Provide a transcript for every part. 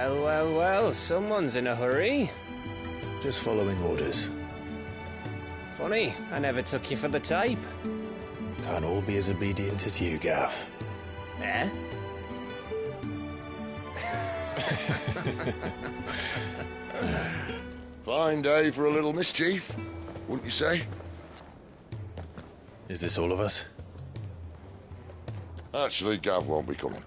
Well, well, well, someone's in a hurry. Just following orders. Funny, I never took you for the type. Can't all be as obedient as you, Gav. Eh? Fine day for a little mischief, wouldn't you say? Is this all of us? Actually, Gav won't be coming.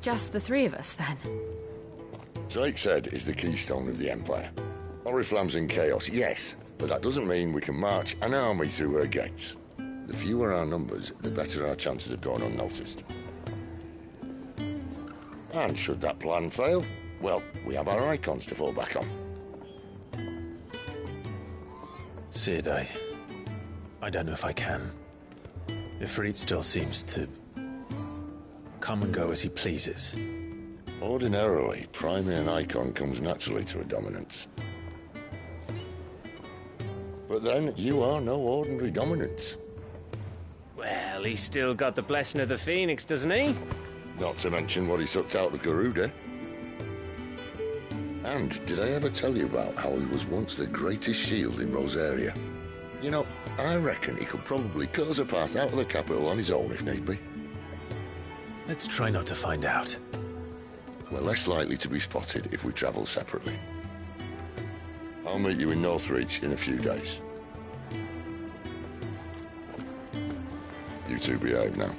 Just the three of us, then? Drake said is the keystone of the Empire. Oriflamme's in chaos, yes, but that doesn't mean we can march an army through her gates. The fewer our numbers, the better our chances of going unnoticed. And should that plan fail, well, we have our icons to fall back on. Sid, I don't know if I can. Ifrit still seems to come and go as he pleases. Ordinarily, priming an icon comes naturally to a dominance. But then, you are no ordinary dominance. Well, he's still got the blessing of the Phoenix, doesn't he? Not to mention what he sucked out of Garuda. And did I ever tell you about how he was once the greatest shield in Rosaria? You know, I reckon he could probably cut us a path out of the capital on his own if need be. Let's try not to find out. We're less likely to be spotted if we travel separately. I'll meet you in Northreach in a few days. You two behave now.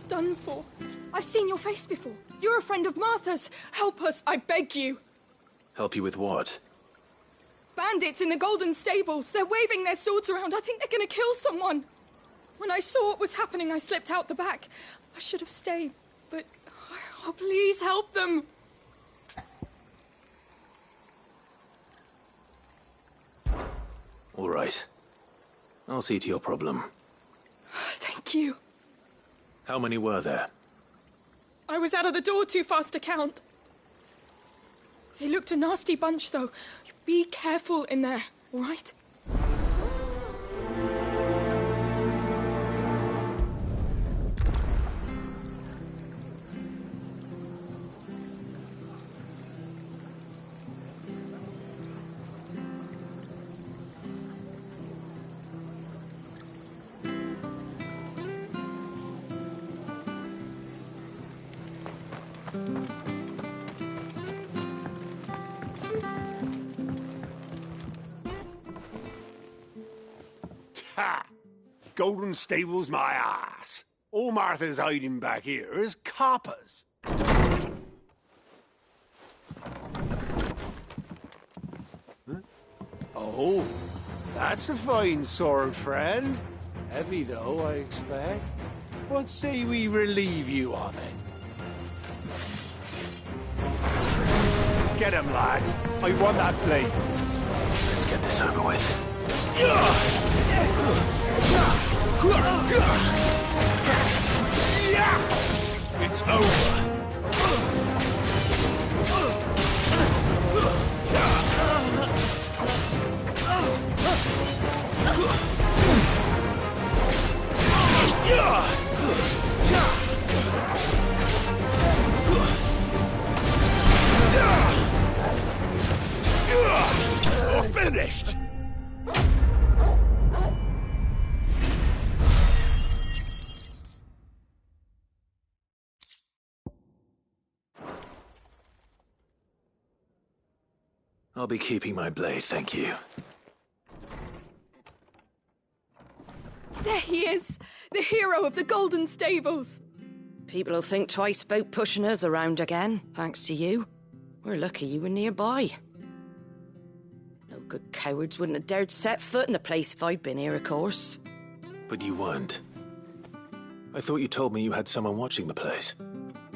Done for. I've seen your face before. You're a friend of Martha's. Help us, I beg you. Help you with what? Bandits in the Golden Stables. They're waving their swords around. I think they're going to kill someone. When I saw what was happening, I slipped out the back. I should have stayed, but... Oh, please help them. All right. I'll see to your problem. Thank you. How many were there? I was out of the door too fast to count. They looked a nasty bunch, though. Be careful in there, all right? Ha! Golden Stables my ass. All Martha's hiding back here is coppers. Huh? Oh, that's a fine sword, friend. Heavy though, I expect. What say we relieve you of it? Get him, lads. I want that blade. Let's get this over with. It's over. Finished. I'll be keeping my blade, thank you. There he is, the hero of the Golden Stables. People will think twice about pushing us around again, thanks to you. We're lucky you were nearby. No Good cowards wouldn't have dared set foot in the place if I'd been here, of course. But you weren't. I thought you told me you had someone watching the place.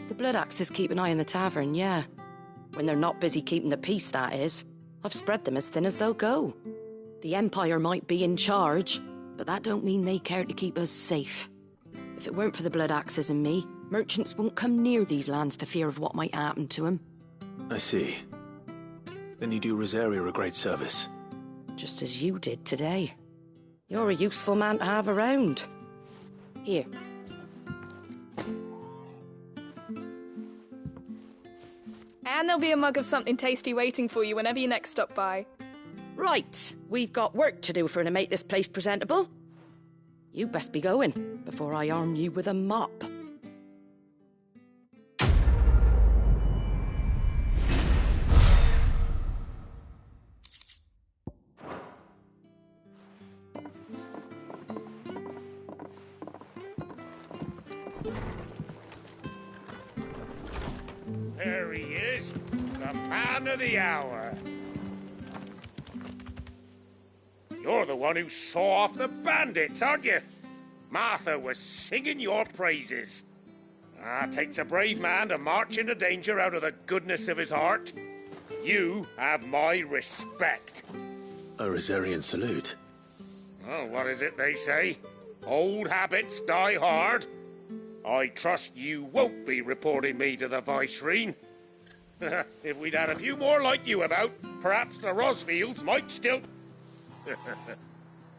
The Blood Axes keep an eye on the tavern, yeah. When they're not busy keeping the peace, that is. I've spread them as thin as they'll go. The Empire might be in charge, but that don't mean they care to keep us safe. If it weren't for the Blood Axes and me, merchants won't come near these lands for fear of what might happen to them. I see. Then you do Rosaria a great service. Just as you did today. You're a useful man to have around. Here. And there'll be a mug of something tasty waiting for you whenever you next stop by. Right, we've got work to do for to make this place presentable. You best be going, before I arm you with a mop. There he is, the man of the hour. You're the one who saw off the bandits, aren't you? Martha was singing your praises. Takes a brave man to march into danger out of the goodness of his heart. You have my respect. A Rosarian salute. Oh, what is it they say? Old habits die hard. I trust you won't be reporting me to the Viceroy. If we'd had a few more like you about, perhaps the Rosfields might still...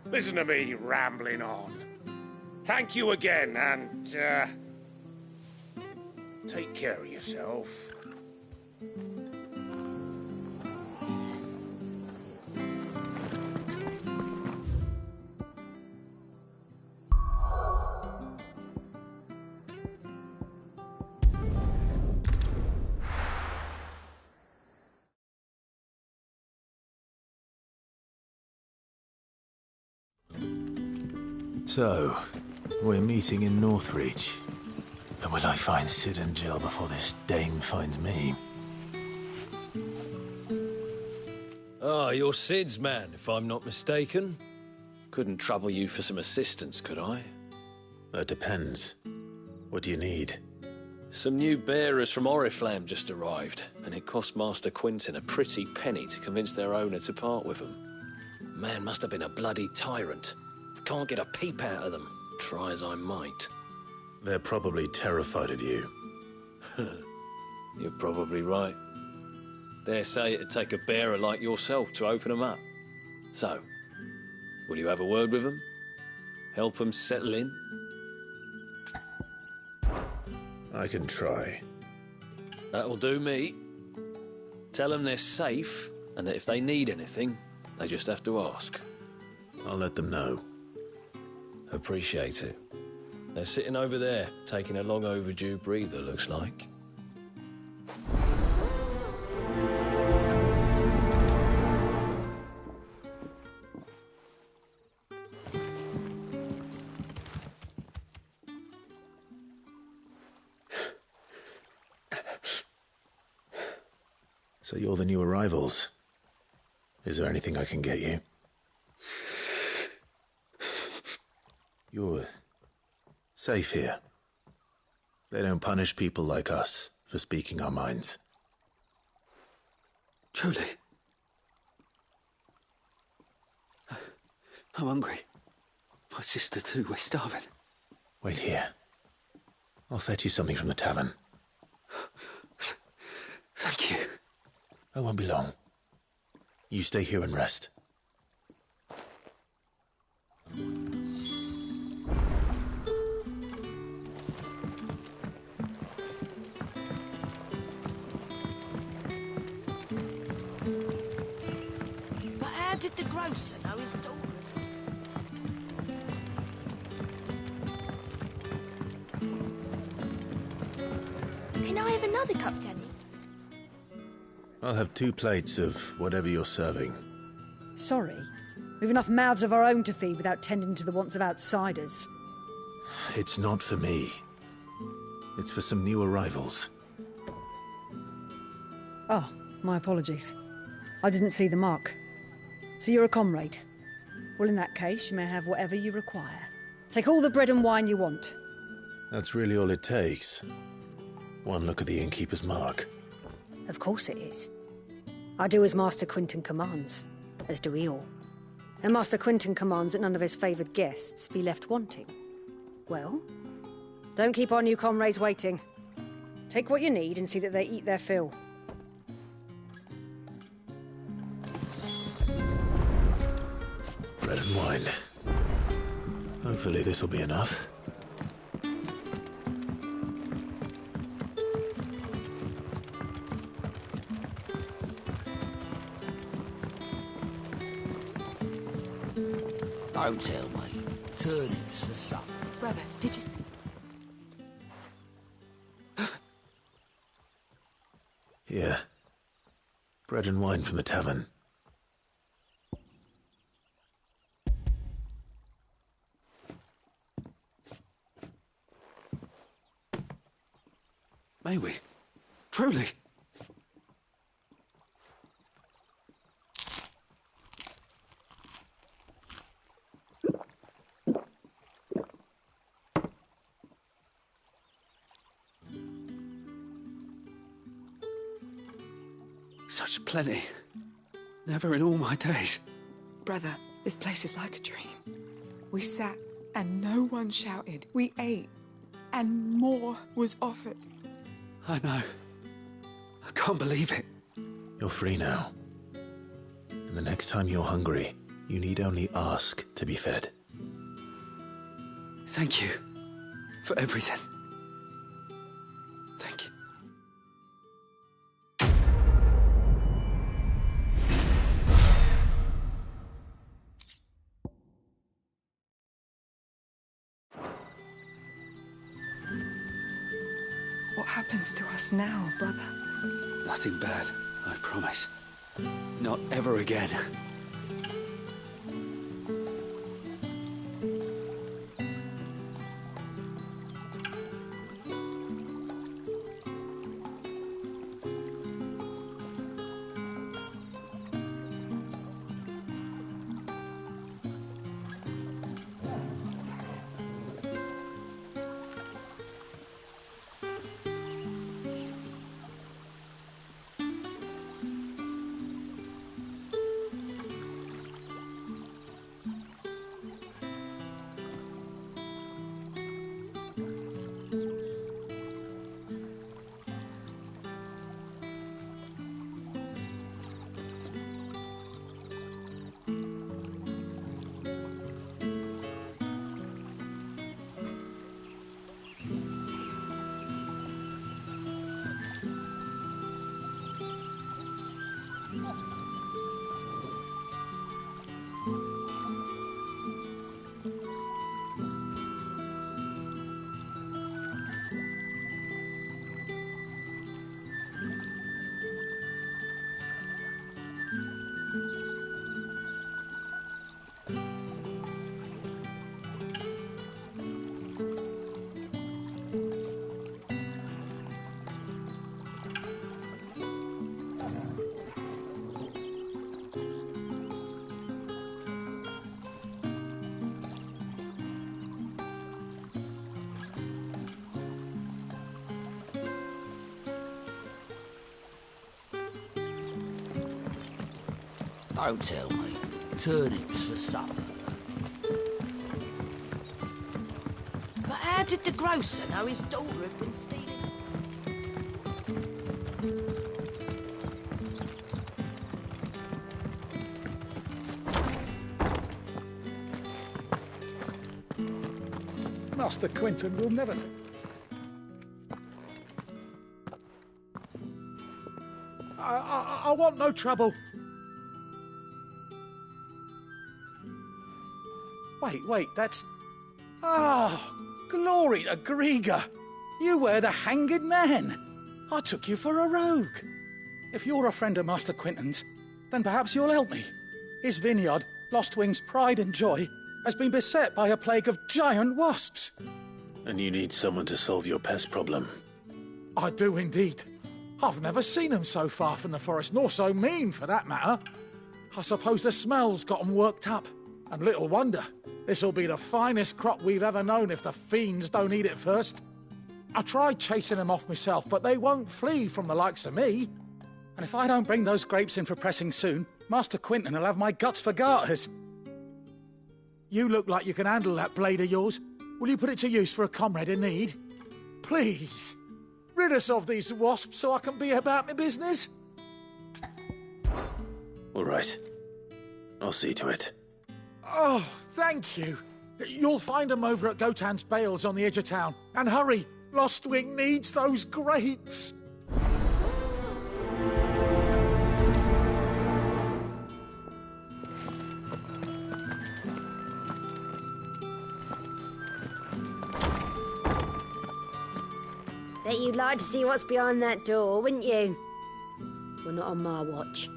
Listen to me rambling on. Thank you again, and, take care of yourself. So, we're meeting in Northreach. But will I find Sid and Jill before this dame finds me? Ah, you're Sid's man, if I'm not mistaken. Couldn't trouble you for some assistance, could I? That depends. What do you need? Some new bearers from Oriflamme just arrived, and it cost Master Quintin a pretty penny to convince their owner to part with them. Man must have been a bloody tyrant. Can't get a peep out of them, try as I might. They're probably terrified of you. You're probably right. Dare say it'd take a bearer like yourself to open them up. So, will you have a word with them? Help them settle in? I can try. That'll do me. Tell them they're safe, and that if they need anything, they just have to ask. I'll let them know. Appreciate it. They're sitting over there, taking a long overdue breather, looks like. So you're the new arrivals. Is there anything I can get you? You're safe here. They don't punish people like us for speaking our minds. Truly. I'm hungry. My sister too, we're starving. Wait here. I'll fetch you something from the tavern. Thank you. I won't be long. You stay here and rest. But how did the grocer know his daughter? Can I have another cup, Daddy? I'll have 2 plates of whatever you're serving. Sorry. We've enough mouths of our own to feed without tending to the wants of outsiders. It's not for me. It's for some new arrivals. Oh, my apologies. I didn't see the mark. So you're a comrade? Well, in that case, you may have whatever you require. Take all the bread and wine you want. That's really all it takes. One look at the innkeeper's mark. Of course it is. I do as Master Quinton commands, as do we all. And Master Quinton commands that none of his favoured guests be left wanting. Well, don't keep our new comrades waiting. Take what you need and see that they eat their fill. Bread and wine. Hopefully this will be enough. Don't tell me. Turnips for supper. Brother, did you see? Yeah. Bread and wine from the tavern. May we? Truly? Such plenty. Never in all my days. Brother, this place is like a dream. We sat and no one shouted. We ate and more was offered. I know. I can't believe it. You're free now. And the next time you're hungry, you need only ask to be fed. Thank you for everything. Thank you. What happens to us now, brother? Nothing bad, I promise. Not ever again. Don't tell me. Turnips for supper. But how did the grocer know his daughter had been stealing? Master Quinton will never... I want no trouble. Wait, that's... Oh, glory to Grieger. You were the hanged man. I took you for a rogue. If you're a friend of Master Quinton's, then perhaps you'll help me. His vineyard, Lostwing's pride and joy, has been beset by a plague of giant wasps. And you need someone to solve your pest problem. I do indeed. I've never seen them so far from the forest, nor so mean, for that matter. I suppose the smell's got 'em worked up. And little wonder. This'll be the finest crop we've ever known if the fiends don't eat it first. I tried chasing them off myself, but they won't flee from the likes of me. And if I don't bring those grapes in for pressing soon, Master Quinton will have my guts for garters. You look like you can handle that blade of yours. Will you put it to use for a comrade in need? Please. Rid us of these wasps so I can be about my business. All right. I'll see to it. Oh, thank you. You'll find them over at Gotan's Bales on the edge of town. And hurry, Lostwing needs those grapes. Bet you'd like to see what's behind that door, wouldn't you? Well, not on my watch.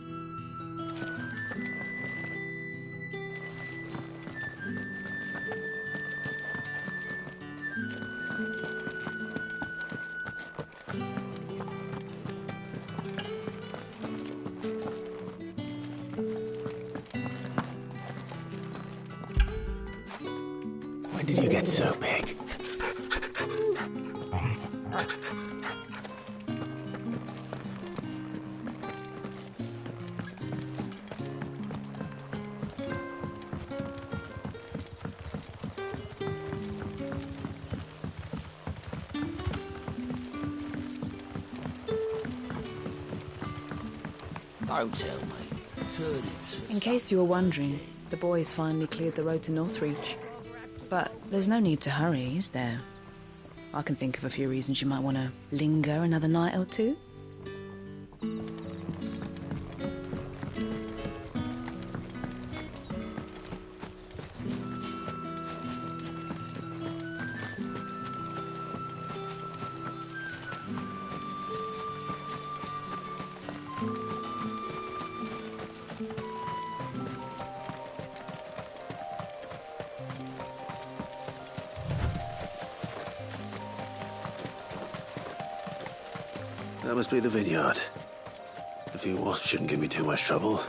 When did you get so big? Don't tell me. Turnips. In case you were wondering, the boys finally cleared the road to Northreach. But there's no need to hurry, is there? I can think of a few reasons you might want to linger another night or two. That must be the vineyard. A few wasps shouldn't give me too much trouble.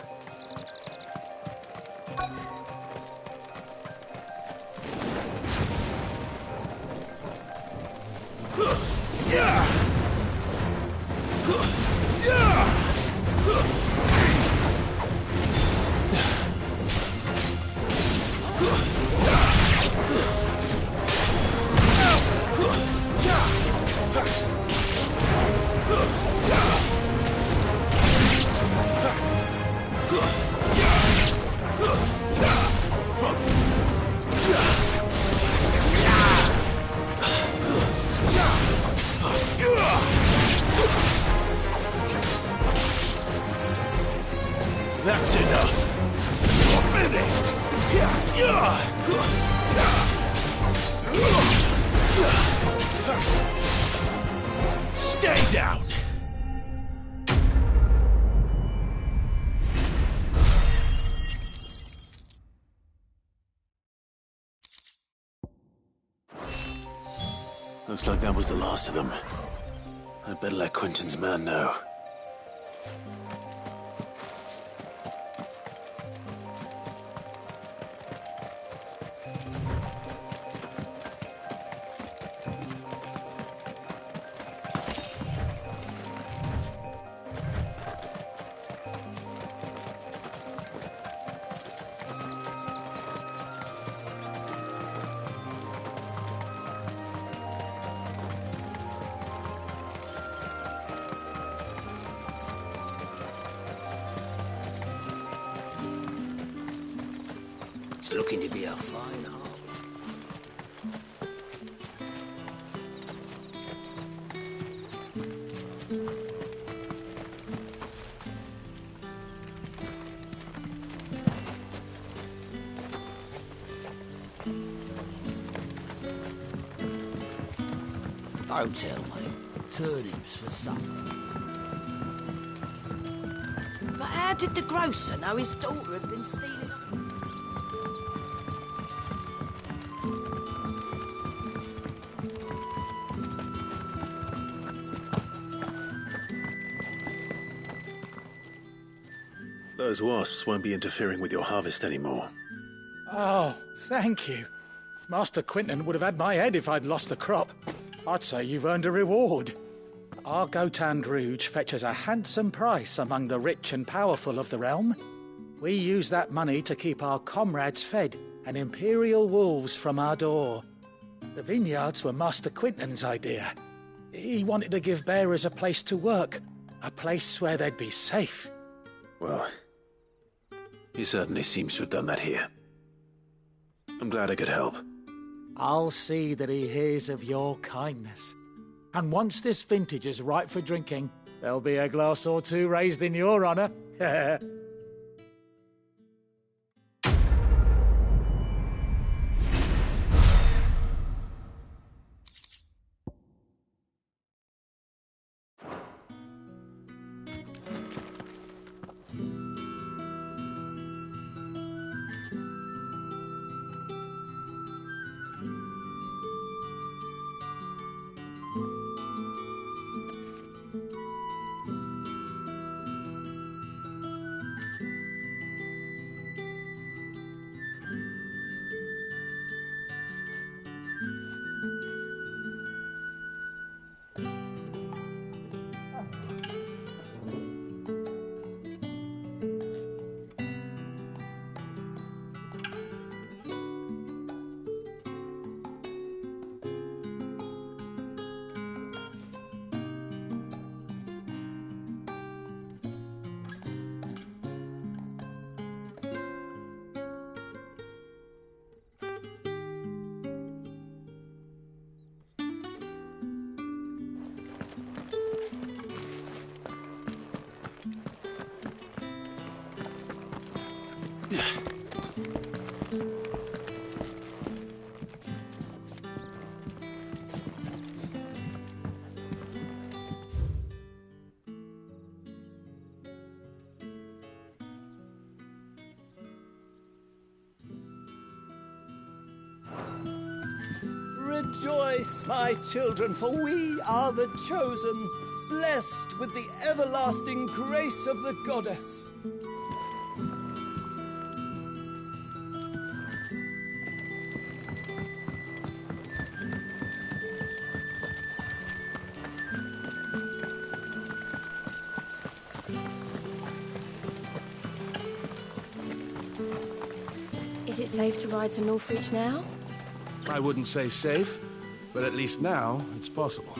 That's enough. You're finished. Stay down. Looks like that was the last of them. I'd better let Quinton's man know. It's looking to be a fine harbour. Don't tell me. Turnips for supper. But how did the grocer know his daughter had been stealing? Those wasps won't be interfering with your harvest anymore. Oh, thank you. Master Quinton would have had my head if I'd lost the crop. I'd say you've earned a reward. Our Gotand Rouge fetches a handsome price among the rich and powerful of the realm. We use that money to keep our comrades fed and imperial wolves from our door. The vineyards were Master Quinton's idea. He wanted to give bearers a place to work, a place where they'd be safe. Well, he certainly seems to have done that here. I'm glad I could help. I'll see that he hears of your kindness. And once this vintage is ripe for drinking, there'll be a glass or two raised in your honour. Rejoice, my children, for we are the chosen, blessed with the everlasting grace of the goddess. Is it safe to ride to Northreach now? I wouldn't say safe, but at least now it's possible.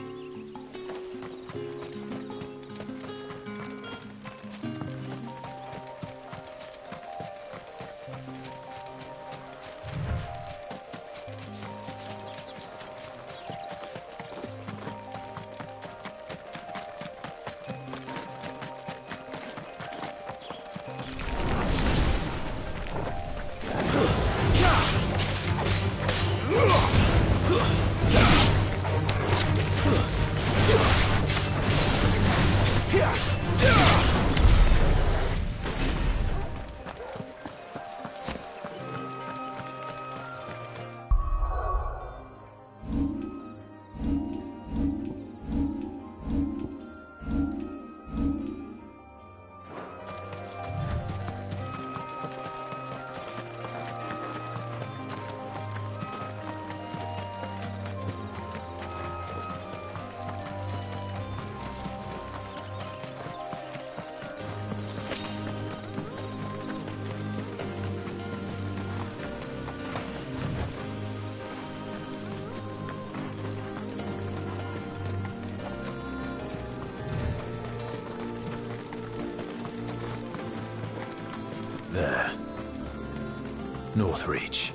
There. Northreach.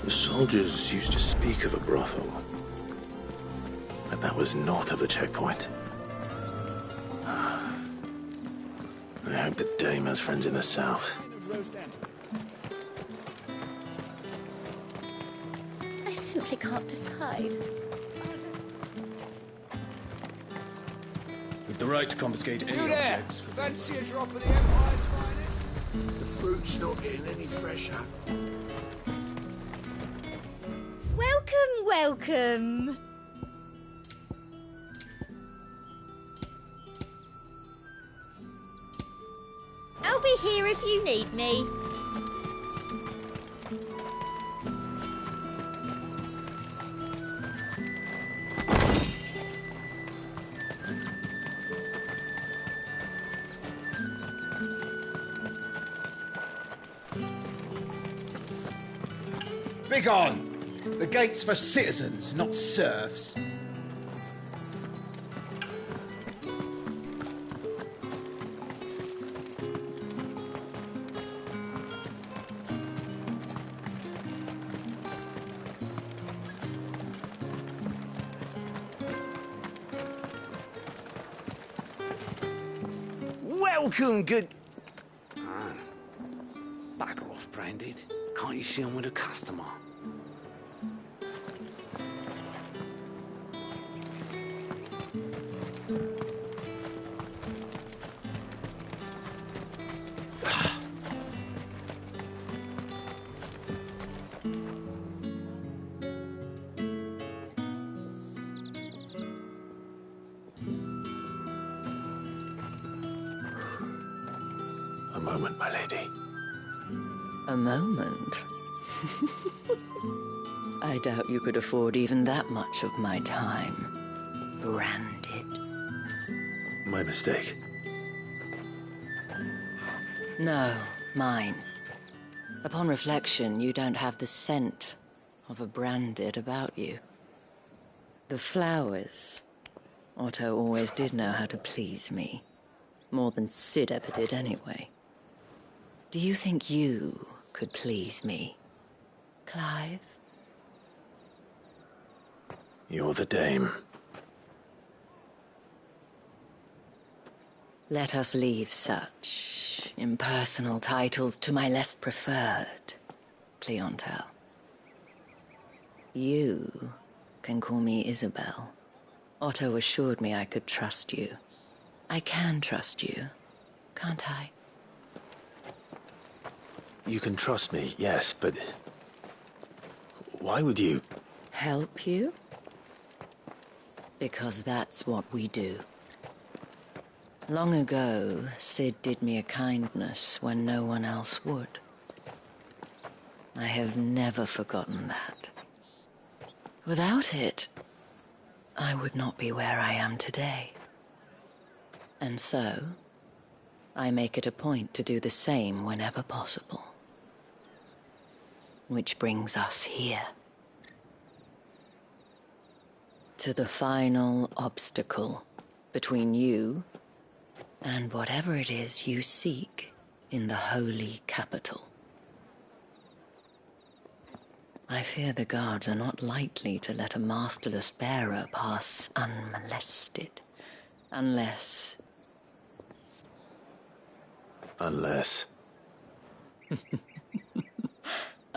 The soldiers used to speak of a brothel, but that was north of the checkpoint. I hope that Dame has friends in the south. I simply can't decide. We've the right to confiscate any You there! objects. Fancy a drop of the Empire's finest? The fruit's not getting any fresher. Welcome, welcome. I'll be here if you need me. Begone! The gate's for citizens, not serfs. Welcome, good... Ah, bugger off, Branded. Can't you see I'm with a customer? A moment, my lady. A moment? I doubt you could afford even that much of my time. Branded. My mistake. No, mine. Upon reflection, you don't have the scent of a branded about you. The flowers. Otto always did know how to please me. More than Sid ever did anyway. Do you think you could please me, Clive? You're the Dame. Let us leave such impersonal titles to my less preferred clientele. You can call me Isabel. Otto assured me I could trust you. I can trust you, can't I? You can trust me, yes, but... why would you... Help you? Because that's what we do. Long ago, Sid did me a kindness when no one else would. I have never forgotten that. Without it, I would not be where I am today. And so, I make it a point to do the same whenever possible. Which brings us here. To the final obstacle between you and whatever it is you seek in the holy capital. I fear the guards are not likely to let a masterless bearer pass unmolested. Unless... Unless...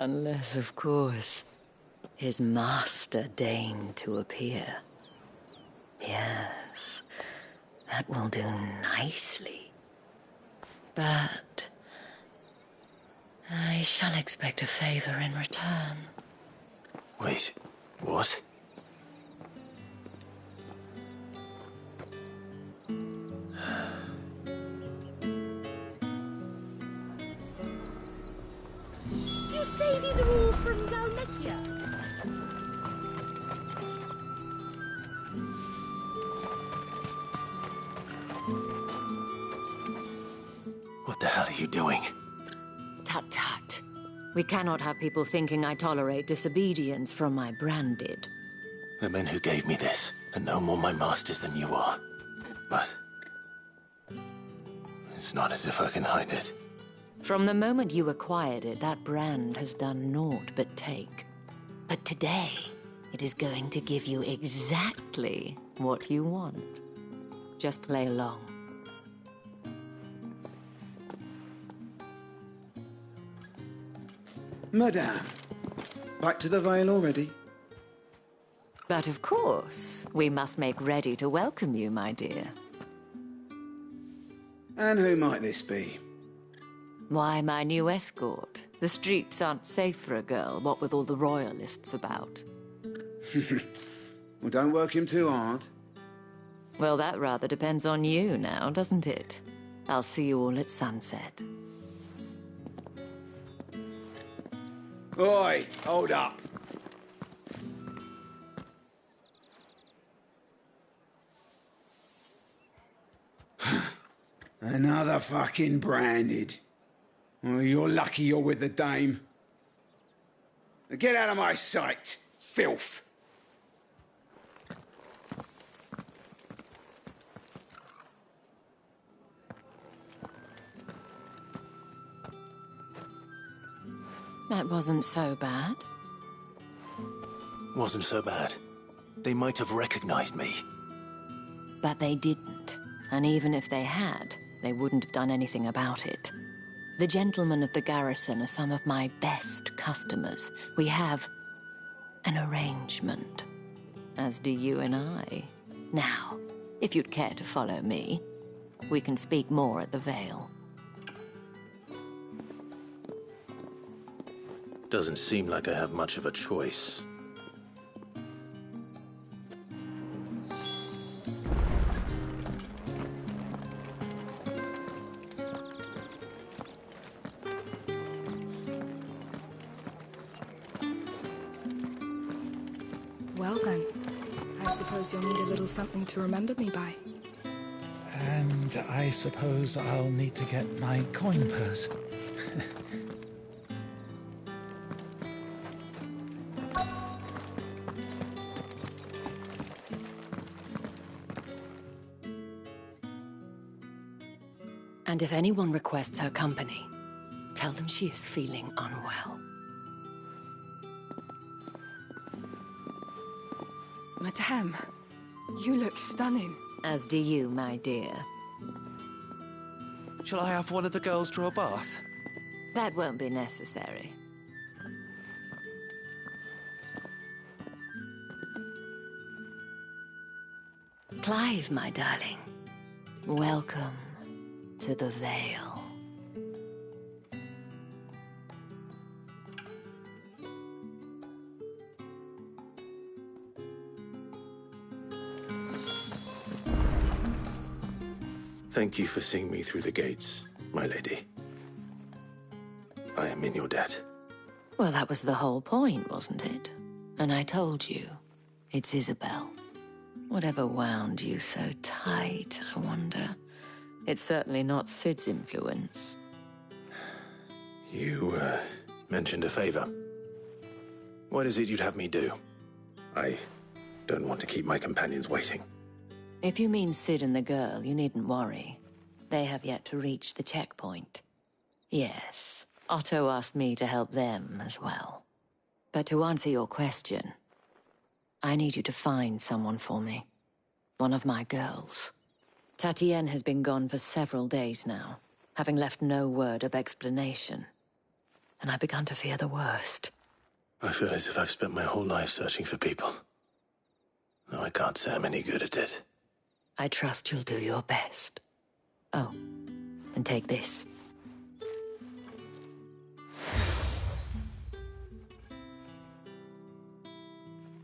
Unless, of course, his master deigned to appear. Yes, that will do nicely. But I shall expect a favor in return. Wait, what? You say these are all from Dalmekia? What the hell are you doing? Tut tut. We cannot have people thinking I tolerate disobedience from my branded. The men who gave me this are no more my masters than you are. But it's not as if I can hide it. From the moment you acquired it, that brand has done naught but take. But today, it is going to give you exactly what you want. Just play along. Madame, back to the Vale already? But of course, we must make ready to welcome you, my dear. And who might this be? Why, my new escort. The streets aren't safe for a girl, what with all the royalists about. Well, don't work him too hard. Well, that rather depends on you now, doesn't it? I'll see you all at sunset. Oi, hold up. Another fucking branded. Oh, you're lucky you're with the dame. Now get out of my sight, filth. That wasn't so bad. Wasn't so bad. They might have recognized me. But they didn't. And even if they had, they wouldn't have done anything about it. The gentlemen of the garrison are some of my best customers. We have an arrangement, as do you and I. Now, if you'd care to follow me, we can speak more at the Vale. Doesn't seem like I have much of a choice. Well then, I suppose you'll need a little something to remember me by. And I suppose I'll need to get my coin purse. And if anyone requests her company, tell them she is feeling unwell. Madame, you look stunning. As do you, my dear. Shall I have one of the girls draw a bath? That won't be necessary. Clive, my darling. Welcome to the Vale. Thank you for seeing me through the gates, my lady. I am in your debt. Well, that was the whole point, wasn't it? And I told you, it's Isabel. Whatever wound you so tight, I wonder. It's certainly not Sid's influence. You, mentioned a favor. What is it you'd have me do? I don't want to keep my companions waiting. If you mean Sid and the girl, you needn't worry. They have yet to reach the checkpoint. Yes, Otto asked me to help them as well. But to answer your question, I need you to find someone for me. One of my girls. Tatienne has been gone for several days now, having left no word of explanation. and I began to fear the worst. I feel as if I've spent my whole life searching for people. No, I can't say I'm any good at it. I trust you'll do your best. Oh, and take this.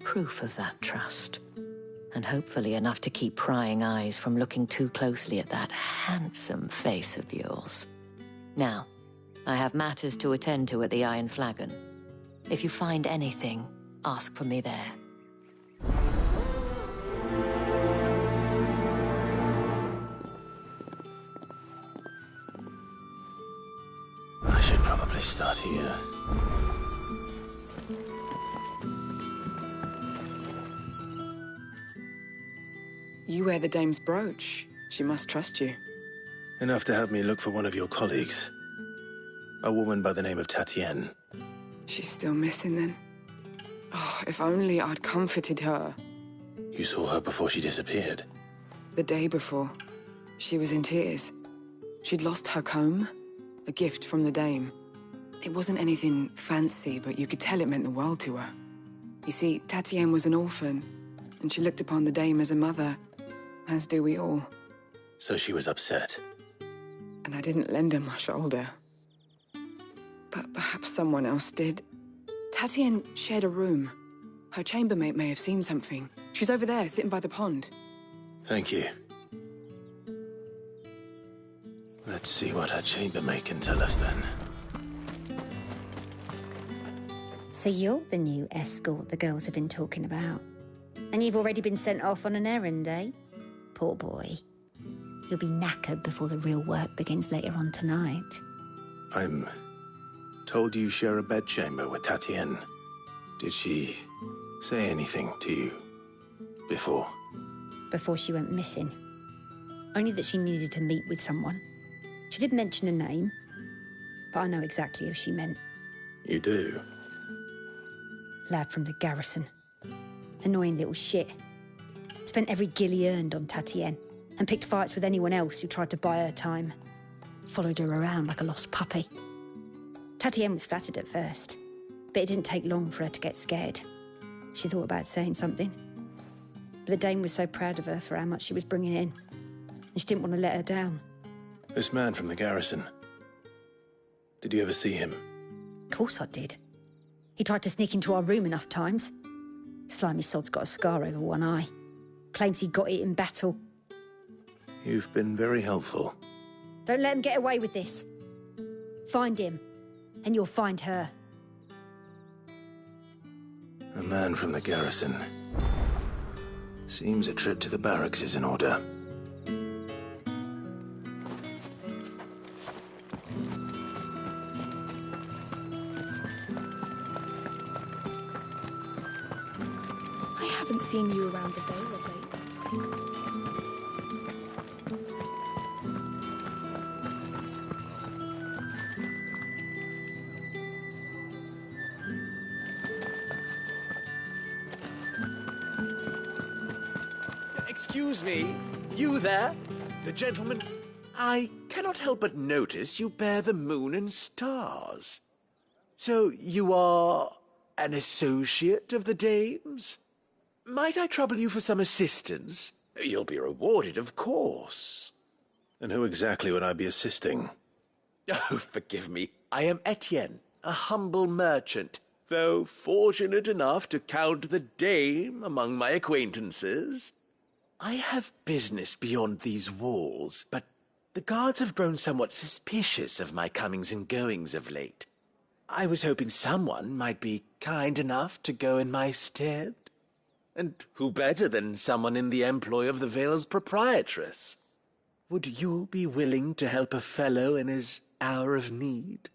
Proof of that trust. And hopefully enough to keep prying eyes from looking too closely at that handsome face of yours. Now, I have matters to attend to at the Iron Flagon. If you find anything, ask for me there. I should probably start here. You wear the dame's brooch. She must trust you. Enough to have me look for one of your colleagues. A woman by the name of Tatienne. She's still missing then? Oh, if only I'd comforted her. You saw her before she disappeared? The day before. She was in tears. She'd lost her comb, a gift from the dame. It wasn't anything fancy, but you could tell it meant the world to her. You see, Tatienne was an orphan, and she looked upon the dame as a mother, as do we all. So she was upset. And I didn't lend her my shoulder. But perhaps someone else did. Tatienne shared a room. Her chambermaid may have seen something. She's over there, sitting by the pond. Thank you. Let's see what her chambermaid can tell us then. So you're the new escort the girls have been talking about. And you've already been sent off on an errand, eh? Poor boy. You'll be knackered before the real work begins later on tonight. I'm told you share a bedchamber with Tatienne. Did she say anything to you before? Before she went missing. Only that she needed to meet with someone. She did mention a name, but I know exactly who she meant. You do? Lad from the garrison. Annoying little shit. Spent every guil he earned on Tatienne, and picked fights with anyone else who tried to buy her time. Followed her around like a lost puppy. Tatienne was flattered at first, but it didn't take long for her to get scared. She thought about saying something. But the dame was so proud of her for how much she was bringing in, and she didn't want to let her down. This man from the garrison. Did you ever see him? Of course I did. He tried to sneak into our room enough times. Slimy sod's got a scar over one eye. Claims he got it in battle. You've been very helpful. Don't let him get away with this. Find him, and you'll find her. A man from the garrison. Seems a trip to the barracks is in order. I haven't seen you around the Vale of late. Excuse me, you there? The gentleman... I cannot help but notice you bear the moon and stars. So you are an associate of the dame's? Might I trouble you for some assistance? You'll be rewarded, of course. And who exactly would I be assisting? Oh, forgive me. I am Etienne, a humble merchant, though fortunate enough to count the dame among my acquaintances. I have business beyond these walls, but the guards have grown somewhat suspicious of my comings and goings of late. I was hoping someone might be kind enough to go in my stead. And who better than someone in the employ of the Vale's proprietress? Would you be willing to help a fellow in his hour of need?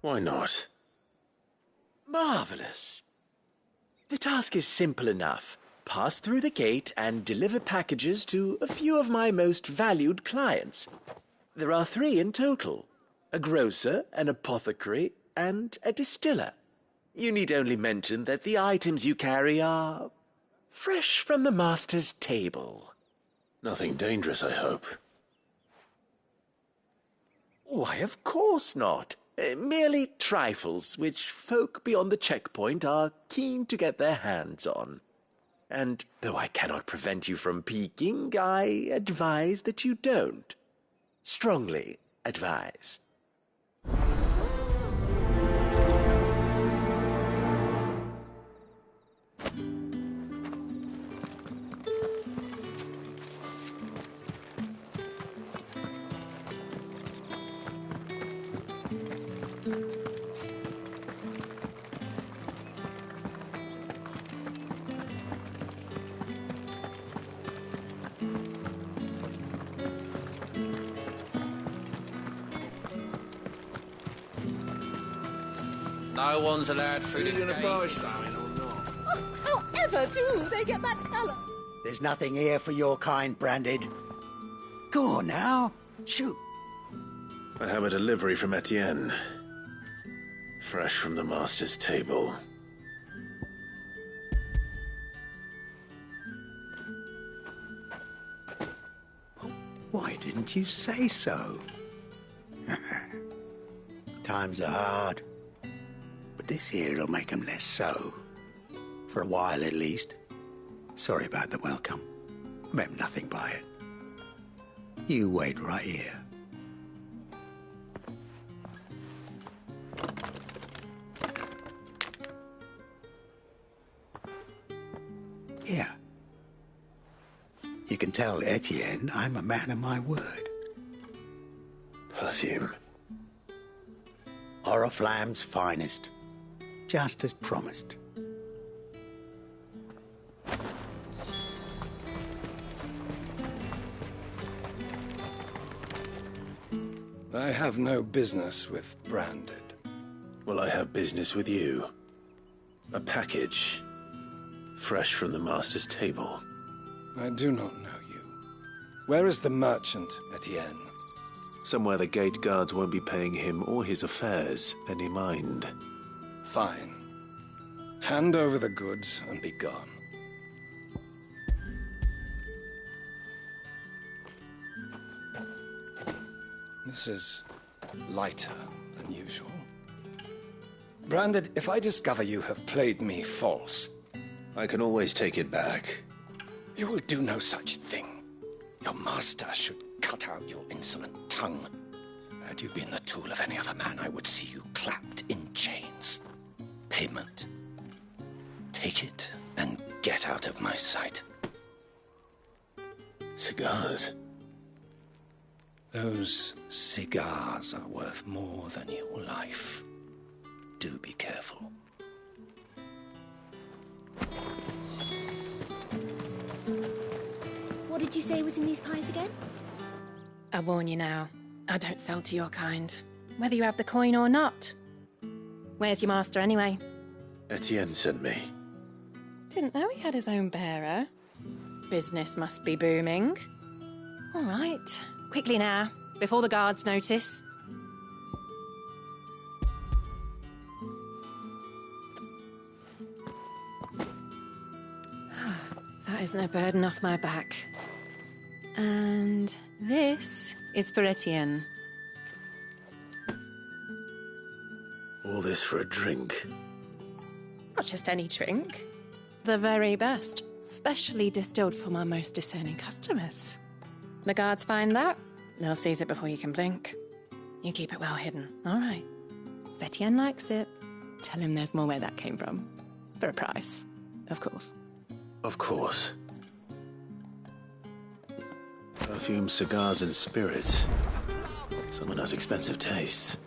Why not? Marvelous. The task is simple enough. Pass through the gate and deliver packages to a few of my most valued clients. There are 3 in total. A grocer, an apothecary, and a distiller. You need only mention that the items you carry are fresh from the master's table. Nothing dangerous, I hope. Why, of course not. Merely trifles which folk beyond the checkpoint are keen to get their hands on. And though I cannot prevent you from peeking, I advise that you don't. Strongly advise. No one's allowed food Are you in gonna buy something or not? Oh, however do they get that colour? There's nothing here for your kind, Branded. Go on now. Shoot. I have a delivery from Etienne. Fresh from the master's table. Why didn't you say so? Times are hard. But this here'll make 'em less so. For a while, at least. Sorry about the welcome. Meant nothing by it. You wait right here. Here. You can tell Etienne I'm a man of my word. Perfume. Oriflamme's finest. Just as promised. I have no business with Branded. Well, I have business with you. A package. Fresh from the master's table. I do not know you. Where is the merchant, Etienne? Somewhere the gate guards won't be paying him or his affairs any mind. Fine. Hand over the goods and be gone. This is lighter than usual. Branded, if I discover you have played me false... I can always take it back. You will do no such thing. Your master should cut out your insolent tongue. Had you been the tool of any other man, I would see you clapped in chains. Payment. Take it and get out of my sight. Cigars? Those cigars are worth more than your life. Do be careful. What did you say was in these pies again? I warn you now, I don't sell to your kind, whether you have the coin or not. Where's your master anyway? Etienne sent me. Didn't know he had his own bearer. Business must be booming. All right, quickly now, before the guards notice. That is no burden off my back. And this is for Etienne. All this for a drink? Not just any drink. The very best, specially distilled for my most discerning customers. The guards find that, they'll seize it before you can blink. You keep it well hidden, all right? If Etienne likes it, tell him there's more where that came from. For a price, of course. Of course. Perfume, cigars, and spirits. Someone has expensive tastes.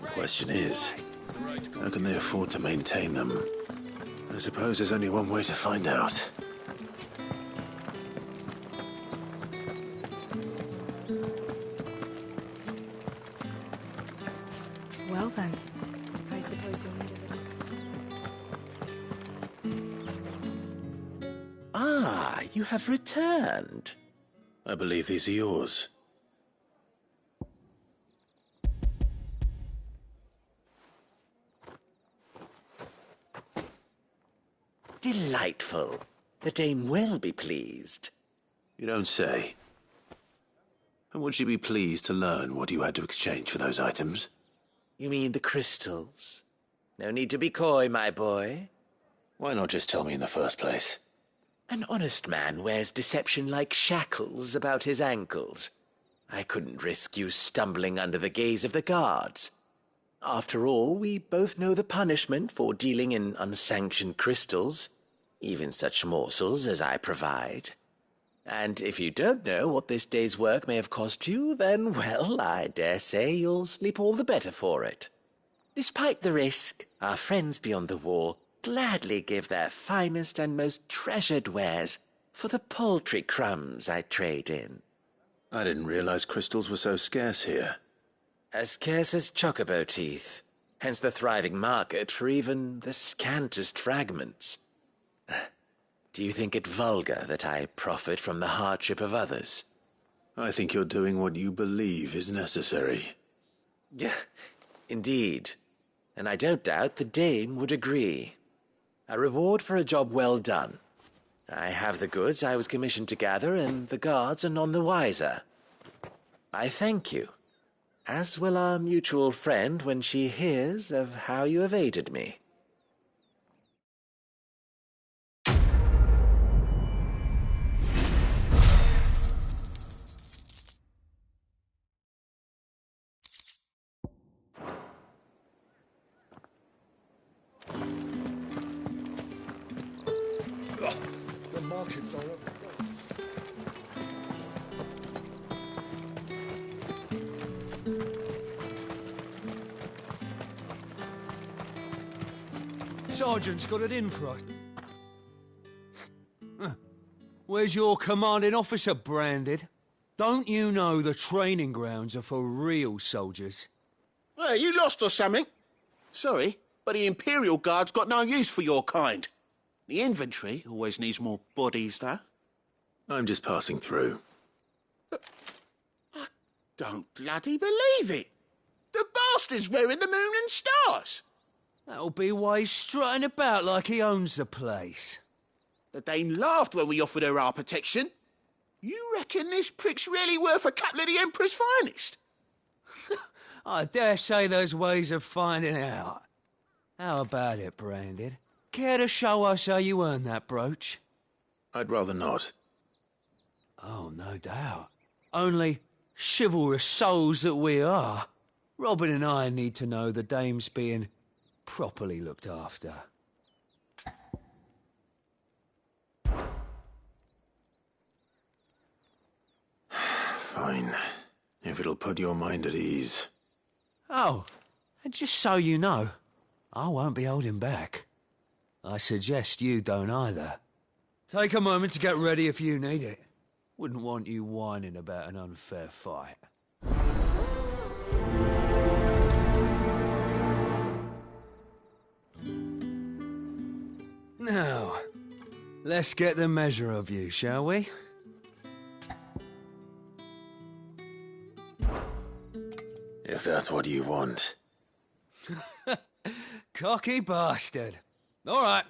The question is, how can they afford to maintain them? I suppose there's only one way to find out. Well then, I suppose you'll need a little... Ah, you have returned. I believe these are yours. Delightful. The dame will be pleased. You don't say. And would she be pleased to learn what you had to exchange for those items? You mean the crystals? No need to be coy, my boy. Why not just tell me in the first place? An honest man wears deception like shackles about his ankles. I couldn't risk you stumbling under the gaze of the guards. After all, we both know the punishment for dealing in unsanctioned crystals, even such morsels as I provide. And if you don't know what this day's work may have cost you, then, well, I dare say you'll sleep all the better for it. Despite the risk, our friends beyond the wall gladly give their finest and most treasured wares for the paltry crumbs I trade in. I didn't realize crystals were so scarce here. As scarce as chocobo teeth, hence the thriving market for even the scantest fragments. Do you think it vulgar that I profit from the hardship of others? I think you're doing what you believe is necessary. Yeah, indeed. And I don't doubt the dame would agree. A reward for a job well done. I have the goods I was commissioned to gather, and the guards are none the wiser. I thank you, as will our mutual friend when she hears of how you have aided me. The markets are overflowing. Sergeant's got it in for us. Where's your commanding officer, Branded? Don't you know the training grounds are for real soldiers? Hey, you lost or something? Sorry, but the Imperial Guard's got no use for your kind. The infantry always needs more bodies, though. I'm just passing through. I don't bloody believe it. The bastard's wearing the moon and stars. That'll be why he's strutting about like he owns the place. The dame laughed when we offered her our protection. You reckon this prick's really worth a couple of the Emperor's finest? I dare say there's ways of finding out. How about it, Branded? Care to show us how you earned that brooch? I'd rather not. Oh, no doubt. Only chivalrous souls that we are, Robin and I need to know the dame's being properly looked after. Fine. If it'll put your mind at ease. Oh, and just so you know, I won't be holding back. I suggest you don't either. Take a moment to get ready if you need it. Wouldn't want you whining about an unfair fight. Now, let's get the measure of you, shall we? If that's what you want. Cocky bastard. All right,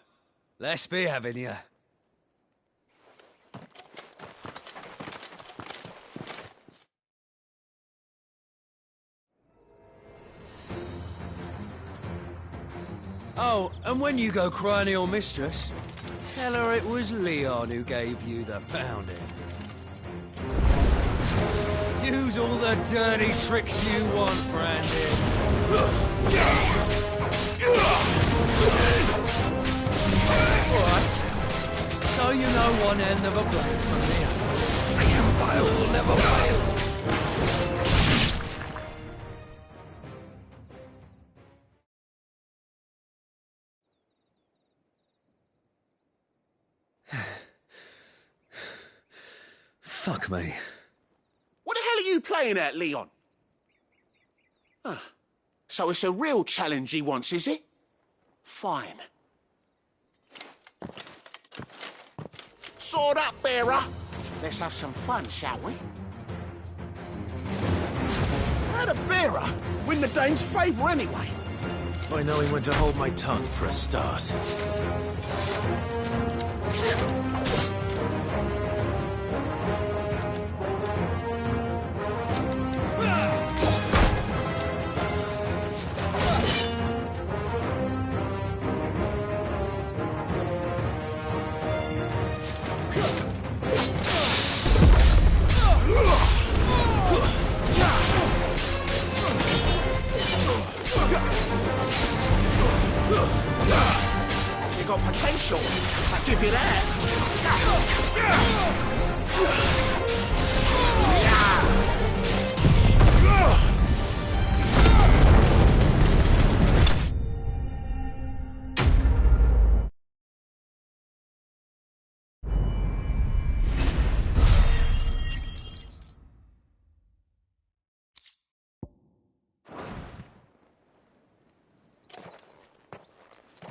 let's be having you. Oh, and when you go crying to your mistress, tell her it was Leon who gave you the pounding. Use all the dirty tricks you want, Brandon. Alright. So you know one end of a blade from the other. The Empire will never fail. Fuck me. What the hell are you playing at, Leon? So it's a real challenge he wants, is it? Fine. Sword up, bearer. Let's have some fun, shall we? How'd a bearer win the dame's favour anyway? By knowing when to hold my tongue for a start. potential. I give you that.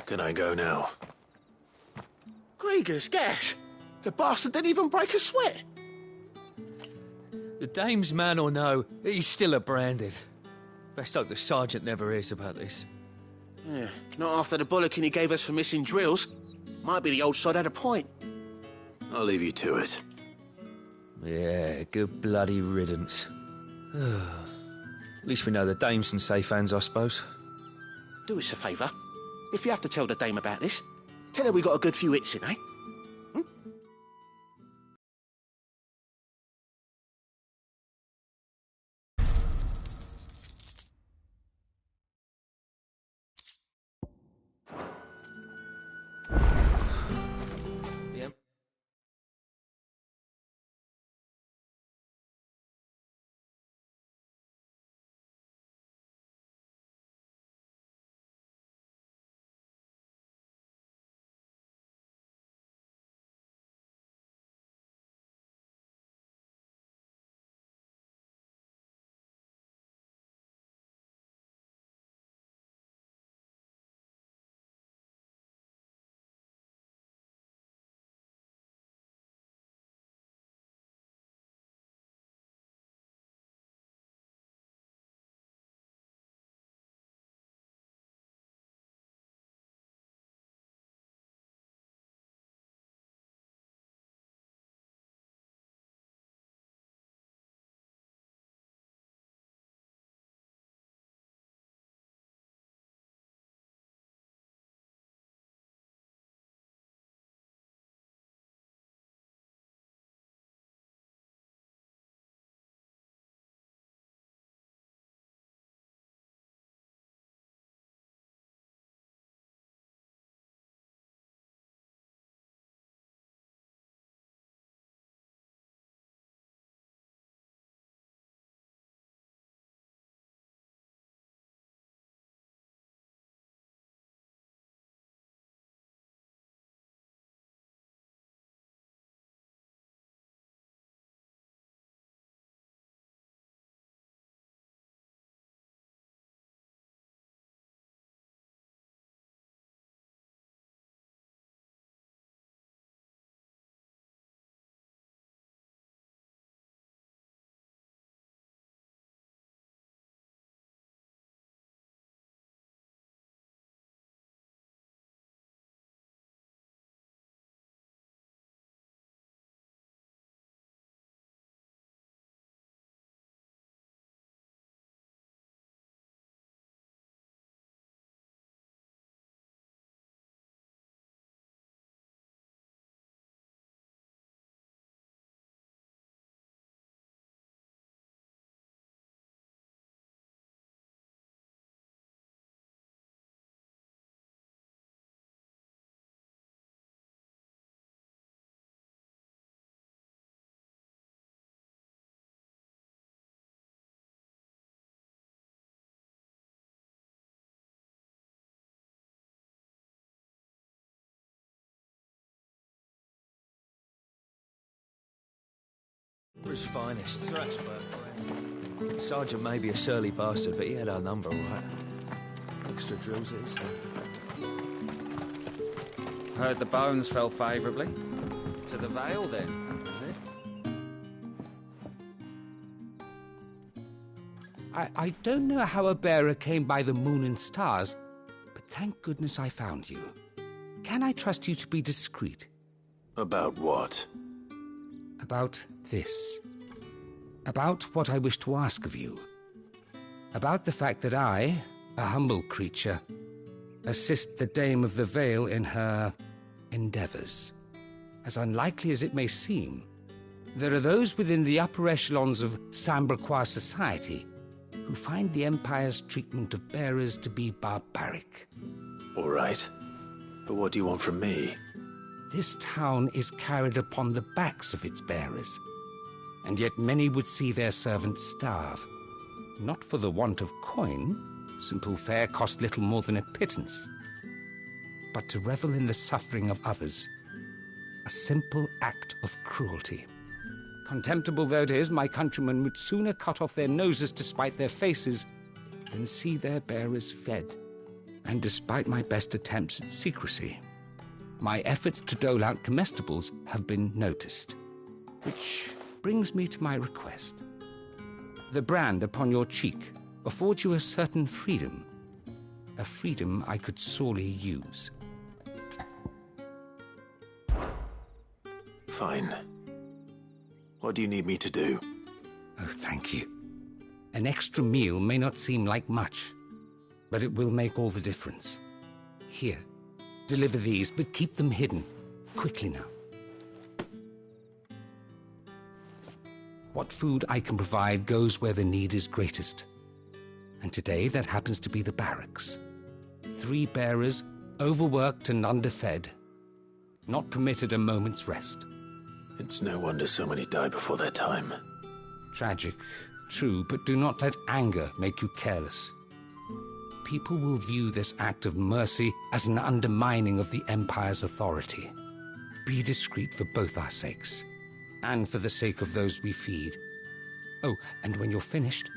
Can I go now? Grieger's gas. The bastard didn't even break a sweat. The dame's man or no, he's still a branded. Best hope the sergeant never hears about this. Yeah, not after the bollocking he gave us for missing drills. Might be the old sod had a point. I'll leave you to it. Yeah, good bloody riddance. At least we know the dame's in safe hands, I suppose. Do us a favour. If you have to tell the dame about this, tell her we got a good few hits in, eh? Yep. His finest. Sergeant may be a surly bastard, but he had our number, right? Extra drills it is, then. Heard the bones fell favourably. To the Vale, then, I don't know how a bearer came by the moon and stars, but thank goodness I found you. Can I trust you to be discreet? About what? About this. About what I wish to ask of you. About the fact that I, a humble creature, assist the Dame of the Vale in her endeavours. As unlikely as it may seem, there are those within the upper echelons of Samberquois society who find the Empire's treatment of bearers to be barbaric. All right. But what do you want from me? This town is carried upon the backs of its bearers, and yet many would see their servants starve. Not for the want of coin, simple fare cost little more than a pittance, but to revel in the suffering of others, a simple act of cruelty. Contemptible though it is, my countrymen would sooner cut off their noses to spite their faces than see their bearers fed. And despite my best attempts at secrecy, my efforts to dole out comestibles have been noticed. Which brings me to my request. The brand upon your cheek affords you a certain freedom, a freedom I could sorely use. Fine. What do you need me to do? Oh, thank you. An extra meal may not seem like much, but it will make all the difference. Here, deliver these, but keep them hidden. Quickly now. What food I can provide goes where the need is greatest. And today that happens to be the barracks. 3 bearers, overworked and underfed, not permitted a moment's rest. It's no wonder so many die before their time. Tragic, true, but do not let anger make you careless. People will view this act of mercy as an undermining of the Empire's authority. Be discreet for both our sakes, and for the sake of those we feed. Oh, and when you're finished,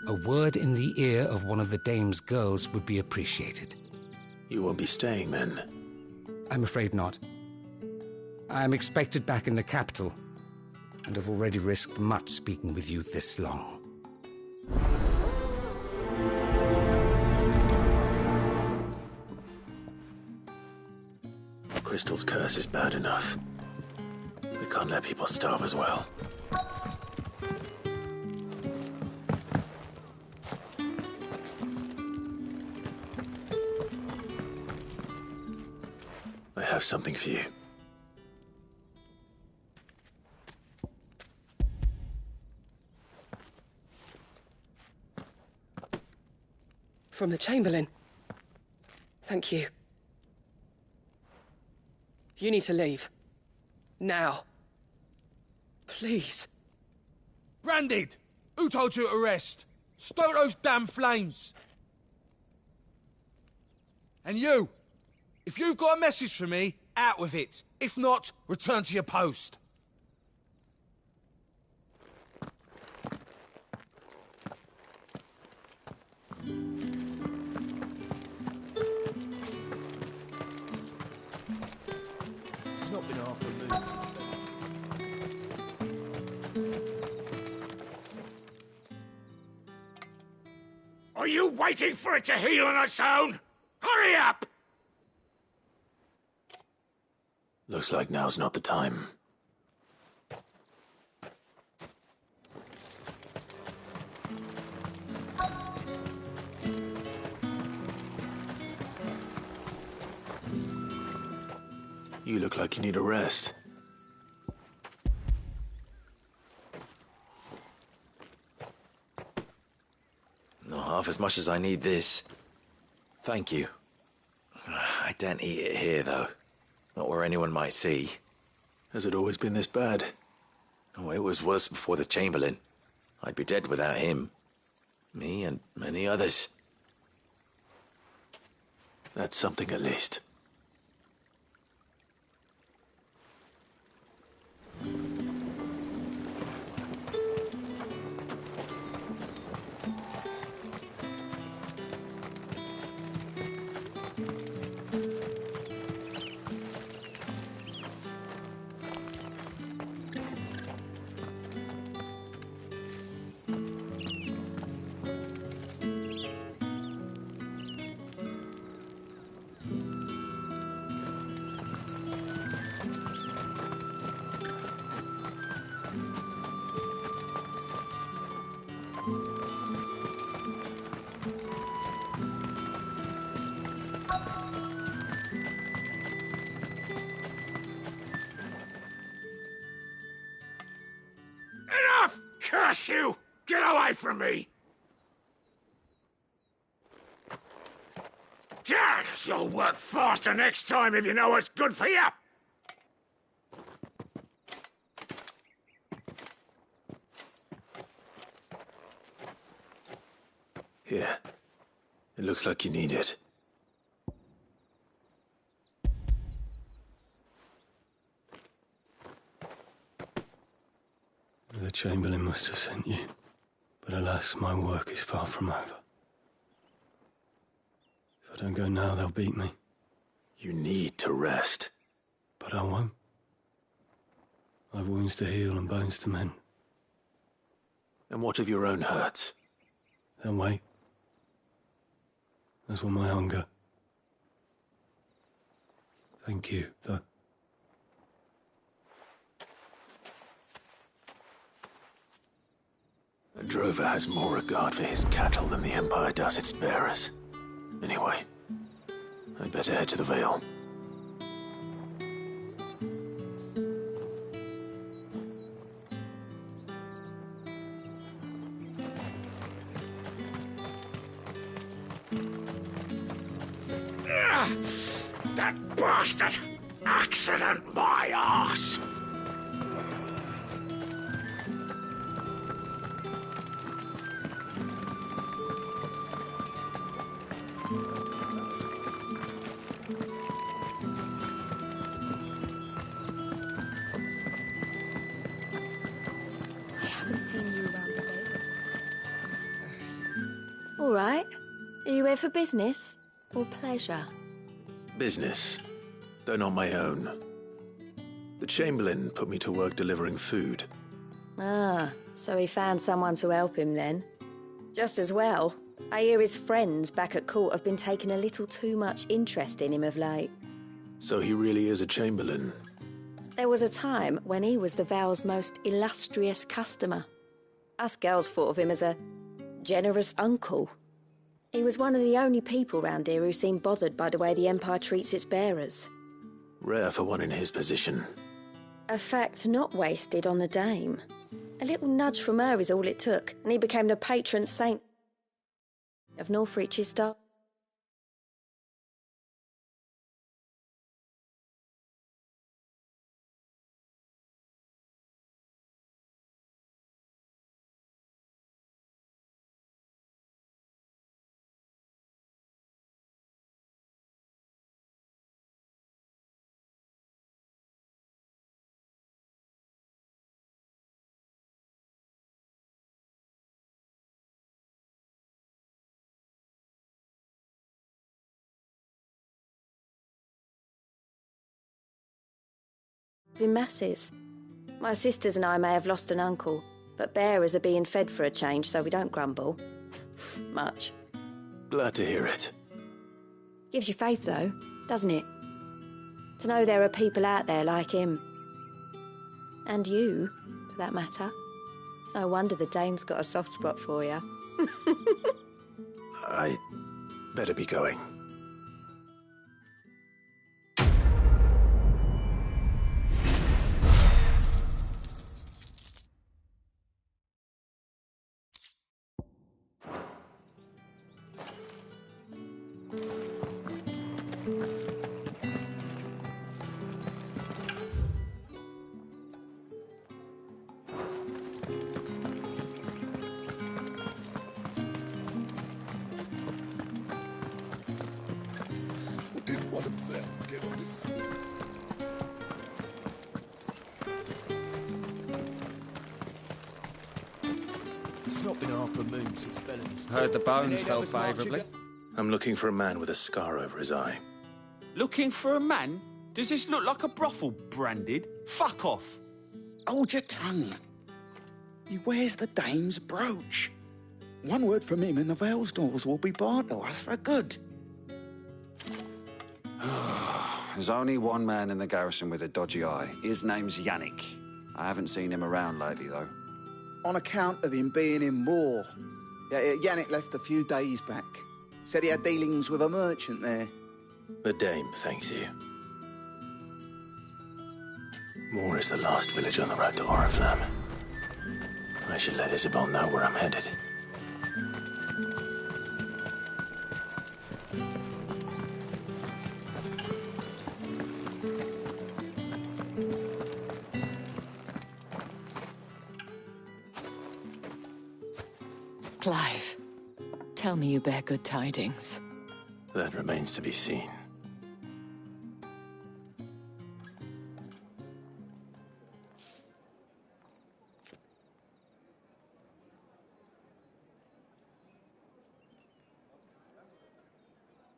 a word in the ear of one of the dame's girls would be appreciated. You won't be staying, then? I'm afraid not. I'm expected back in the capital, and have already risked much speaking with you this long. Crystal's curse is bad enough. We can't let people starve as well. I have something for you. From the Chamberlain. Thank you. You need to leave. Now. Please. Branded! Who told you to rest? Stoke those damn flames! And you! If you've got a message for me, out with it. If not, return to your post. It's not been half removed. Are you waiting for it to heal on its own? Hurry up! Looks like now's not the time. You look like you need a rest. Not half as much as I need this. Thank you. I daren't eat it here, though. Not where anyone might see. Has it always been this bad? Oh, it was worse before the Chamberlain. I'd be dead without him. Me and many others. That's something at least. Enough! Curse you! Get away from me! Yeah, you'll work faster next time if you know what's good for you. Here. It looks like you need it. The Chamberlain must have sent you. But alas, my work is far from over. If I don't go now, they'll beat me. You need to rest. But I won't. I've wounds to heal and bones to mend. And what of your own hurts? They'll wait. As will my hunger. Thank you, though. A drover has more regard for his cattle than the Empire does its bearers. Anyway, I'd better head to the Vale. That bastard! Accident my arse! I haven't seen you around the way. All right. Are you here for business or pleasure? Business, though not my own. The Chamberlain put me to work delivering food. Ah, so he found someone to help him then. Just as well. I hear his friends back at court have been taking a little too much interest in him of late. So he really is a Chamberlain. There was a time when he was the Vale's most illustrious customer. Us girls thought of him as a generous uncle. He was one of the only people round here who seemed bothered by the way the Empire treats its bearers. Rare for one in his position. A fact not wasted on the dame. A little nudge from her is all it took, and he became the patron saint of Northreach's style. In masses. My sisters and I may have lost an uncle, but bearers are being fed for a change, so we don't grumble. Much. Glad to hear it. Gives you faith, though, doesn't it? To know there are people out there like him. And you, for that matter. It's no wonder the dame's got a soft spot for you. I better be going. Did one of them get on this? It's not been half a moon since Bellamy's. Heard the bones fell favourably. I'm looking for a man with a scar over his eye. Looking for a man? Does this look like a brothel, Branded? Fuck off. Hold your tongue. He wears the dame's brooch. One word from him and the Vale's doors will be barred to us for good. There's only one man in the garrison with a dodgy eye. His name's Yannick. I haven't seen him around lately, though. On account of him being in war. Yannick left a few days back. Said he had dealings with a merchant there. The dame thanks you. Moor is the last village on the road to Oriflamme. I should let Isabel know where I'm headed. Tell me you bear good tidings. That remains to be seen.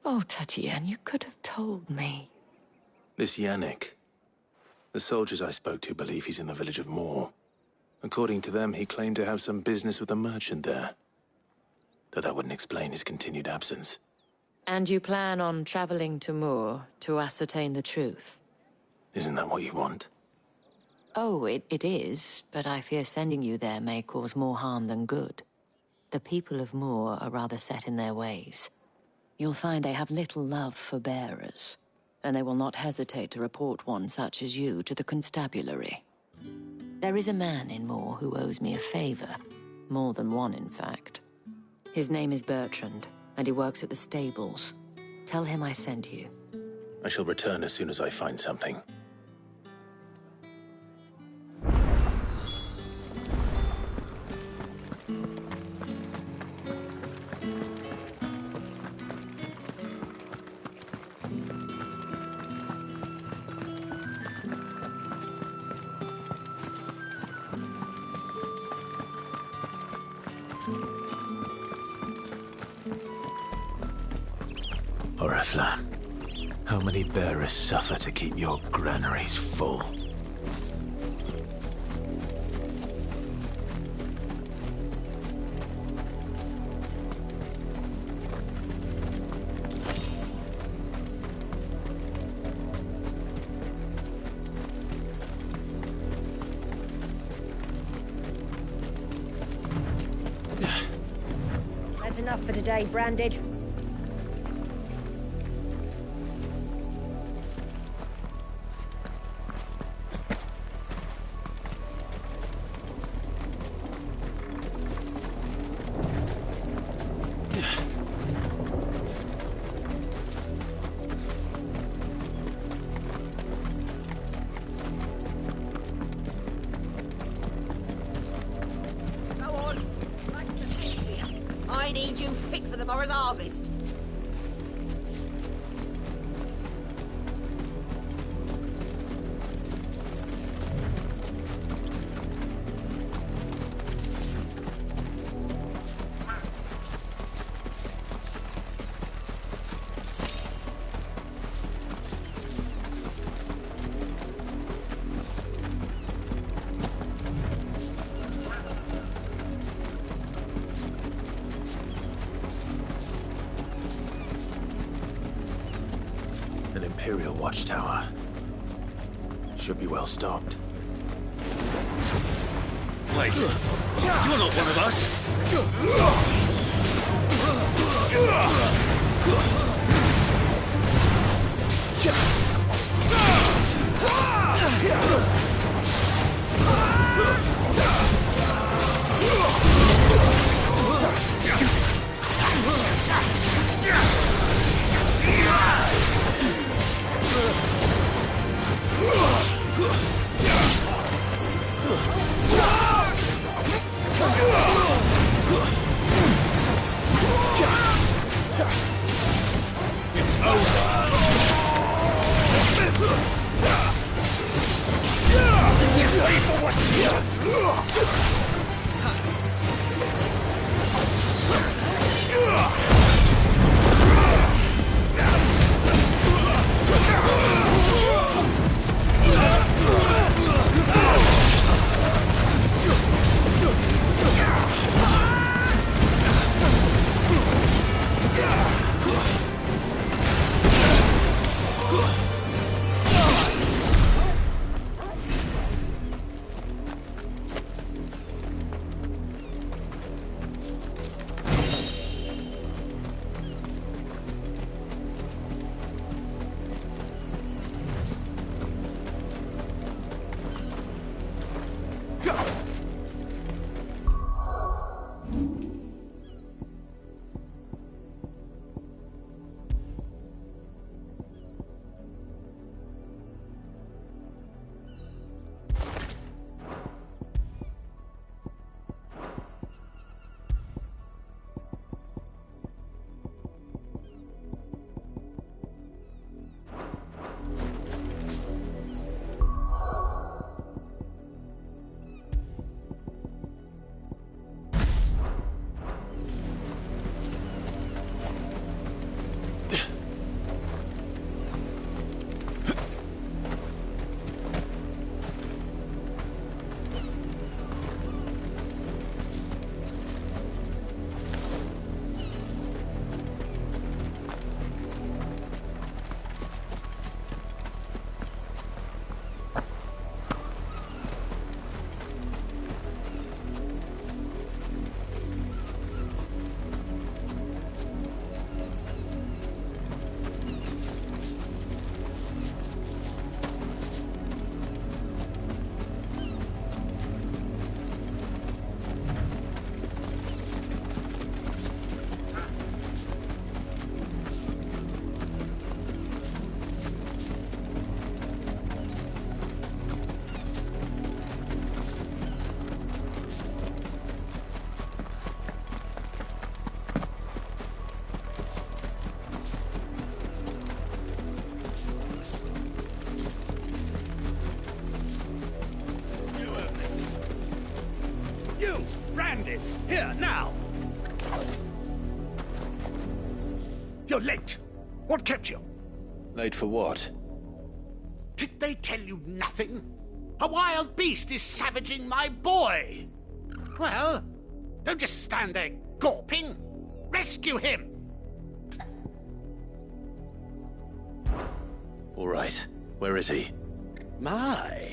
Oh, Tatienne, you could have told me. This Yannick. The soldiers I spoke to believe he's in the village of Moor. According to them, he claimed to have some business with a merchant there. Though that wouldn't explain his continued absence. And you plan on traveling to Moor to ascertain the truth? Isn't that what you want? Oh, it is, but I fear sending you there may cause more harm than good. The people of Moor are rather set in their ways. You'll find they have little love for bearers, and they will not hesitate to report one such as you to the constabulary. There is a man in Moor who owes me a favor. More than one, in fact. His name is Bertrand, and he works at the stables. Tell him I sent you. I shall return as soon as I find something. Oriflamme, how many bearers suffer to keep your granaries full? That's enough for today, Branded. I need you fit for the morrow's harvest. An Imperial watchtower. Should be well stocked. Wait, you're not one of us! It's over. You pay for what Here, now! You're late. What kept you? Late for what? Did they tell you nothing? A wild beast is savaging my boy. Well, don't just stand there gawping. Rescue him! All right. Where is he? My.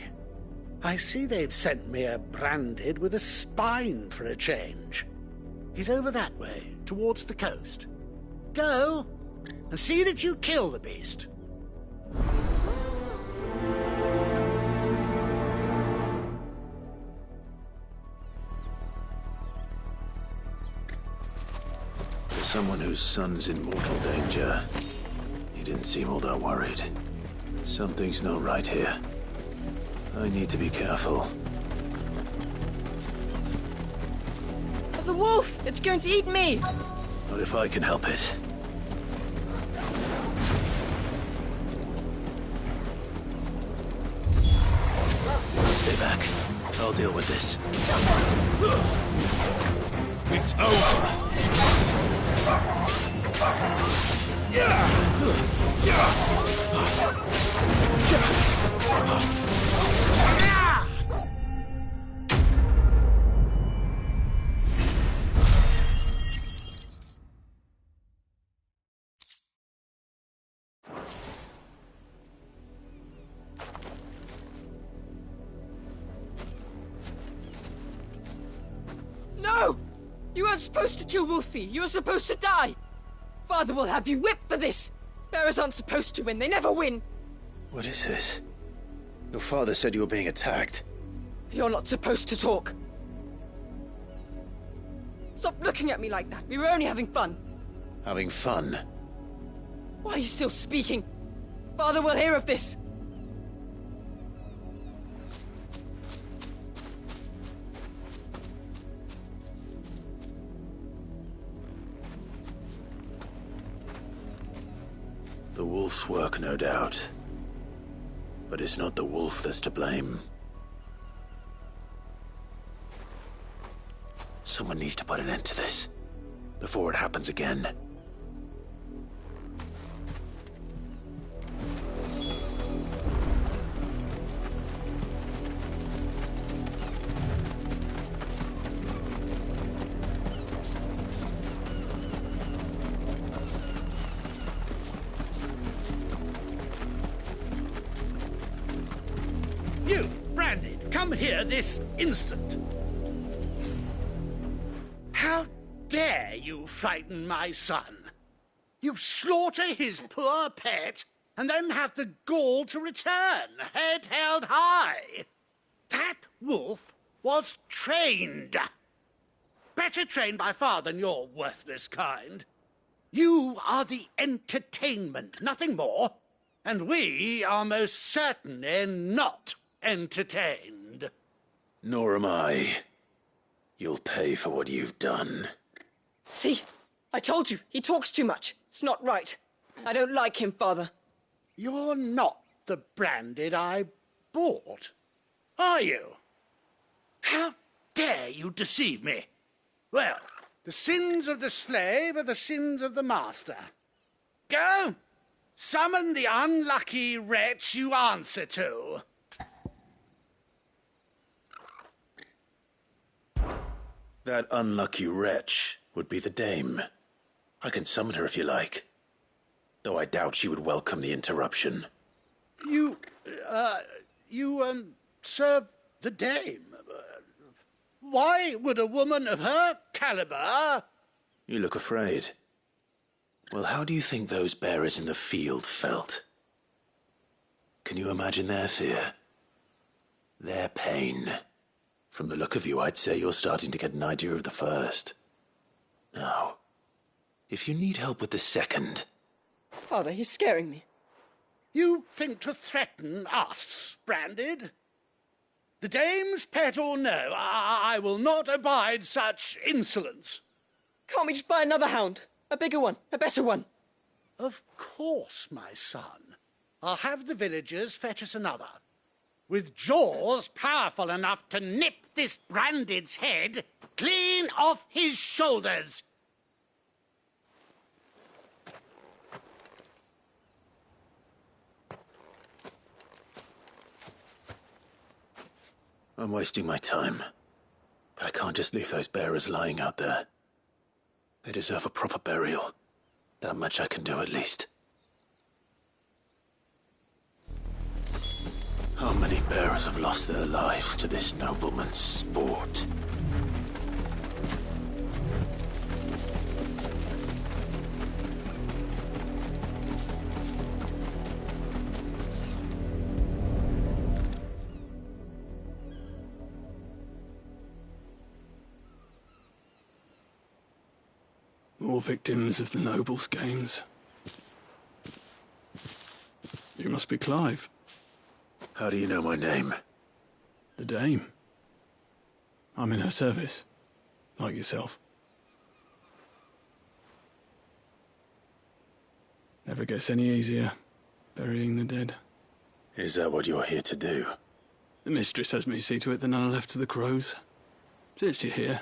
I see they've sent me a branded with a spine for a change. He's over that way, towards the coast. Go, and see that you kill the beast. For someone whose son's in mortal danger, he didn't seem all that worried. Something's not right here. I need to be careful. The wolf! It's going to eat me! Not if I can help it. Stay back. I'll deal with this. It's over. No! You weren't supposed to kill Wolfie. You were supposed to die. Father will have you whipped for this. Bearers aren't supposed to win. They never win. What is this? Your father said you were being attacked. You're not supposed to talk. Stop looking at me like that. We were only having fun. Having fun? Why are you still speaking? Father will hear of this. The wolf's work, no doubt. But it's not the wolf that's to blame. Someone needs to put an end to this, before it happens again. You, Branded, come here this instant. How dare you frighten my son? You slaughter his poor pet, and then have the gall to return, head held high. That wolf was trained. Better trained by far than your worthless kind. You are the entertainment, nothing more. And we are most certainly not entertained. Nor am I. You'll pay for what you've done. See? I told you, he talks too much. It's not right. I don't like him, Father. You're not the Branded I bought, are you? How dare you deceive me? Well, the sins of the slave are the sins of the master. Go! Summon the unlucky wretch you answer to. That unlucky wretch would be the dame. I can summon her if you like. Though I doubt she would welcome the interruption. You serve the dame. Why would a woman of her caliber... You look afraid. Well, how do you think those bearers in the field felt? Can you imagine their fear? Their pain? From the look of you, I'd say you're starting to get an idea of the first. Now, if you need help with the second... Father, he's scaring me. You think to threaten us, Branded? The dame's pet or no, I will not abide such insolence. Can't we just buy another hound? A bigger one, a better one. Of course, my son. I'll have the villagers fetch us another. with jaws powerful enough to nip this Branded's head clean off his shoulders. I'm wasting my time. But I can't just leave those bearers lying out there. They deserve a proper burial. That much I can do at least. How many bearers have lost their lives to this nobleman's sport? More victims of the nobles' games. You must be Clive. How do you know my name? The Dame. I'm in her service, like yourself. Never gets any easier, burying the dead. Is that what you're here to do? The mistress has me see to it that none are left to the crows. Since you're here,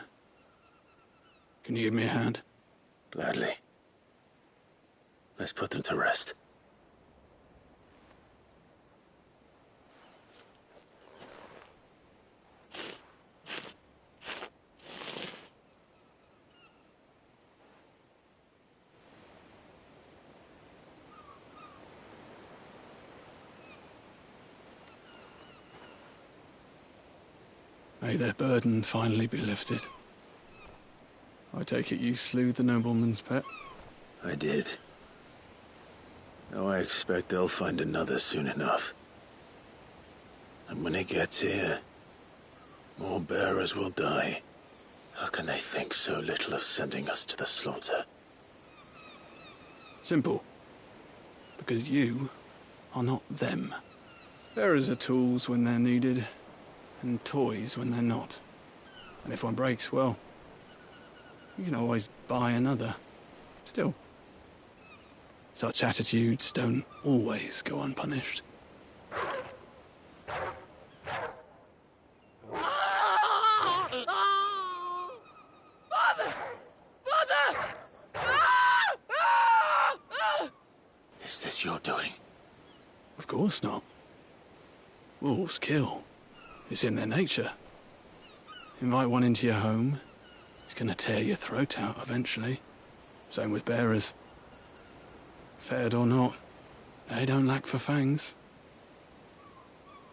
can you give me a hand? Gladly. Let's put them to rest. May their burden finally be lifted. I take it you slew the nobleman's pet? I did. Now I expect they'll find another soon enough. And when it gets here, more bearers will die. How can they think so little of sending us to the slaughter? Simple. Because you are not them. Bearers are tools when they're needed, and toys when they're not. And if one breaks, well, you can always buy another. Still, such attitudes don't always go unpunished. Father! Father! Is this your doing? Of course not. Wolves kill. It's in their nature. Invite one into your home, it's gonna tear your throat out eventually. Same with bearers. Fed or not, they don't lack for fangs.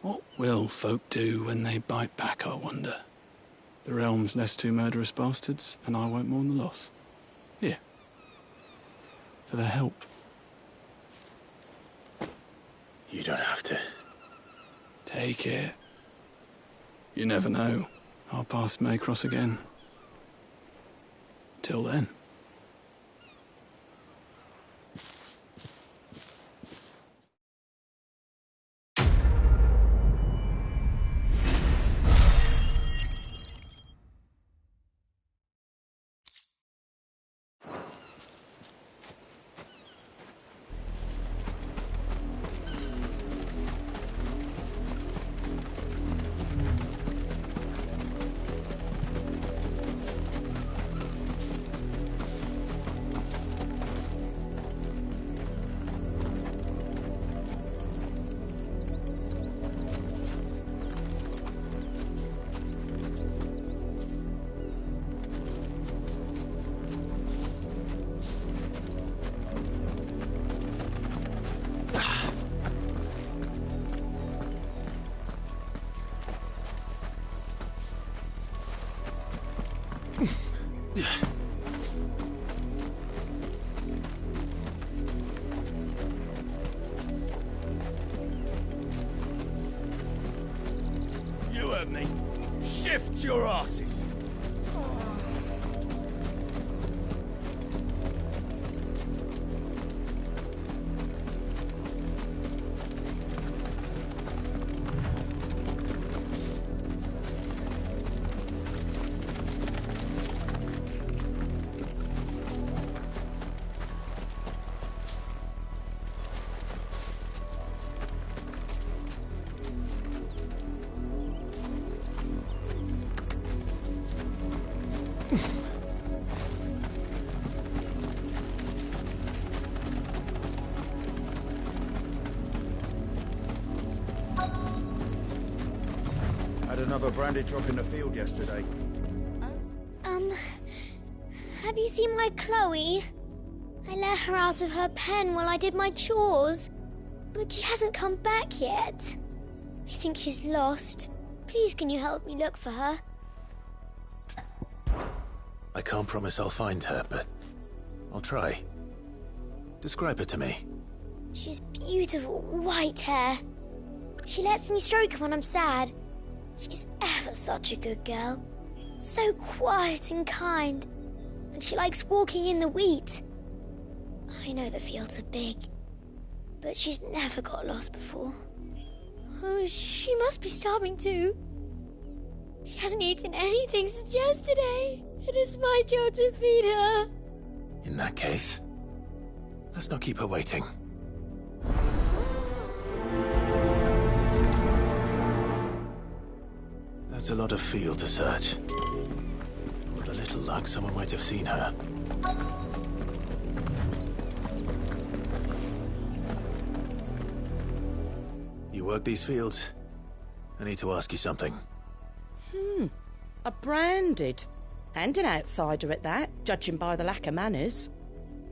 What will folk do when they bite back, I wonder? The realm's less two murderous bastards, and I won't mourn the loss. Here. For their help. You don't have to. Take it. You never know. Our paths may cross again. Till then. You heard me. Shift your asses. another branded drop in the field yesterday. Have you seen my Chloe? I let her out of her pen while I did my chores, but she hasn't come back yet. I think she's lost. Please, can you help me look for her? I can't promise I'll find her, but I'll try. Describe her to me. She's beautiful white hair. She lets me stroke her when I'm sad. She's ever such a good girl. So quiet and kind. And she likes walking in the wheat. I know the fields are big, but she's never got lost before. Oh, she must be starving too. She hasn't eaten anything since yesterday. It is my job to feed her. In that case, let's not keep her waiting. That's a lot of field to search. With a little luck, someone might have seen her. You work these fields? I need to ask you something. A branded. And an outsider at that, judging by the lack of manners.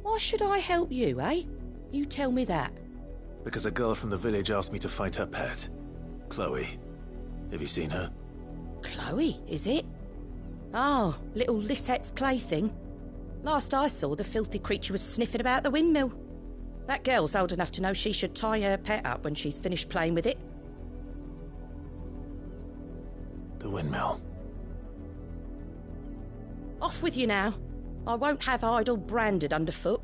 Why should I help you, eh? You tell me that. Because a girl from the village asked me to find her pet. Chloe. Have you seen her? Chloe, is it? Oh, little Lisette's plaything. Last I saw, the filthy creature was sniffing about the windmill. That girl's old enough to know she should tie her pet up when she's finished playing with it. The windmill. Off with you now. I won't have idle branded underfoot.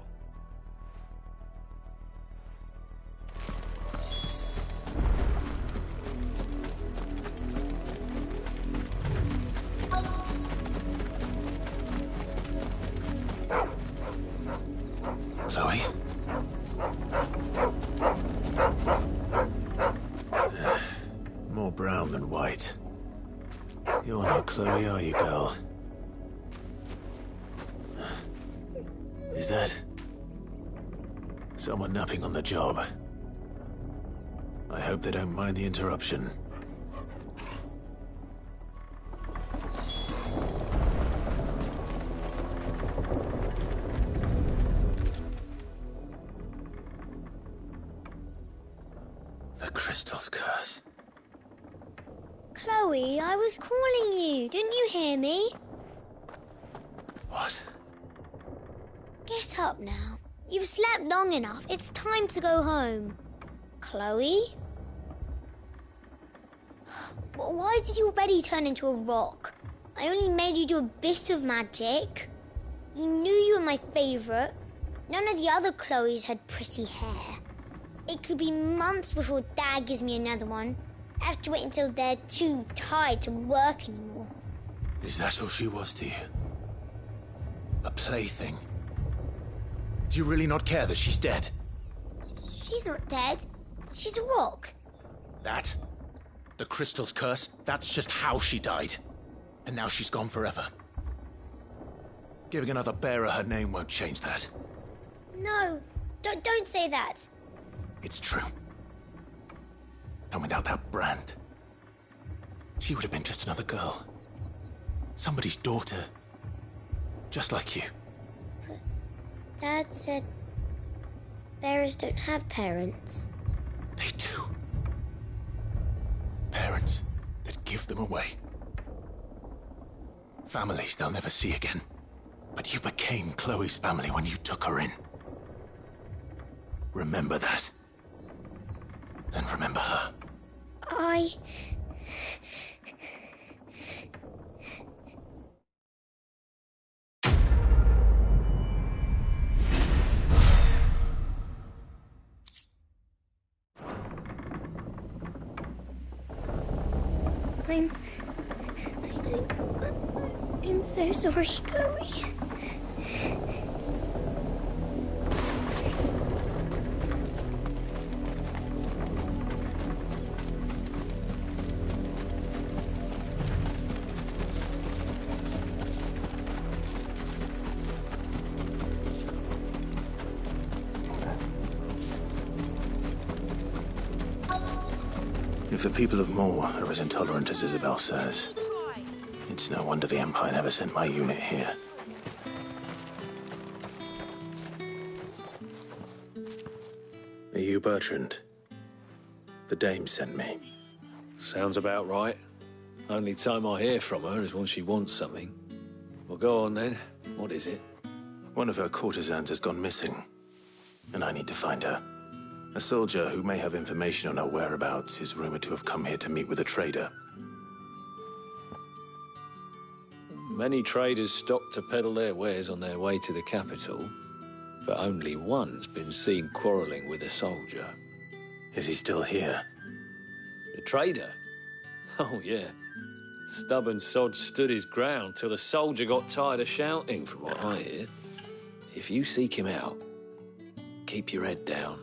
Chloe? More brown than white. You're not Chloe, are you, girl? Is that someone napping on the job? I hope they don't mind the interruption. The crystal's curse. Chloe, I was calling you. Didn't you hear me? What? Get up now. You've slept long enough. It's time to go home. Chloe? Why did you already turn into a rock? I only made you do a bit of magic. You knew you were my favourite. None of the other Chloes had pretty hair. It could be months before Dad gives me another one. I have to wait until they're too tired to work anymore. Is that all she was to you? A plaything? Do you really not care that she's dead? She's not dead. She's a rock. That? The crystal's curse? That's just how she died. And now she's gone forever. Giving another bearer her name won't change that. No, don't say that. It's true. And without that brand, she would have been just another girl. Somebody's daughter. Just like you. But Dad said bearers don't have parents. They do. Parents that give them away. Families they'll never see again. But you became Chloe's family when you took her in. Remember that. And remember her. I'm so sorry, Chloe. If the people of Moor are as intolerant as Isabel says, it's no wonder the Empire never sent my unit here. Are you Bertrand? The dame sent me. Sounds about right. Only time I hear from her is when she wants something. Well, go on then. What is it? One of her courtesans has gone missing, and I need to find her. A soldier who may have information on her whereabouts is rumored to have come here to meet with a trader. Many traders stop to peddle their wares on their way to the capital, but only one's been seen quarrelling with a soldier. Is he still here? The trader? Oh, yeah. Stubborn sod stood his ground till the soldier got tired of shouting, from what I hear. If you seek him out, keep your head down.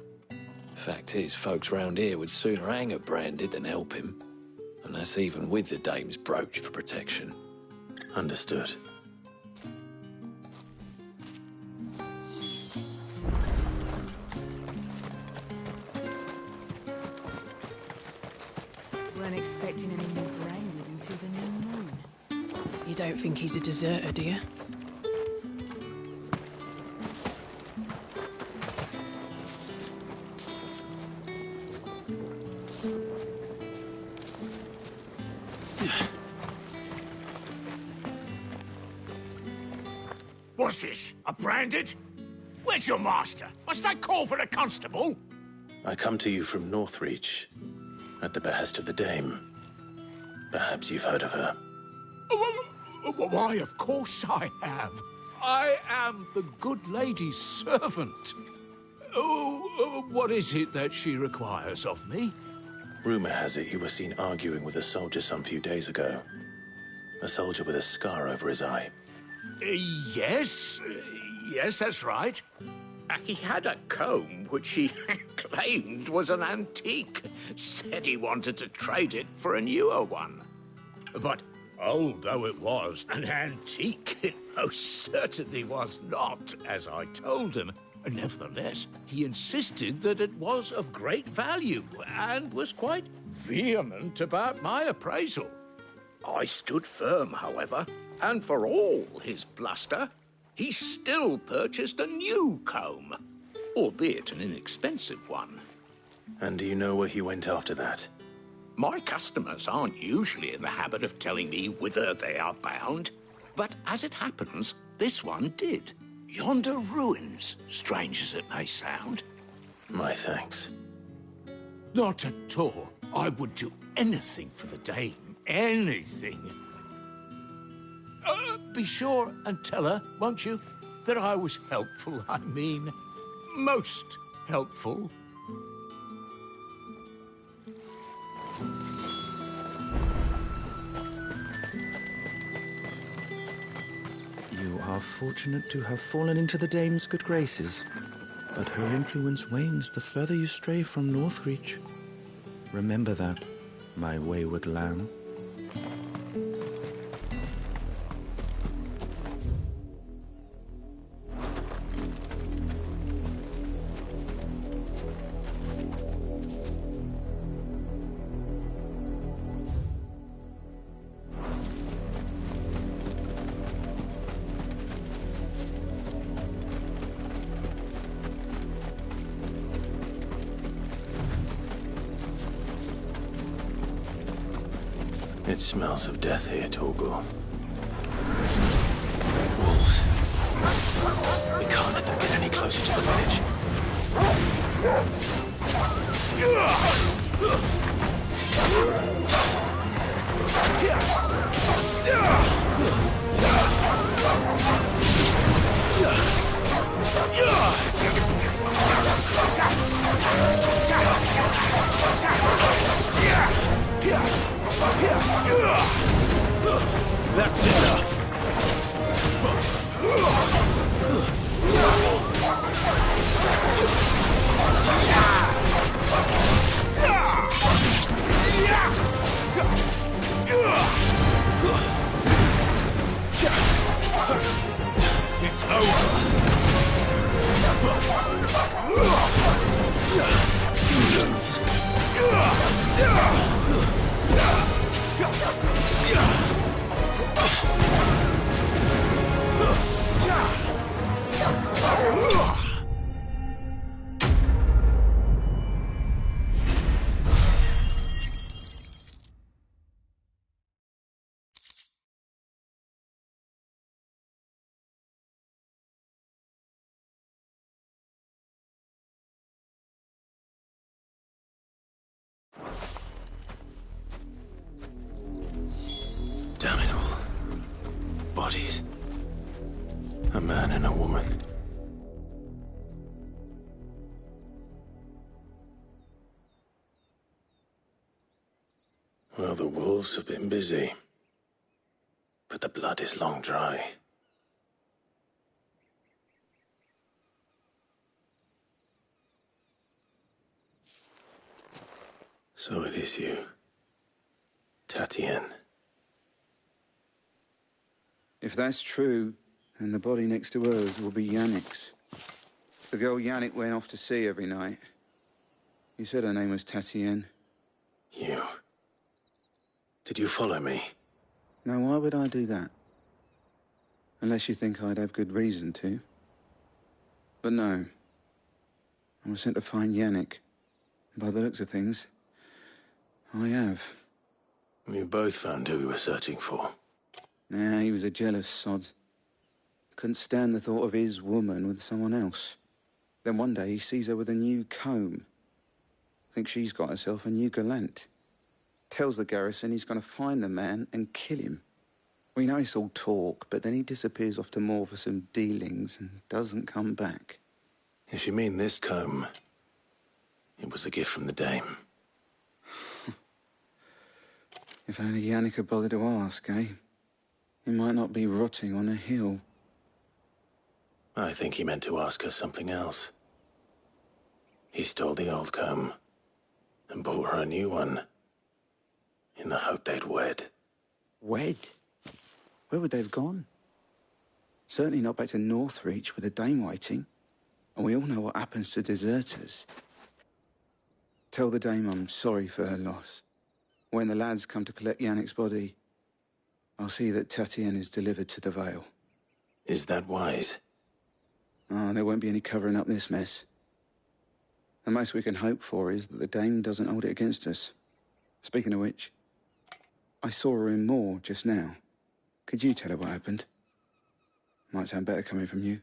Fact is, folks round here would sooner hang a branded than help him. And that's even with the dame's brooch for protection. Understood. Weren't expecting any more branded until the new moon. You don't think he's a deserter, do you? What's this? A branded? Where's your master? Must I call for a constable? I come to you from Northreach, at the behest of the dame. Perhaps you've heard of her. Why, of course I have. I am the good lady's servant. What is it that she requires of me? Rumor has it you were seen arguing with a soldier some few days ago. A soldier with a scar over his eye. Yes, that's right. He had a comb which he claimed was an antique. Said he wanted to trade it for a newer one. But old though it was, an antique it most certainly was not, as I told him. Nevertheless, he insisted that it was of great value and was quite vehement about my appraisal. I stood firm, however, and for all his bluster, he still purchased a new comb, albeit an inexpensive one. And do you know where he went after that? My customers aren't usually in the habit of telling me whither they are bound, but as it happens, this one did. Yonder ruins, strange as it may sound. My thanks. Not at all. I would do anything for the dame. Anything. Be sure and tell her, won't you, that I was helpful. I mean, most helpful. You are fortunate to have fallen into the dame's good graces, but her influence wanes the further you stray from Northreach. Remember that, my wayward lamb. It smells of death here, Torgor. Wolves. We can't let them get any closer to the village. That's enough. It's over. You lose. Damn it all. Bodies. A man and a woman. Well, the wolves have been busy. But the blood is long dry. So it is you, Tatienne. If that's true, then the body next to hers will be Yannick's. The girl Yannick went off to see every night. You said her name was Tatienne. You. Did you follow me? Now, why would I do that? Unless you think I'd have good reason to. But no. I was sent to find Yannick. By the looks of things, I have. We both found who we were searching for. Nah, he was a jealous sod. Couldn't stand the thought of his woman with someone else. Then one day he sees her with a new comb. Thinks she's got herself a new gallant. Tells the garrison he's going to find the man and kill him. We know it's all talk, but then he disappears off to Moor for some dealings and doesn't come back. If you mean this comb, it was a gift from the dame. If only Yannick had bothered to ask, eh? He might not be rotting on a hill. I think he meant to ask her something else. He stole the old comb and bought her a new one in the hope they'd wed. Wed? Where would they have gone? Certainly not back to Northreach with a dame waiting. And we all know what happens to deserters. Tell the dame I'm sorry for her loss. When the lads come to collect Yannick's body, I'll see that Tatienne is delivered to the Vale. Is that wise? Oh, there won't be any covering up this mess. The most we can hope for is that the dame doesn't hold it against us. Speaking of which, I saw her in Moor just now. Could you tell her what happened? Might sound better coming from you.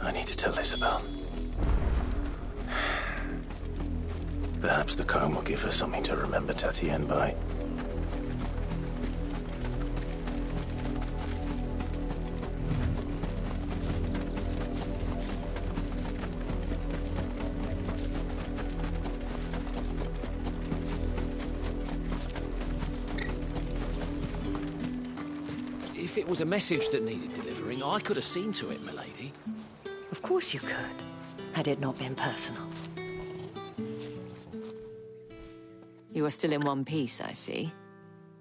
I need to tell Isabel. Perhaps the comb will give her something to remember Tatienne by. If it was a message that needed delivering, I could have seen to it, milady. Of course you could, had it not been personal. You are still in one piece, I see.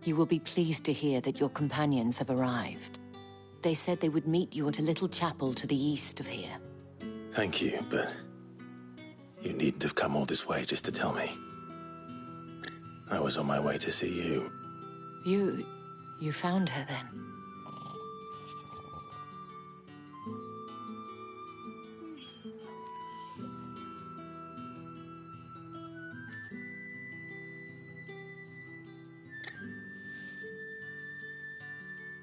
You will be pleased to hear that your companions have arrived. They said they would meet you at a little chapel to the east of here. Thank you, but you needn't have come all this way just to tell me. I was on my way to see you. You found her then?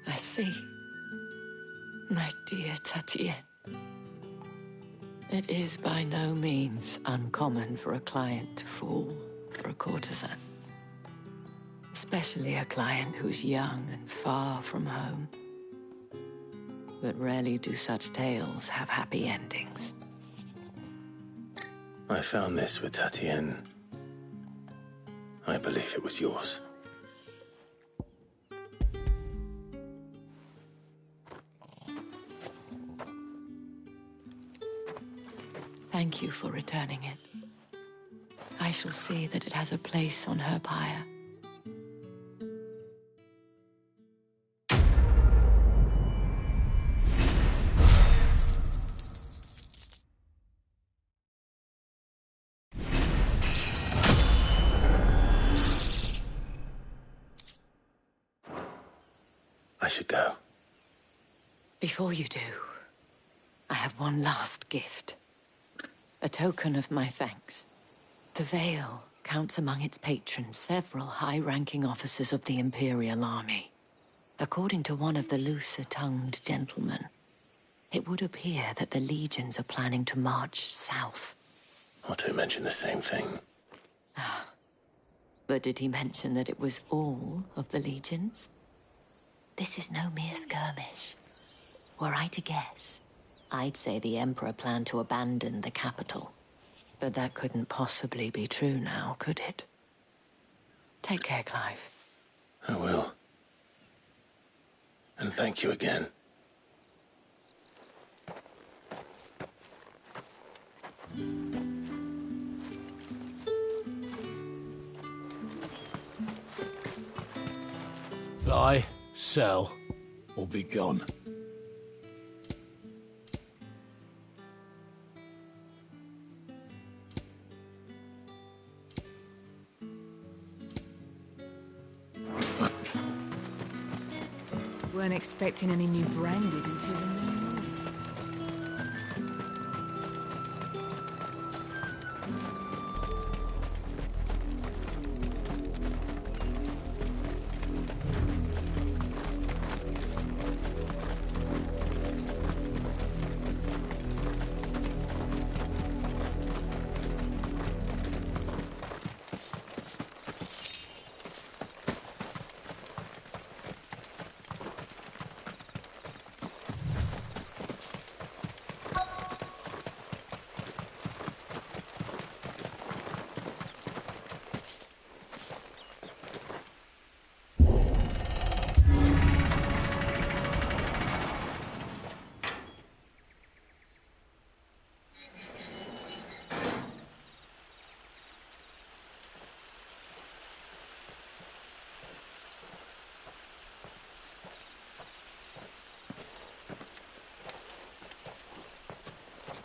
I see. My dear Tatienne. It is by no means uncommon for a client to fall for a courtesan. Especially a client who's young and far from home. But rarely do such tales have happy endings. I found this with Tatienne. I believe it was yours. Thank you for returning it. I shall see that it has a place on her pyre. should go. Before you do, I have one last gift. A token of my thanks. The Vale counts among its patrons several high-ranking officers of the Imperial Army. According to one of the looser-tongued gentlemen, it would appear that the legions are planning to march south. Not to mention the same thing. But did he mention that it was all of the legions? This is no mere skirmish. Were I to guess, I'd say the Emperor planned to abandon the capital. But that couldn't possibly be true now, could it? Take care, Clive. I will. And thank you again. Buy, sell, or be gone. Weren't expecting any new branded until the new moon.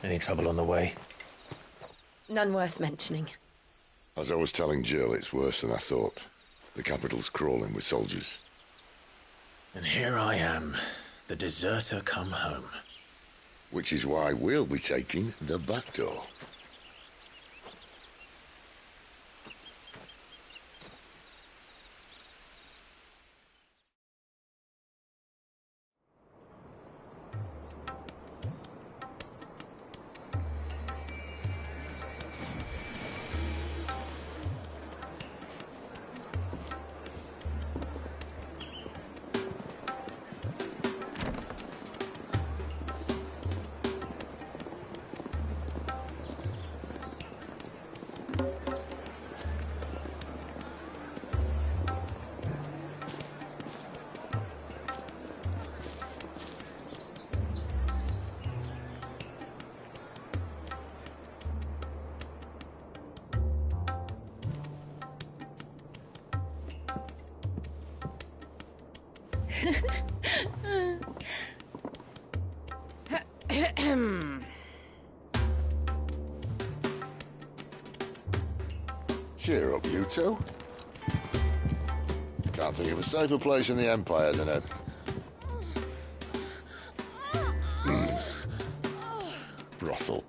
Any trouble on the way? None worth mentioning. As I was telling Jill, it's worse than I thought. The capital's crawling with soldiers. And here I am, the deserter come home. Which is why we'll be taking the back door. Cheer up, you two. Can't think of a safer place in the Empire than a... brothel.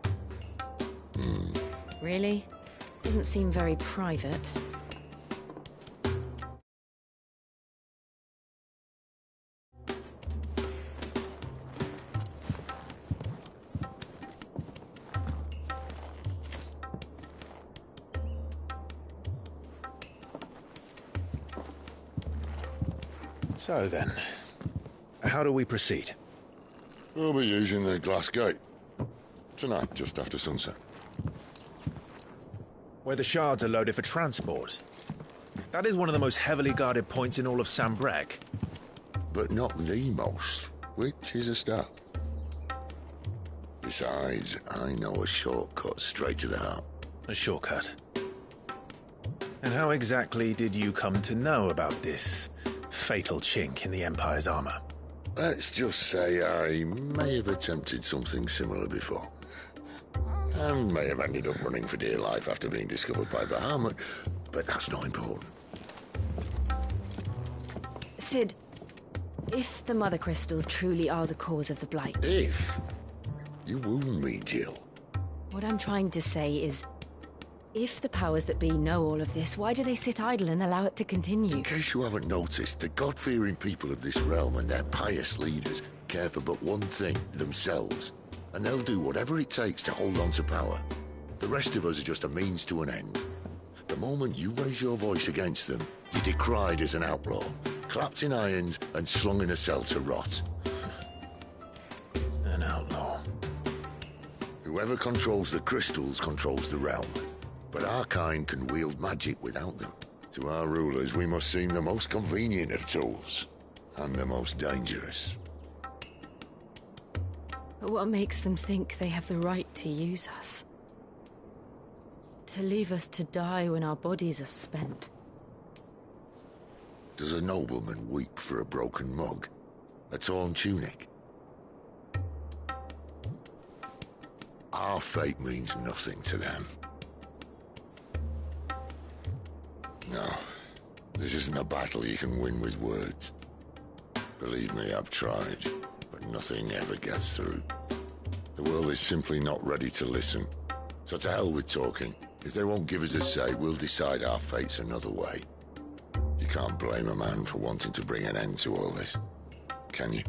Really? Doesn't seem very private. So then, how do we proceed? We'll be using the glass gate. Tonight, just after sunset. Where the shards are loaded for transport. That is one of the most heavily guarded points in all of Sambrec. But not the most, which is a start. Besides, I know a shortcut straight to the heart. A shortcut? And how exactly did you come to know about this fatal chink in the Empire's armor? Let's just say I may have attempted something similar before. And may have ended up running for dear life after being discovered by Bahamut, but that's not important. Sid, If the Mother Crystals truly are the cause of the Blight... If? You wound me, Jill. What I'm trying to say is... if the powers that be know all of this, why do they sit idle and allow it to continue? In case you haven't noticed, the God-fearing people of this realm and their pious leaders care for but one thing, themselves. And they'll do whatever it takes to hold on to power. The rest of us are just a means to an end. The moment you raise your voice against them, you're decried as an outlaw, clapped in irons and slung in a cell to rot. An outlaw. Whoever controls the crystals controls the realm. But our kind can wield magic without them. To our rulers, we must seem the most convenient of tools. And the most dangerous. But what makes them think they have the right to use us? To leave us to die when our bodies are spent? Does a nobleman weep for a broken mug? A torn tunic? Our fate means nothing to them. No, this isn't a battle you can win with words. Believe me, I've tried, but nothing ever gets through. The world is simply not ready to listen. So to hell with talking. If they won't give us a say, we'll decide our fates another way. You can't blame a man for wanting to bring an end to all this, can you?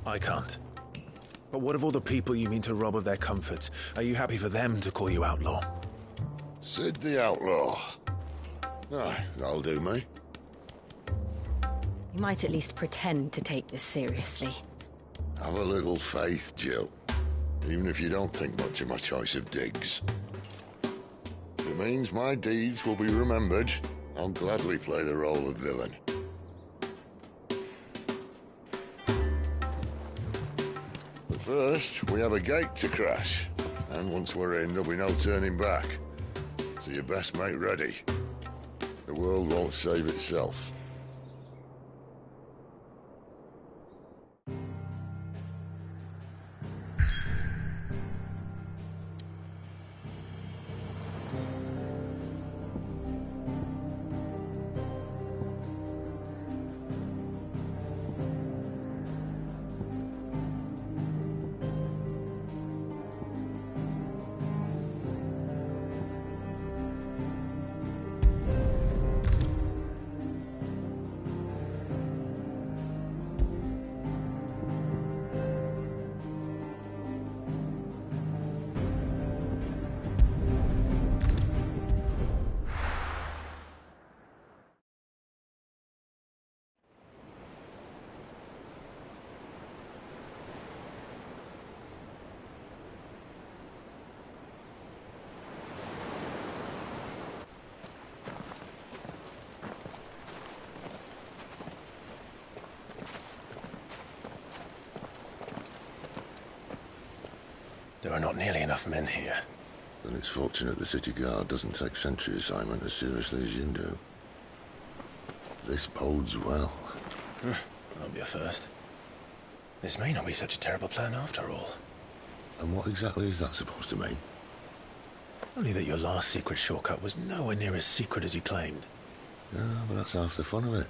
I can't. But what of all the people you mean to rob of their comforts? Are you happy for them to call you outlaw? Sid the Outlaw. Aye, that'll do me. You might at least pretend to take this seriously. Have a little faith, Jill. Even if you don't think much of my choice of digs. If it means my deeds will be remembered, I'll gladly play the role of villain. But first, we have a gate to crash. And once we're in, there'll be no turning back. So you best make ready. The world won't save itself. There are not nearly enough men here. Then it's fortunate the city guard doesn't take sentry assignment as seriously as you do. This bodes well. That'll be a first. This may not be such a terrible plan after all. And what exactly is that supposed to mean? Only that your last secret shortcut was nowhere near as secret as you claimed. Yeah, but that's half the fun of it.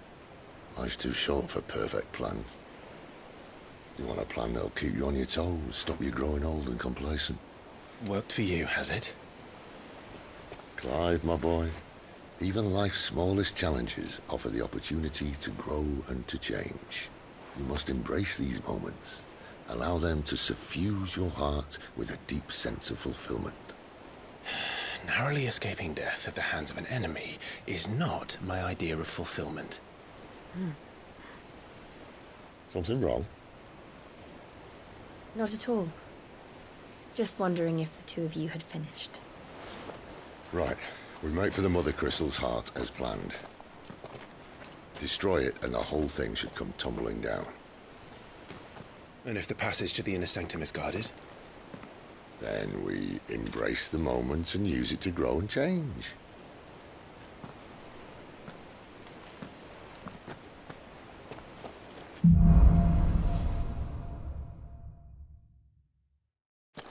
Life's too short for perfect plans. You want a plan that'll keep you on your toes, stop you growing old and complacent. Worked for you, has it? Clive, my boy, even life's smallest challenges offer the opportunity to grow and to change. You must embrace these moments. Allow them to suffuse your heart with a deep sense of fulfillment. Narrowly escaping death at the hands of an enemy is not my idea of fulfillment. Something wrong? Not at all. Just wondering if the two of you had finished. Right. We make for the Mother Crystal's heart as planned. Destroy it and the whole thing should come tumbling down. And if the passage to the inner sanctum is guarded? Then we embrace the moment and use it to grow and change.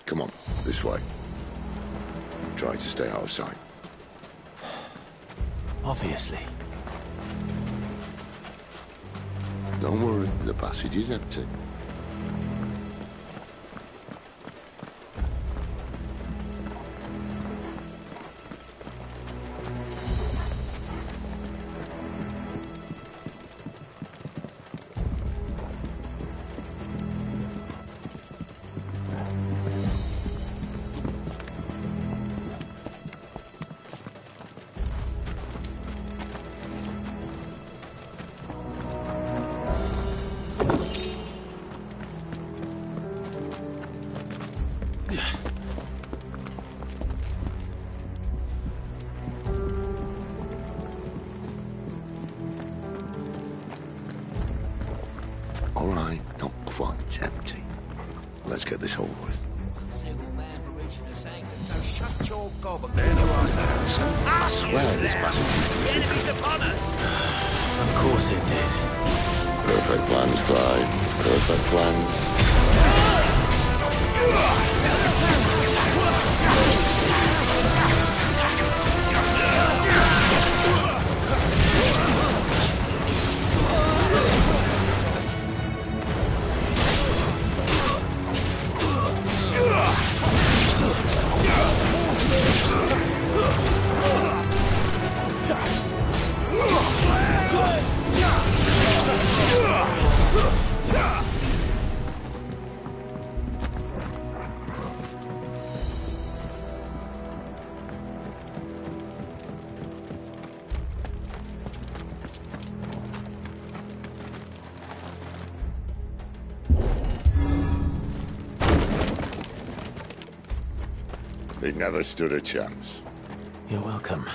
Come on, this way. Try to stay out of sight. Obviously. Don't worry, the passage is empty. All right, not quite empty. Let's get this over with. Shut your gob. I swear this passage used to be secret. Enemies upon us! Of course it did. Perfect plans, Clyde. Perfect plans. They never stood a chance. You're welcome.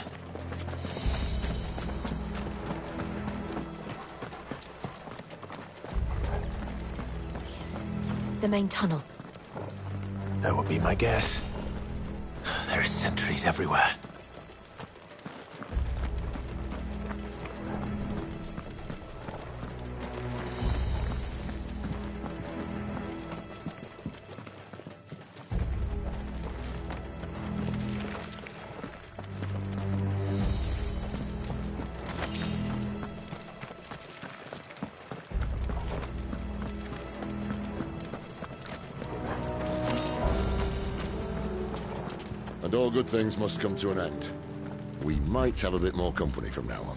The main tunnel. That would be my guess. There are sentries everywhere. And all good things must come to an end. We might have a bit more company from now on.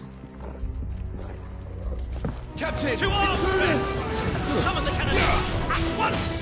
Captain! To arms, men! Summon the cannon! At once!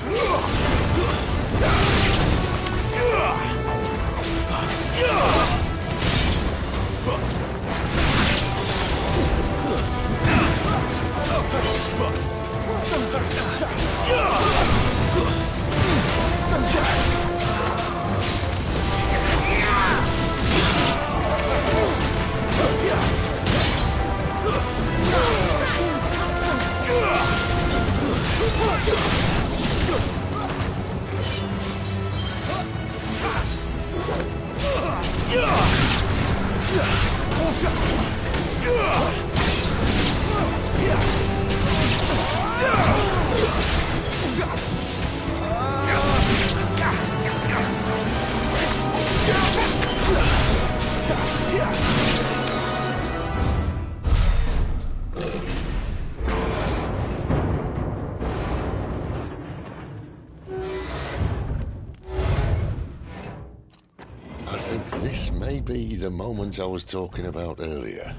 I think this may be the moment I was talking about earlier.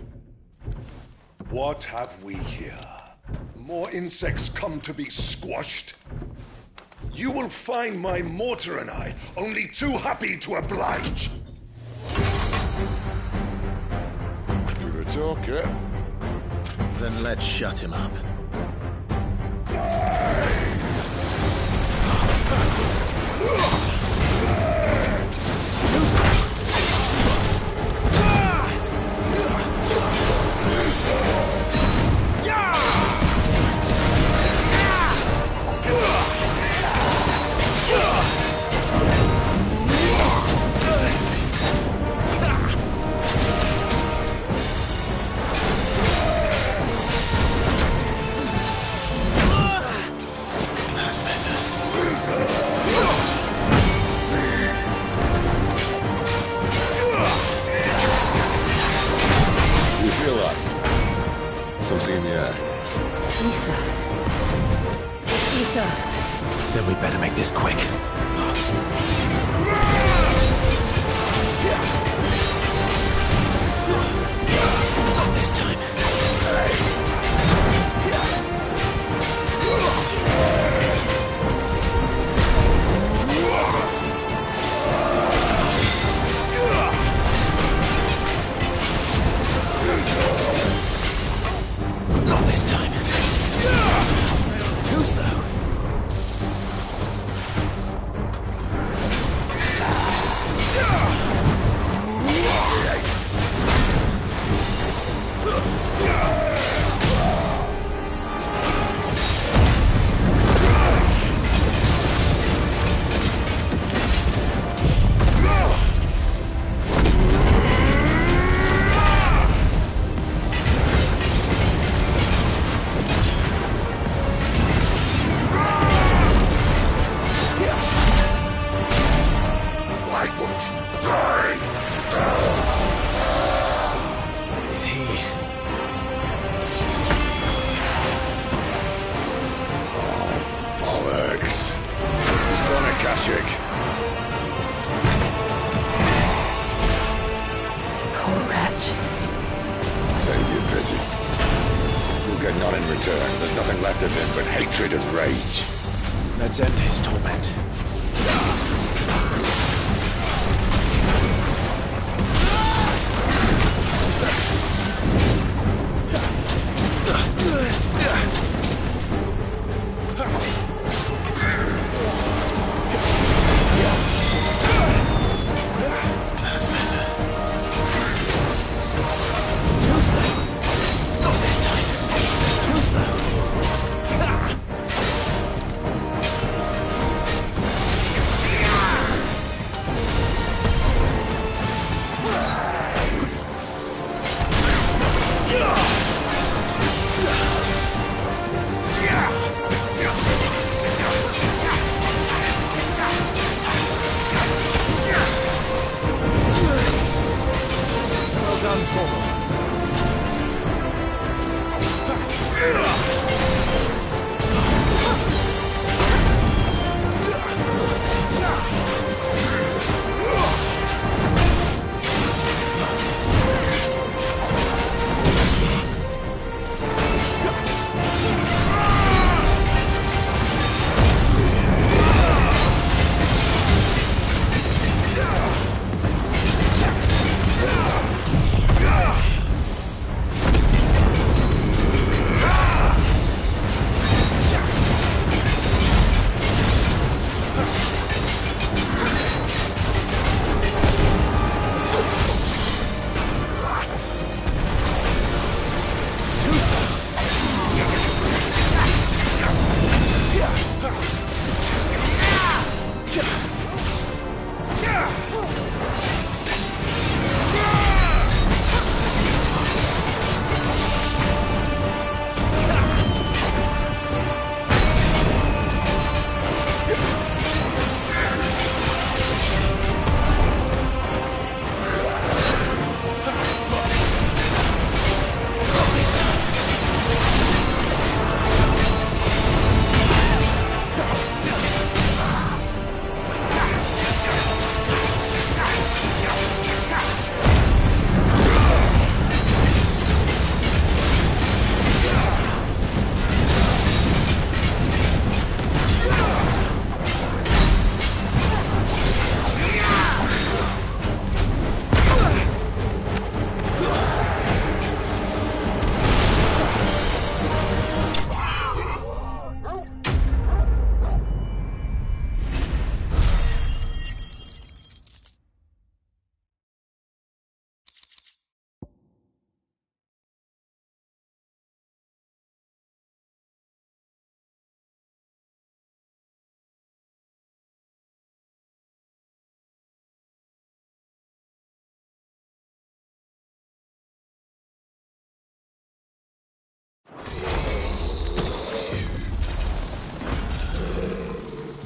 What have we here? More insects come to be squashed? You will find my mortar and I only too happy to oblige. You're a talker. Then let's shut him up. Something in the air. Ether. It's Ether. Then we better make this quick. Not this time. Not this time. Too slow. Let's end his torment. That's better. Too slow. Not this time. Too slow.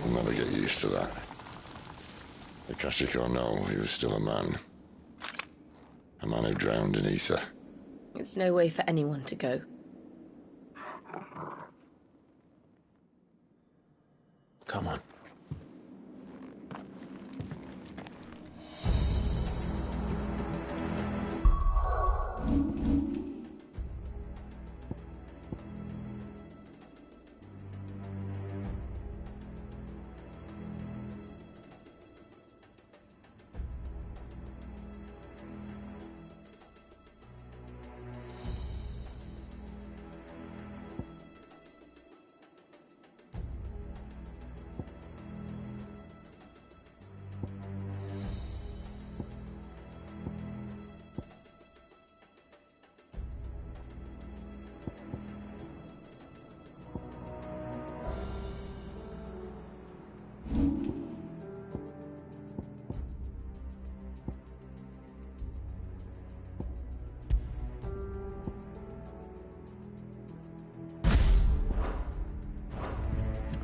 I'll never get used to that. Akashic or no, he was still a man. A man who drowned in ether. It's no way for anyone to go. Come on.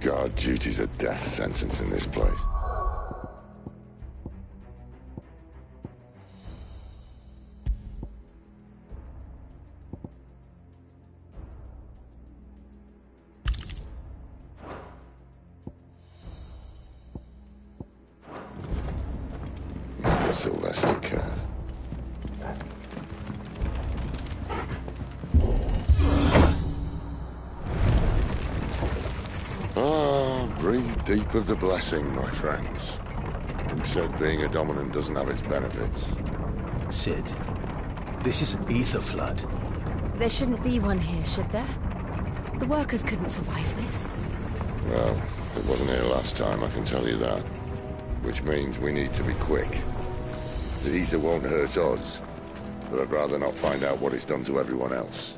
Guard duty's a death sentence in this place. The Sylvester cat. Breathe deep of the blessing, my friends. Who said being a dominant doesn't have its benefits? Sid, this is an ether flood. There shouldn't be one here, should there? The workers couldn't survive this. Well, it wasn't here last time, I can tell you that. Which means we need to be quick. The ether won't hurt us, but I'd rather not find out what it's done to everyone else.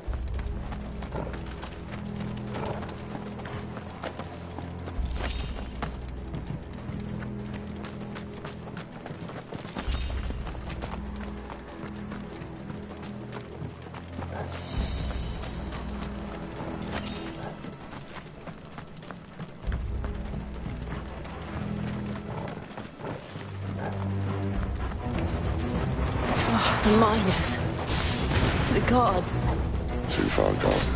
The miners. The gods. Too far gone.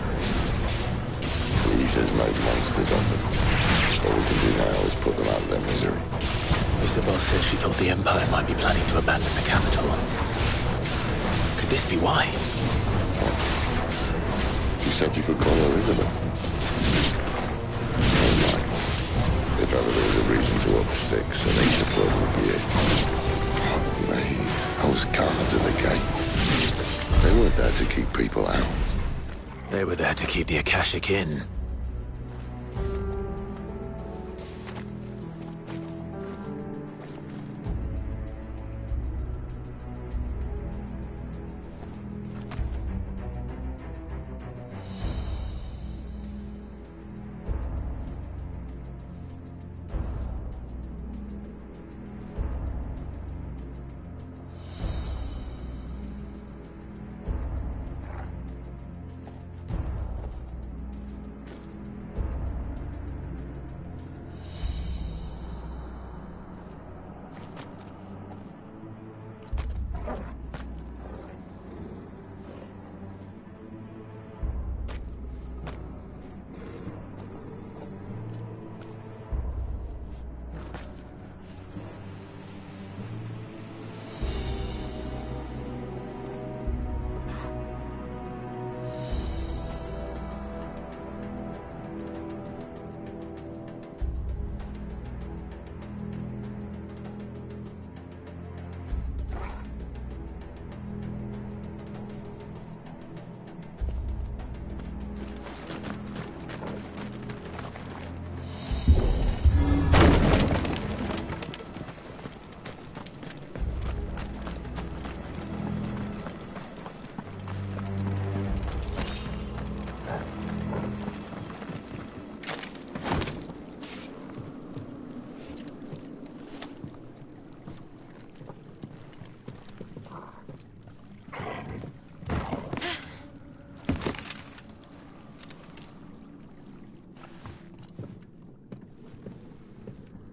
The ether's made monsters of them. All we can do now is put them out of their misery. Isabel said she thought the Empire might be planning to abandon the capital. Could this be why? She said you could call her Isabel. Never mind. If ever there was a reason to up sticks, an ether flood would be it. Those guards at the gate. They weren't there to keep people out. They were there to keep the Akashic in.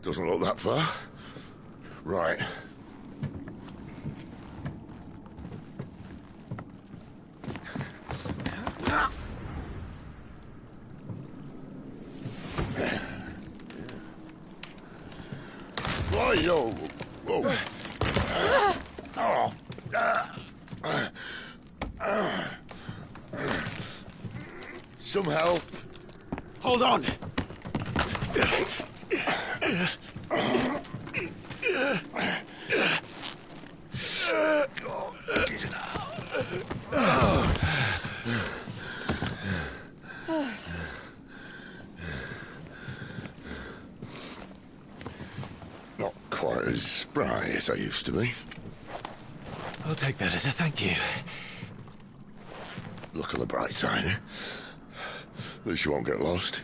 Doesn't look that far. Right. Hey, yo. Whoa. Some help. Hold on. Not quite as spry as I used to be. I'll take that as a thank you. Look on the bright side, eh? At least you won't get lost.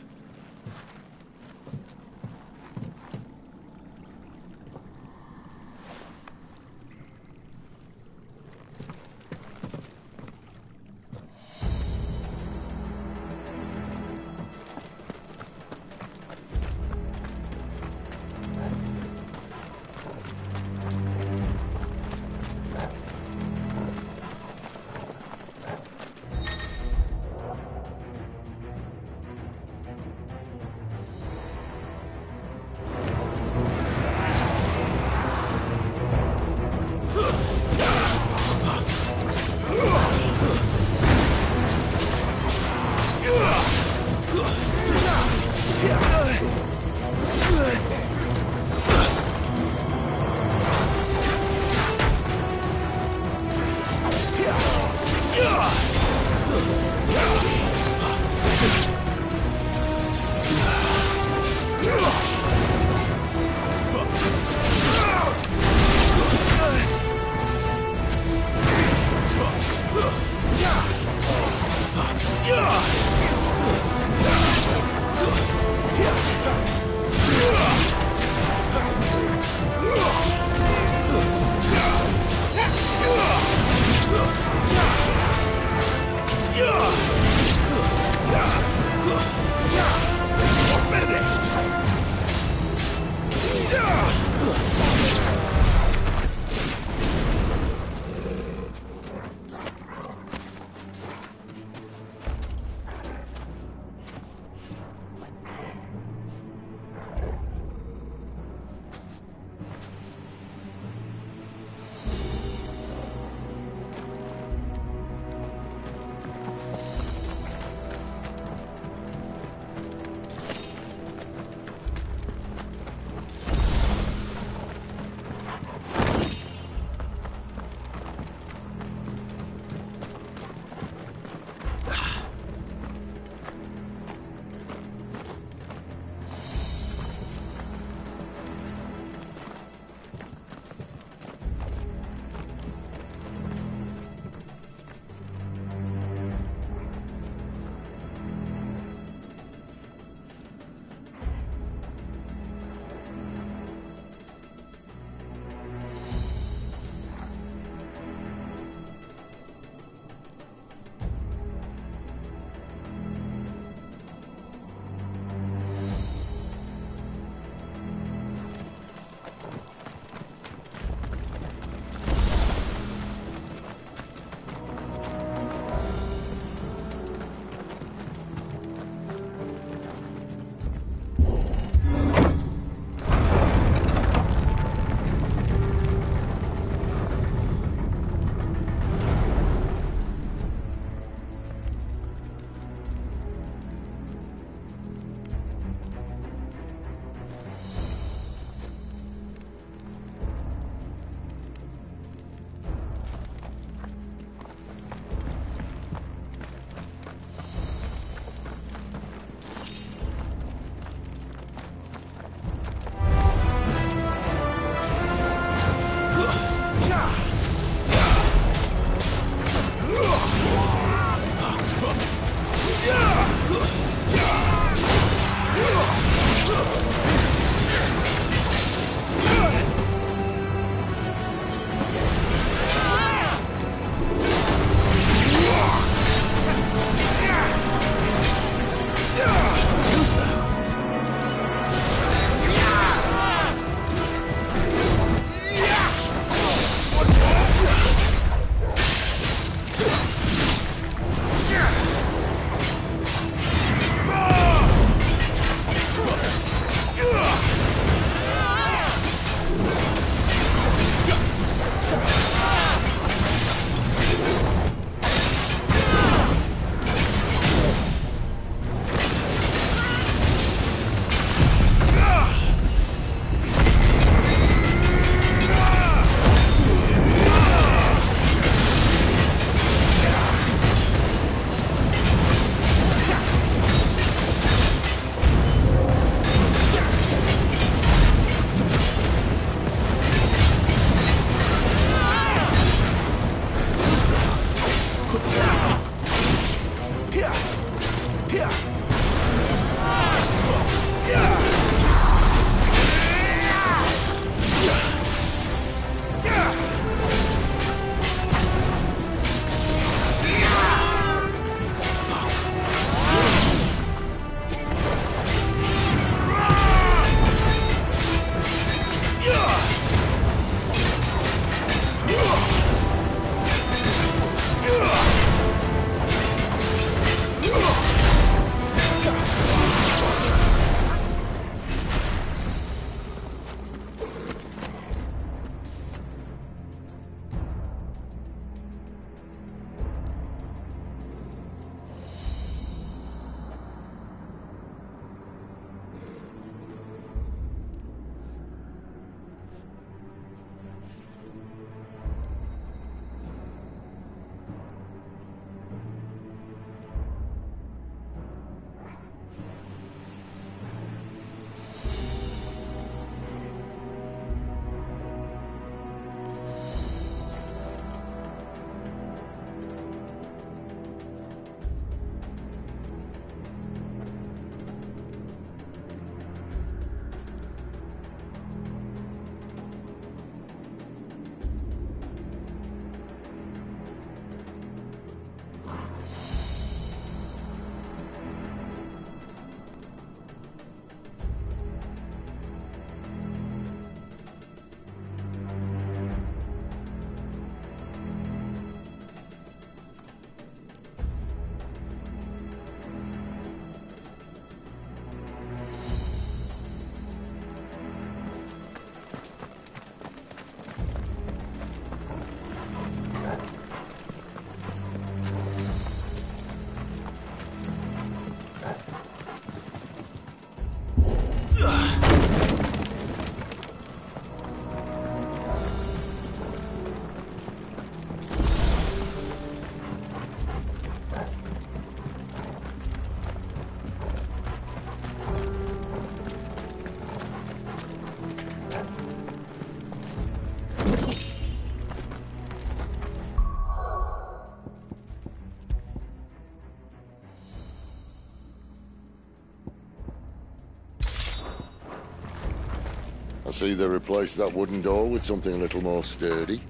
I see they replaced that wooden door with something a little more sturdy.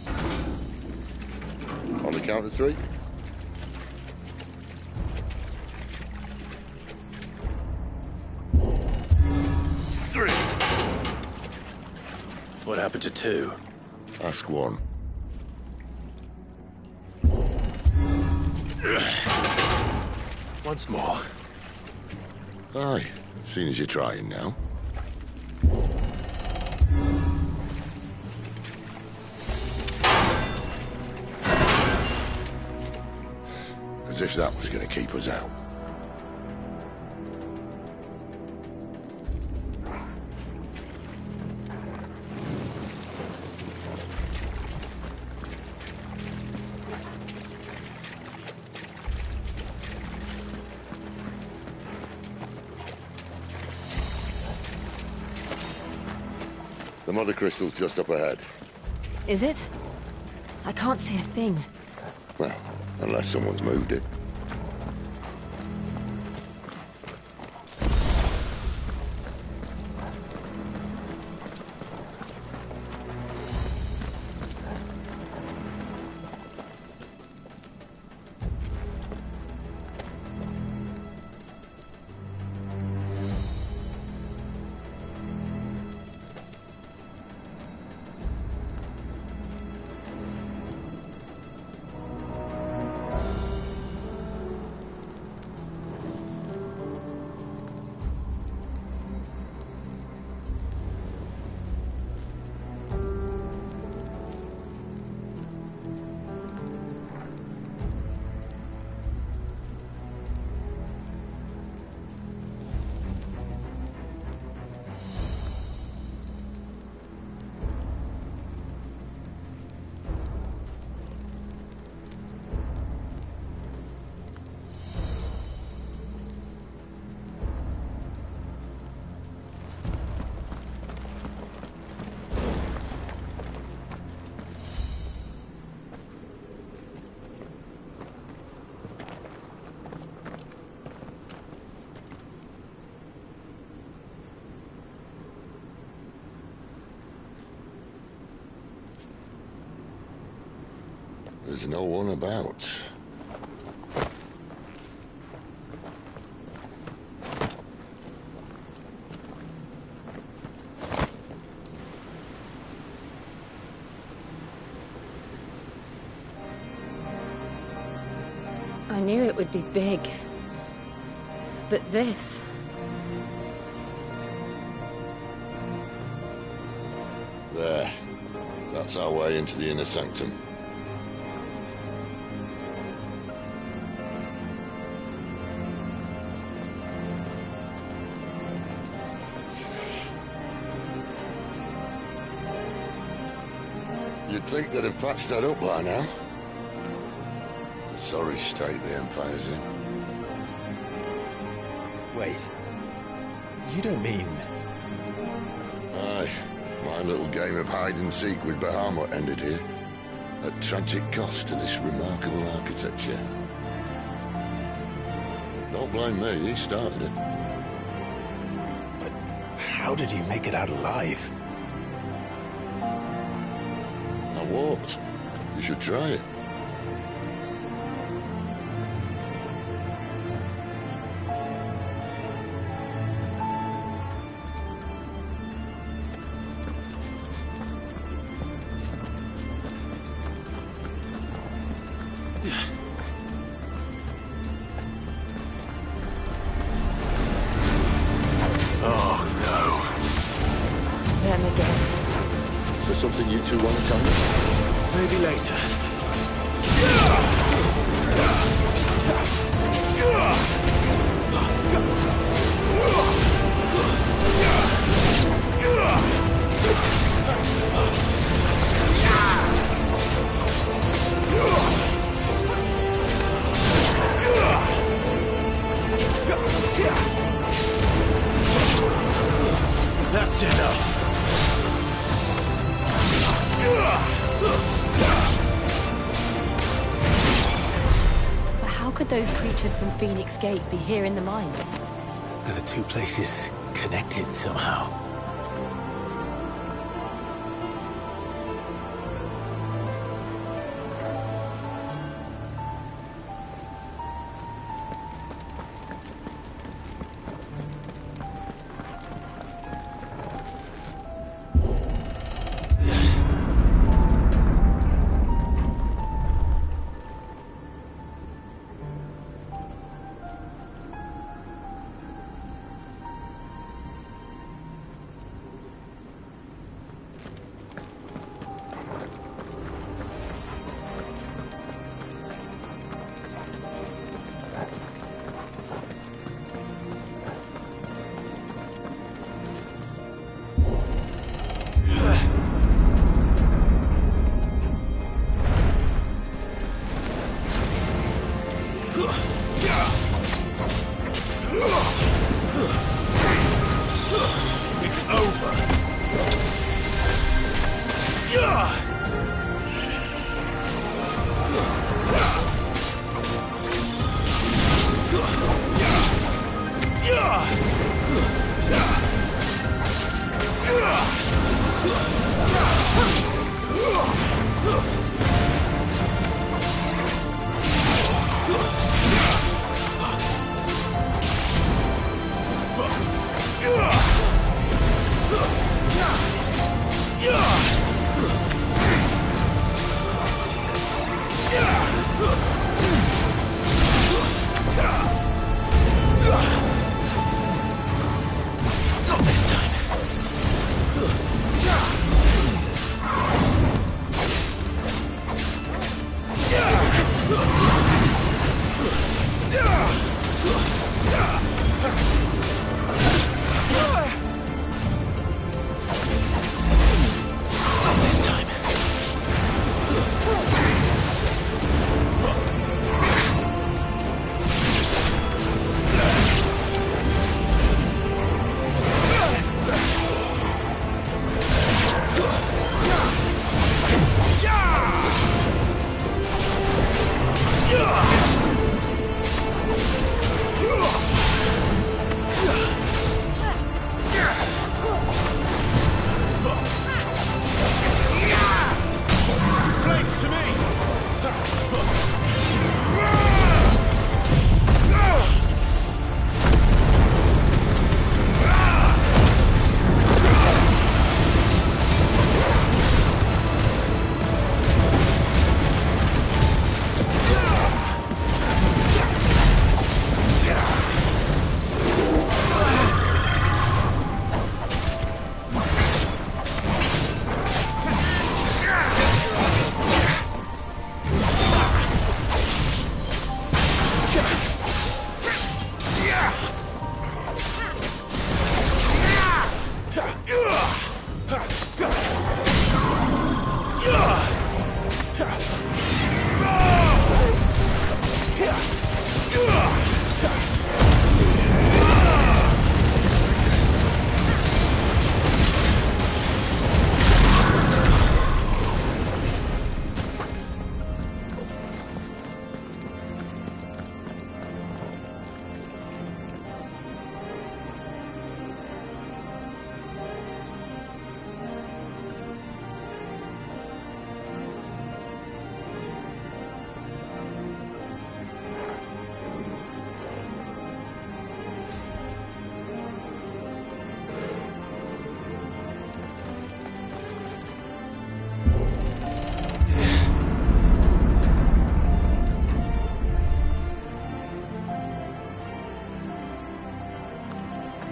On the count of 3. What happened to 2? Ask 1. Once more. Aye, seeing as you're trying now. As if that was going to keep us out. The mother crystal's just up ahead. Is it? I can't see a thing. Well, unless someone's moved it. There's no one about. I knew it would be big. But this... There. That's our way into the inner sanctum. You'd think they'd have patched that up by now. A sorry state the Empire's in. Wait. You don't mean... Aye. My little game of hide-and-seek with Bahamut ended here. At tragic cost to this remarkable architecture. Don't blame me, he started it. But how did he make it out alive? I walked. You should try it. Something you two want to tell me? Maybe later. That's enough. But how could those creatures from Phoenix Gate be here in the mines? Are the two places connected somehow?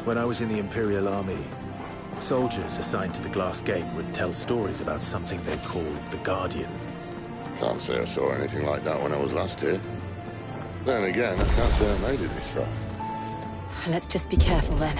When I was in the Imperial Army, soldiers assigned to the Glass Gate would tell stories about something they called the Guardian. Can't say I saw anything like that when I was last here. Then again, I can't say I made it this far. Let's just be careful then.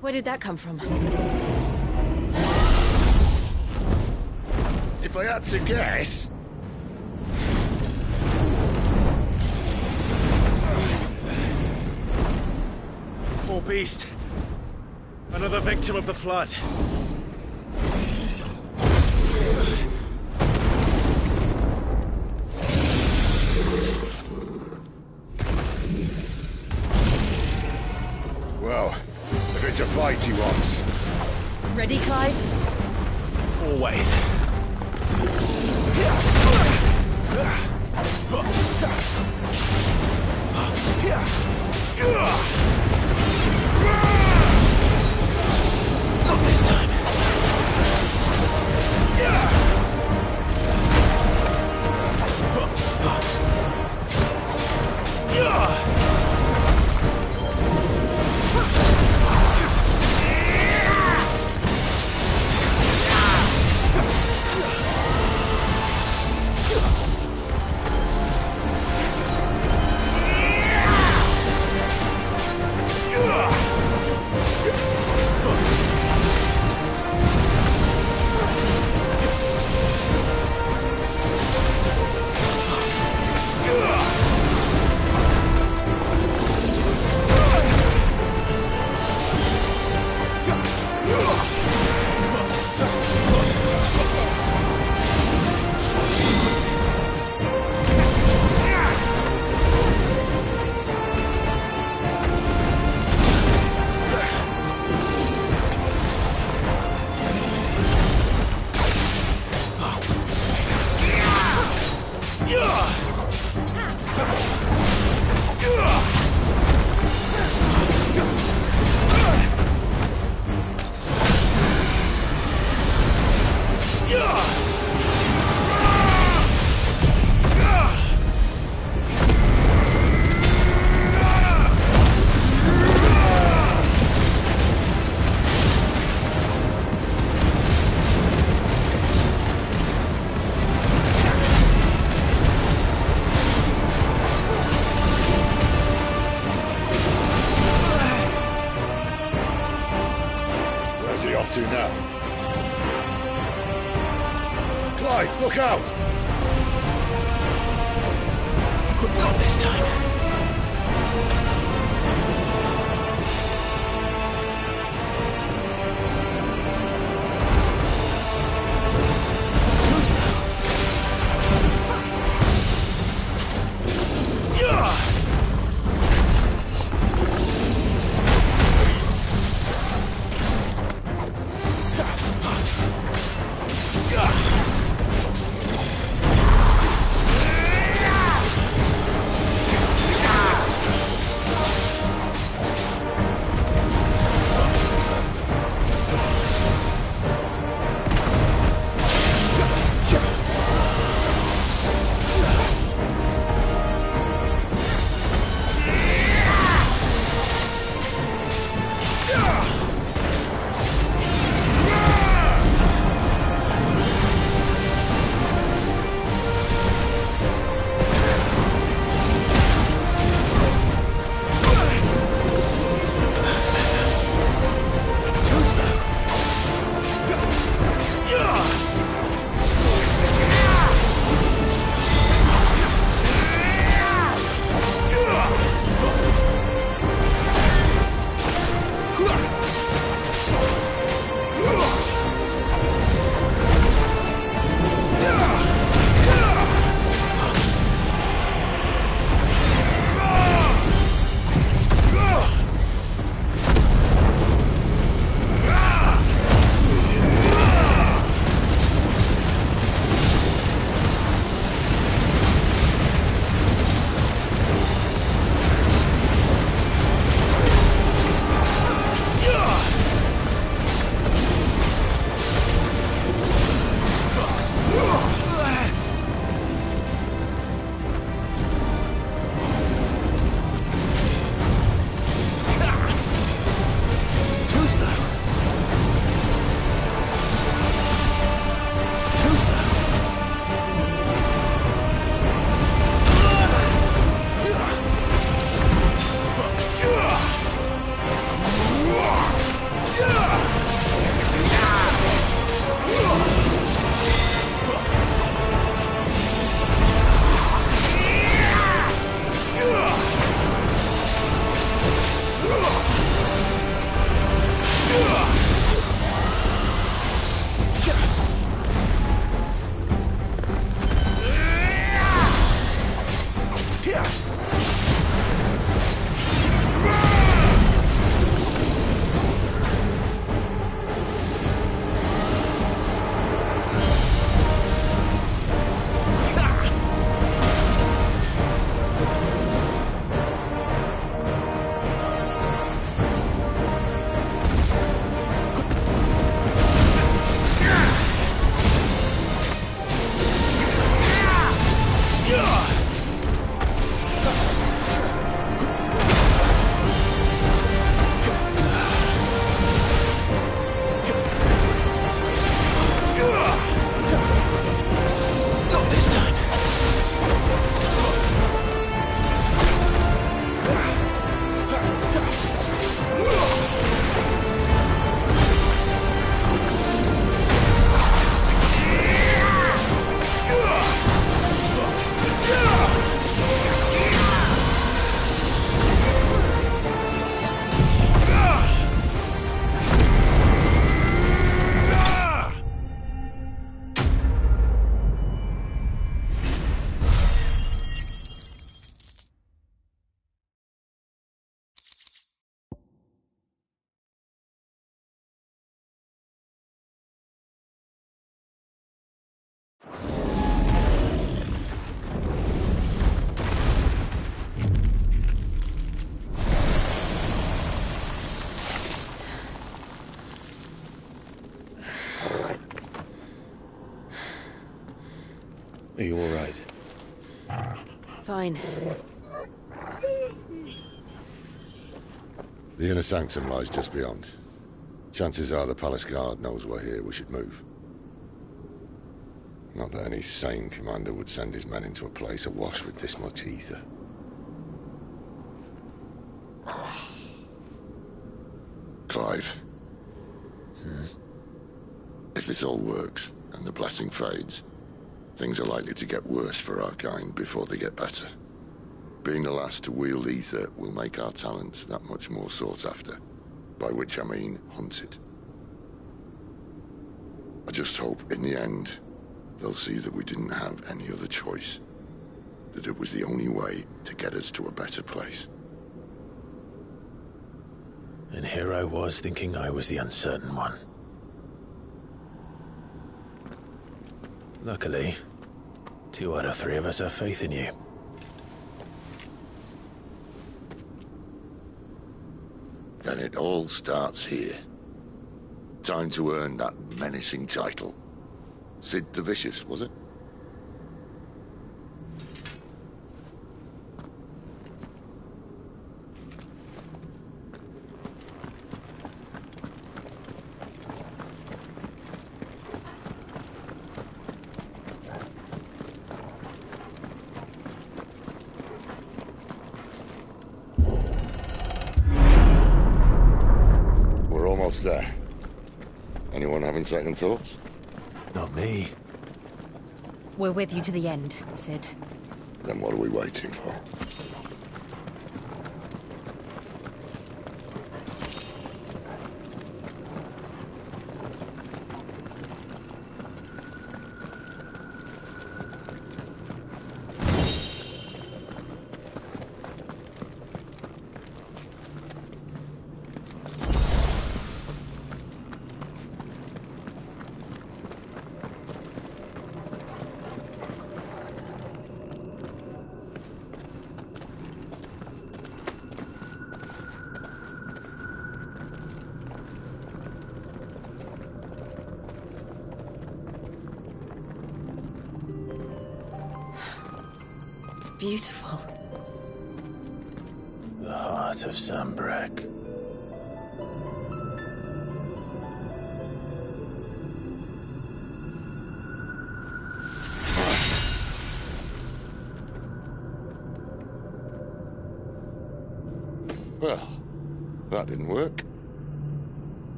Where did that come from? If I had to guess... Poor beast. Another victim of the flood. Well, if it's a fight he wants... Ready, Clive? Always. Not this time. Off to now. Clive, look out! Not this time. Too slow. Are you all right? Fine. The inner sanctum lies just beyond. Chances are the palace guard knows we're here. We should move. Not that any sane commander would send his men into a place awash with this much ether. Clive. If this all works, and the blessing fades, things are likely to get worse for our kind before they get better. Being the last to wield ether will make our talents that much more sought after, by which I mean hunted. I just hope, in the end, they'll see that we didn't have any other choice, that it was the only way to get us to a better place. And here I was thinking I was the uncertain one. Luckily, 2 out of 3 of us have faith in you. Then it all starts here. Time to earn that menacing title. Sid the Vicious, was it? We're almost there. Anyone having second thoughts? Not me. We're with you to the end, Sid. Then what are we waiting for? Beautiful. The heart of Sambrek. Well, that didn't work.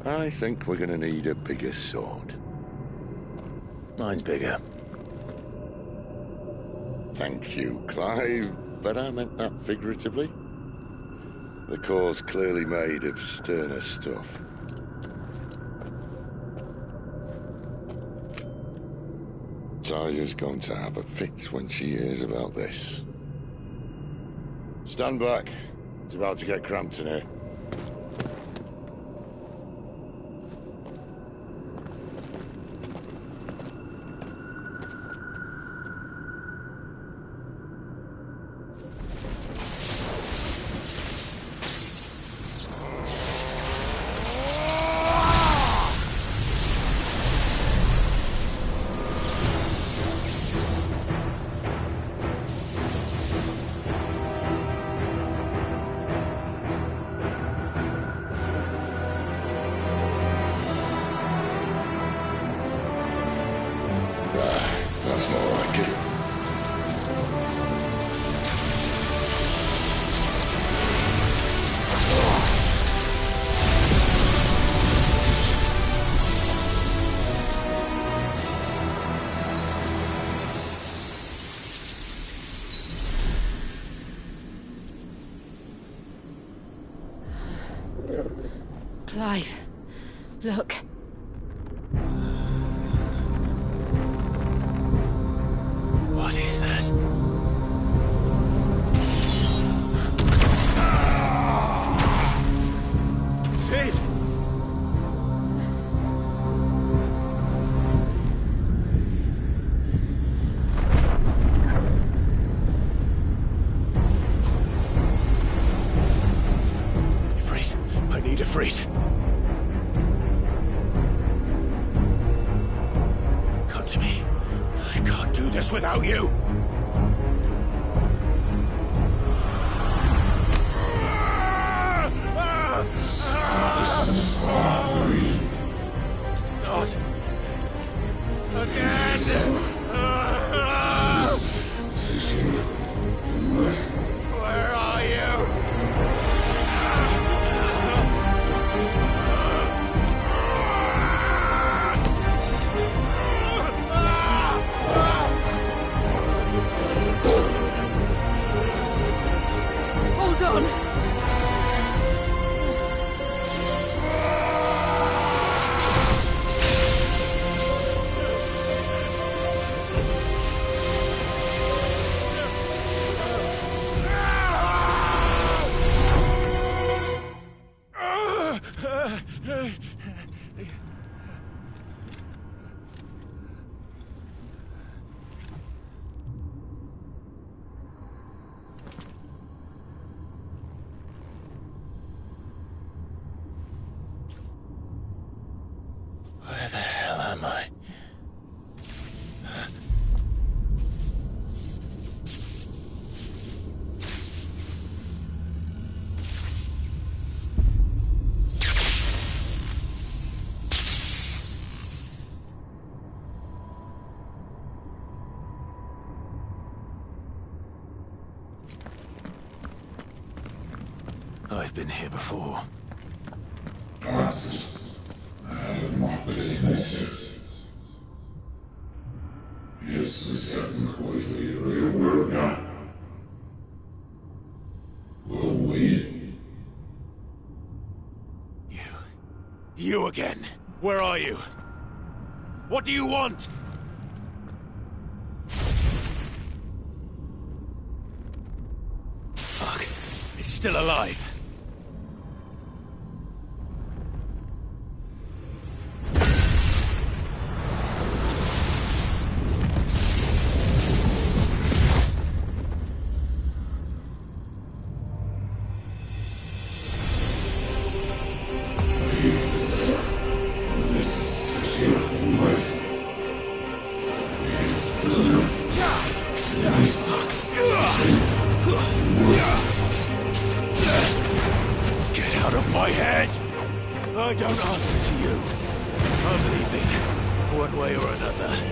I think we're gonna need a bigger sword. Mine's bigger. Thank you, Clive, but I meant that figuratively. The core's clearly made of sterner stuff. Taya's going to have a fit when she hears about this. Stand back. It's about to get cramped in here. That's more like it. Clive, look. What is that? Sid! Freight. I need a freight. Come to me. I can't do this without you. Not again! Where are you? Hold on! Where the hell am I? I've been here before. You again. Where are you? What do you want? Fuck. It's still alive. I don't answer to you. I'm leaving, one way or another.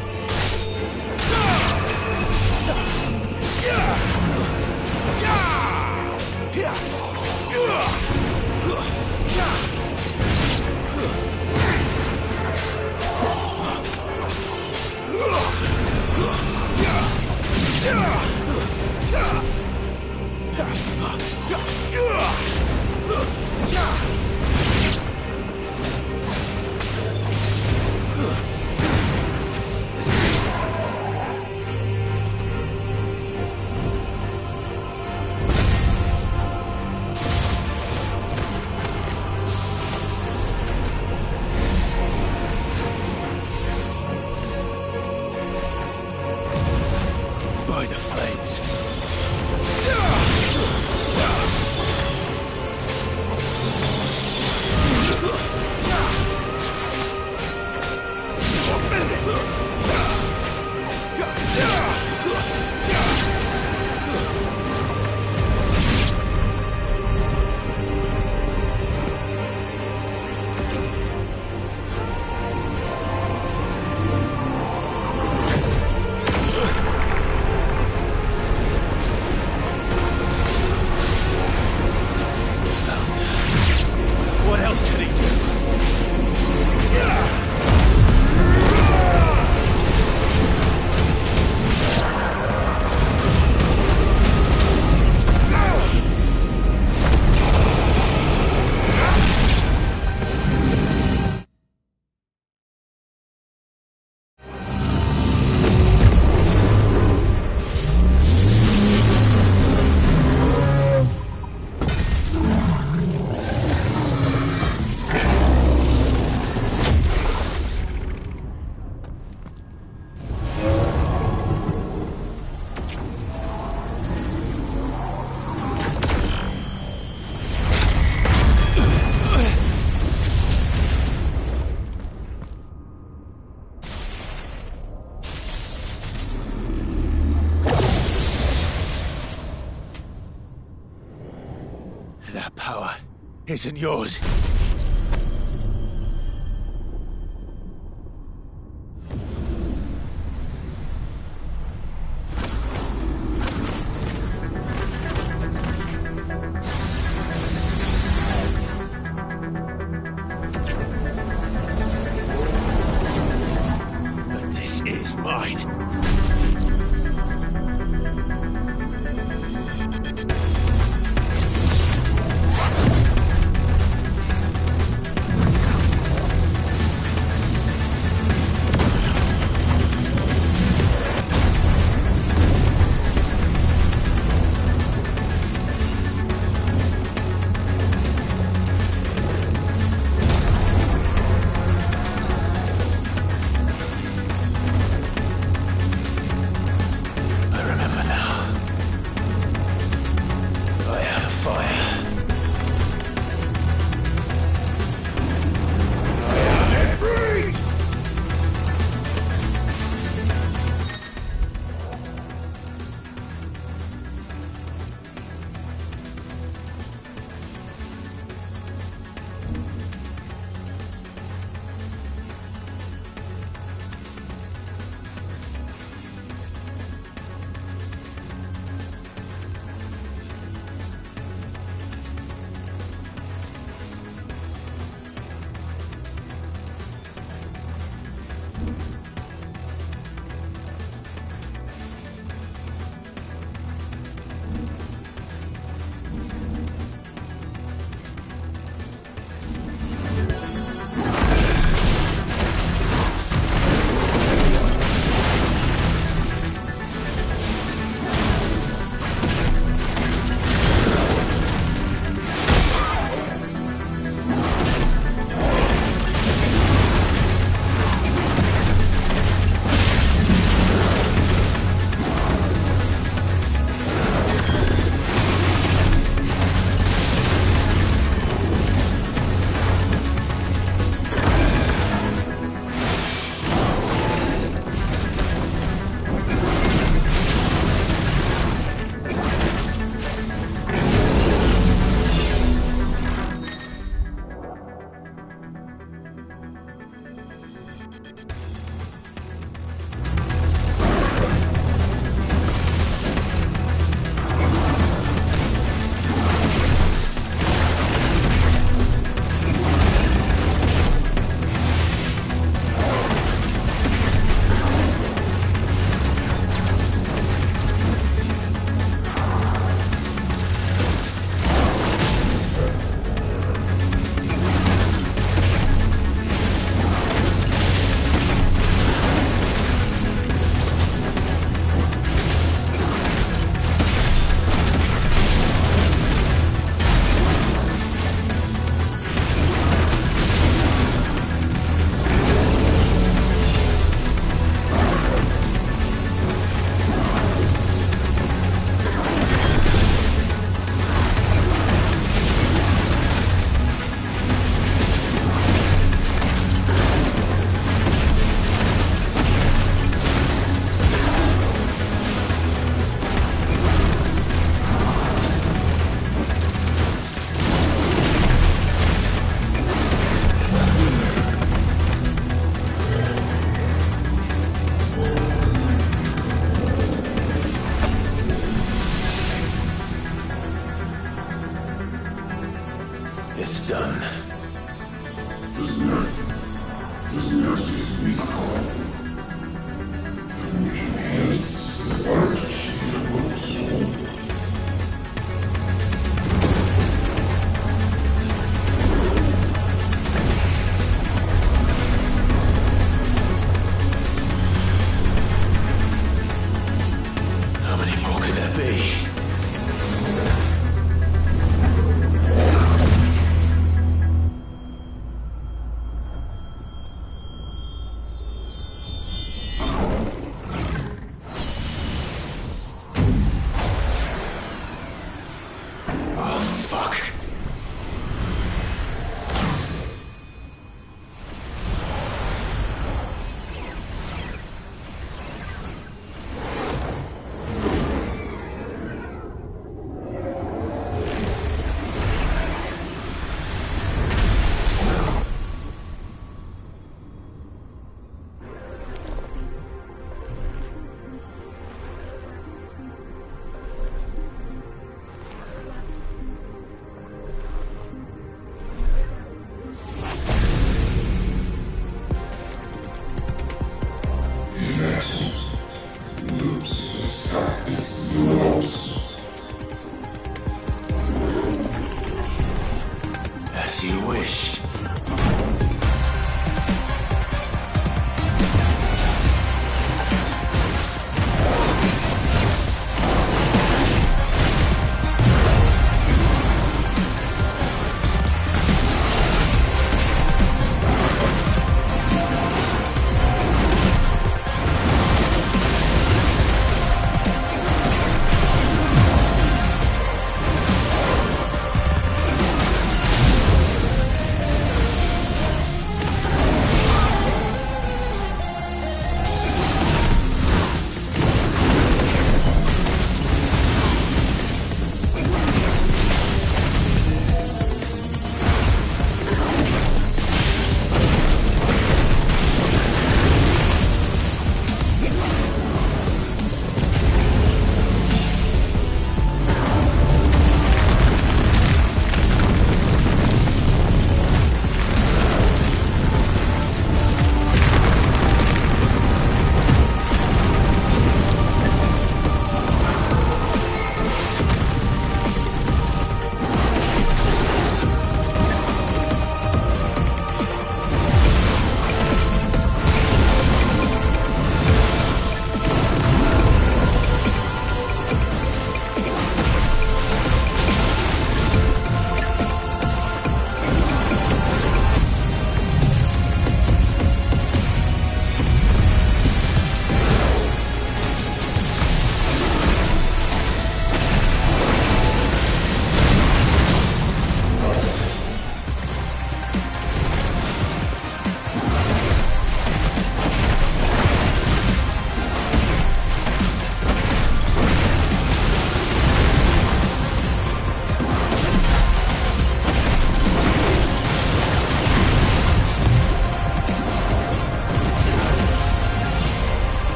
isn't yours. But this is mine. It's done. How many more could there be?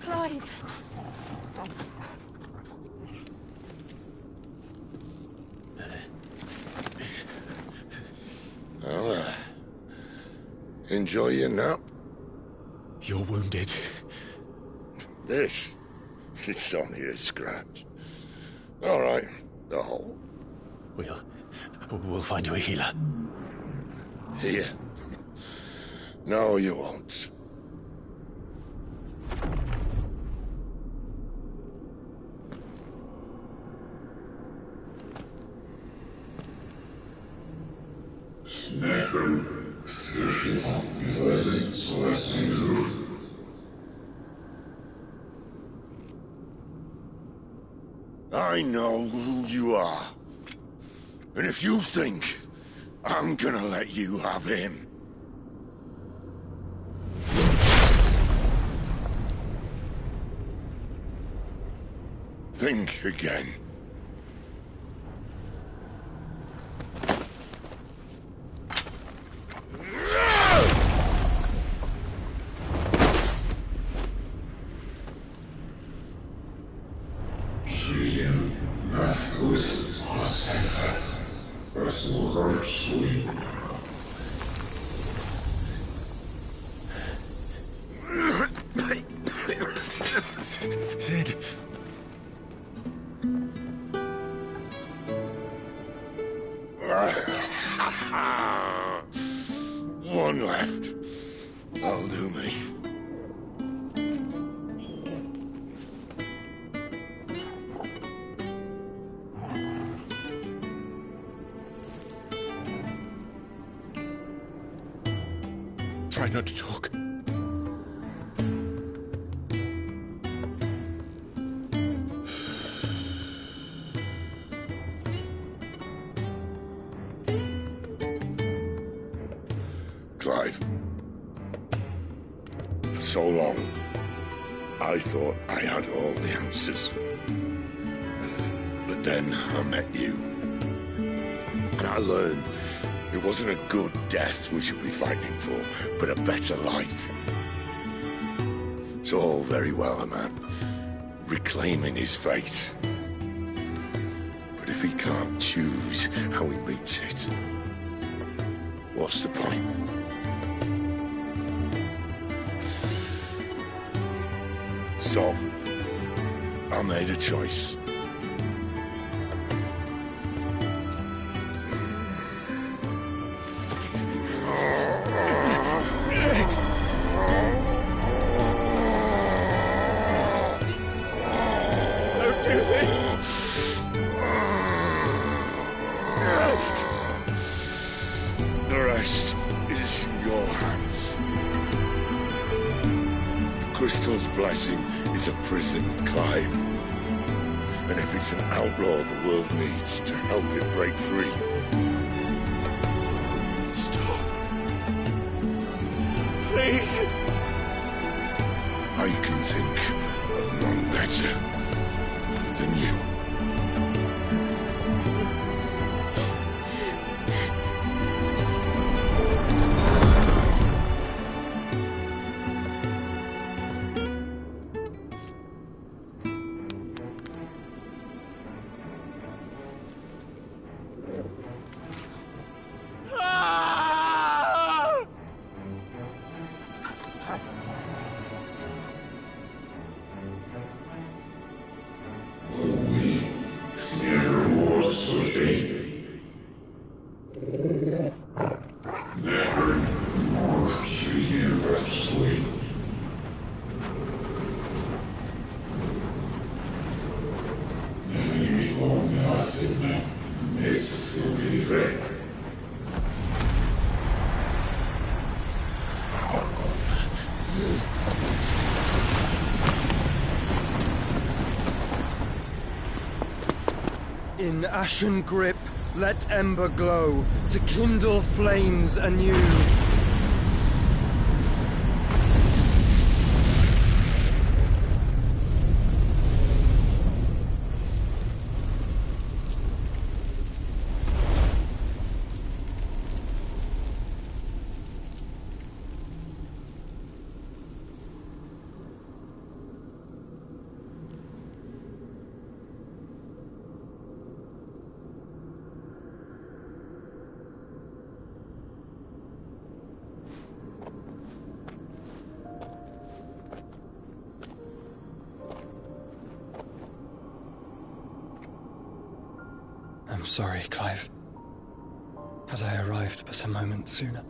Clive! Well, enjoy your nap. You're wounded. This? It's only a scratch. All right, the hole. We'll find you a healer. Here? No, you won't. I know who you are. And if you think I'm gonna let you have him... think again. Sid. One left. That'll do me. Try not to talk. Clive. For so long, I thought I had all the answers. But then I met you. And I learned it wasn't a good death we should be fighting for, but a better life. It's all very well, a man reclaiming his fate. But if he can't choose how he meets it, what's the point? So, I made a choice. Don't do this! The rest is in your hands. The Crystal's blessing is a prison, Clive. And if it's an outlaw the world needs to help it break free... Stop. Please. I can think of none better than you. In ashen grip, let ember glow, to kindle flames anew. I'm sorry, Clive. Had I arrived but a moment sooner.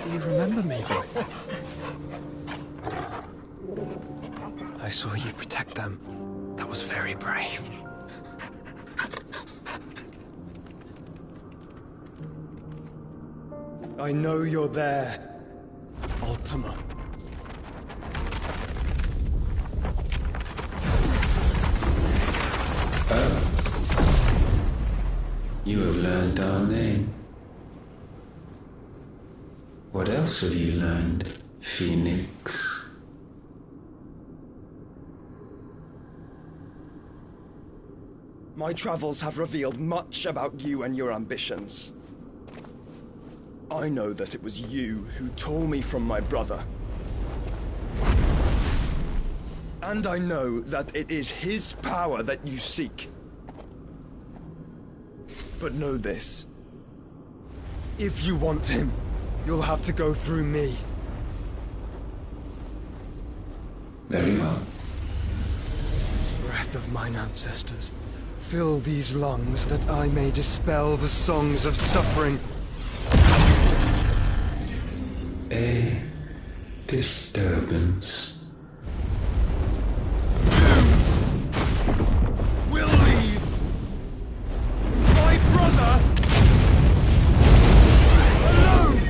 Do you remember me, boy? I saw you protect them. That was very brave. I know you're there, Ultima. You have learned our name. What else have you learned, Phoenix? My travels have revealed much about you and your ambitions. I know that it was you who tore me from my brother. And I know that it is his power that you seek. But know this. If you want him, you'll have to go through me. Very well. Breath of mine ancestors, fill these lungs that I may dispel the songs of suffering. A disturbance. We'll leave. My brother alone.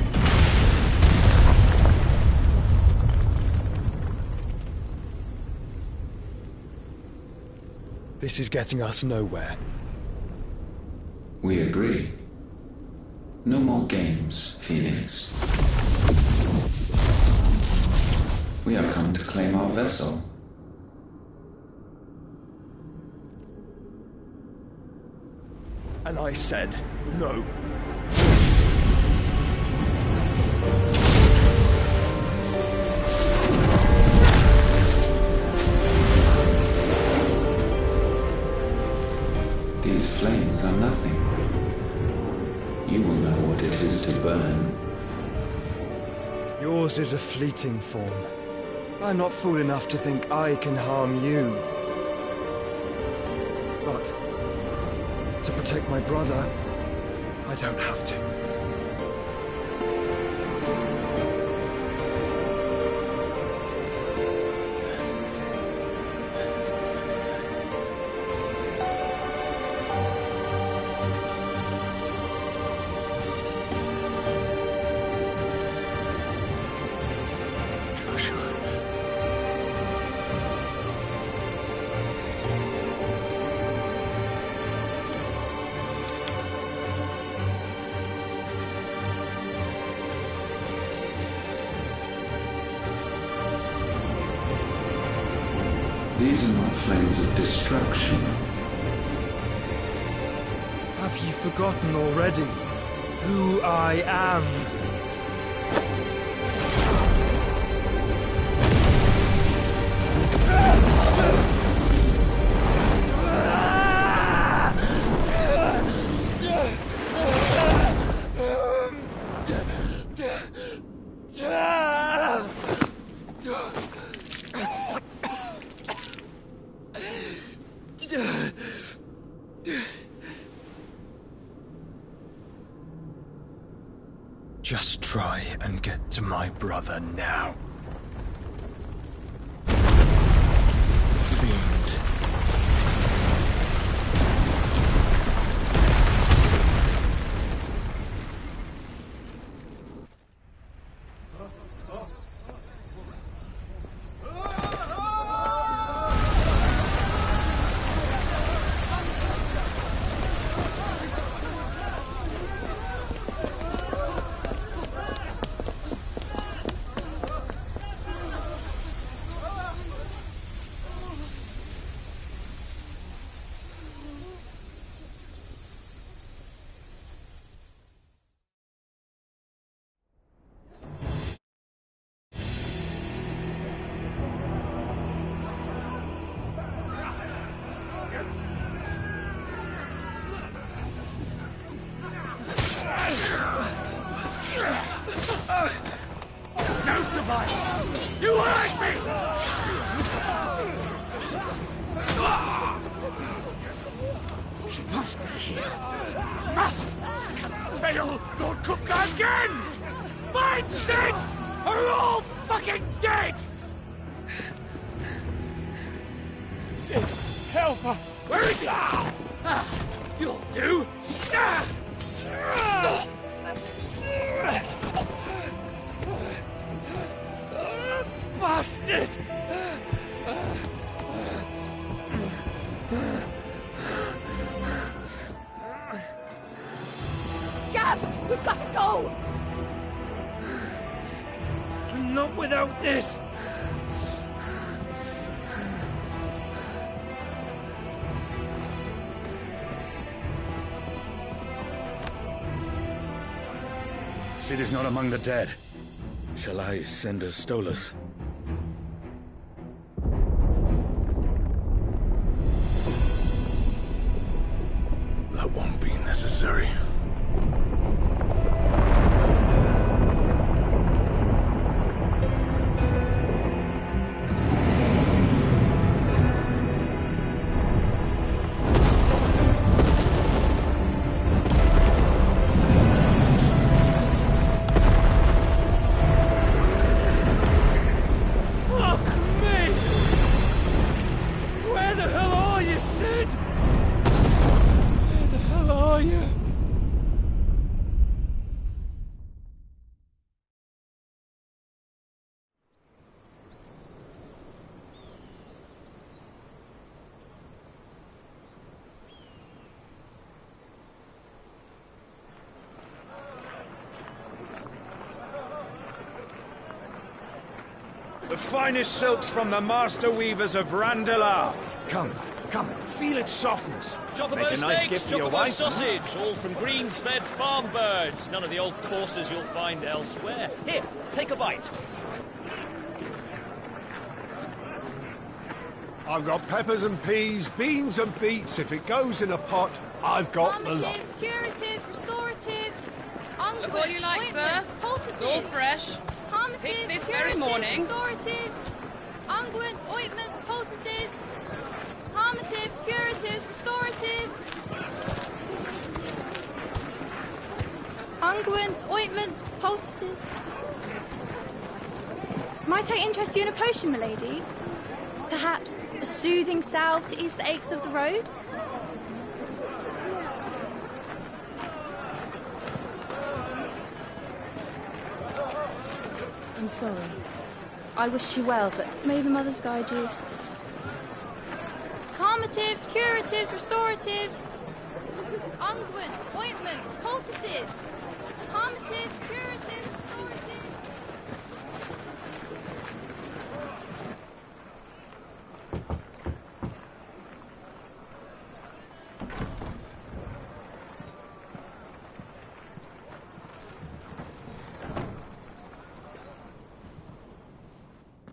This is getting us nowhere. We agree. No more games, Phoenix. We have come to claim our vessel. And I said no. These flames are nothing. You will know what it is to burn. Yours is a fleeting form. I'm not fool enough to think I can harm you. But to protect my brother, I don't have to. These are not flames of destruction. Have you forgotten already who I am? Just try and get to my brother now. Fiend. me! She must be here. Must! Cannot fail Lord Cookgar again! Find Sid! Or we're all fucking dead! Sid, help us! Where is he? You'll do! Bastard! Gav, we've got to go! Not without this! Sid is not among the dead. Shall I send a Stolas? That won't be necessary. The finest silks from the master weavers of Randalar. Come, feel its softness. Chocobo Make a nice steaks, gift for your chocobo wife. sausage, all from greens-fed farm birds. None of the old courses you'll find elsewhere. Here, take a bite. I've got peppers and peas, beans and beets. If it goes in a pot, I've got the lot. Calmatives, curatives, restoratives, unguents, Look all you like, sir. ointments, poultices. It's all fresh. Calmatives, Picked this curatives, very morning. restoratives, unguents, ointments, poultices. Calmatives, curatives, restoratives. Unguents, ointments, poultices. Might I interest you in a potion, milady? Perhaps a soothing salve to ease the aches of the road? I'm sorry. I wish you well, but may the mothers guide you. Calmatives, curatives, restoratives. Unguents, ointments, poultices. Calmatives, curatives, restoratives.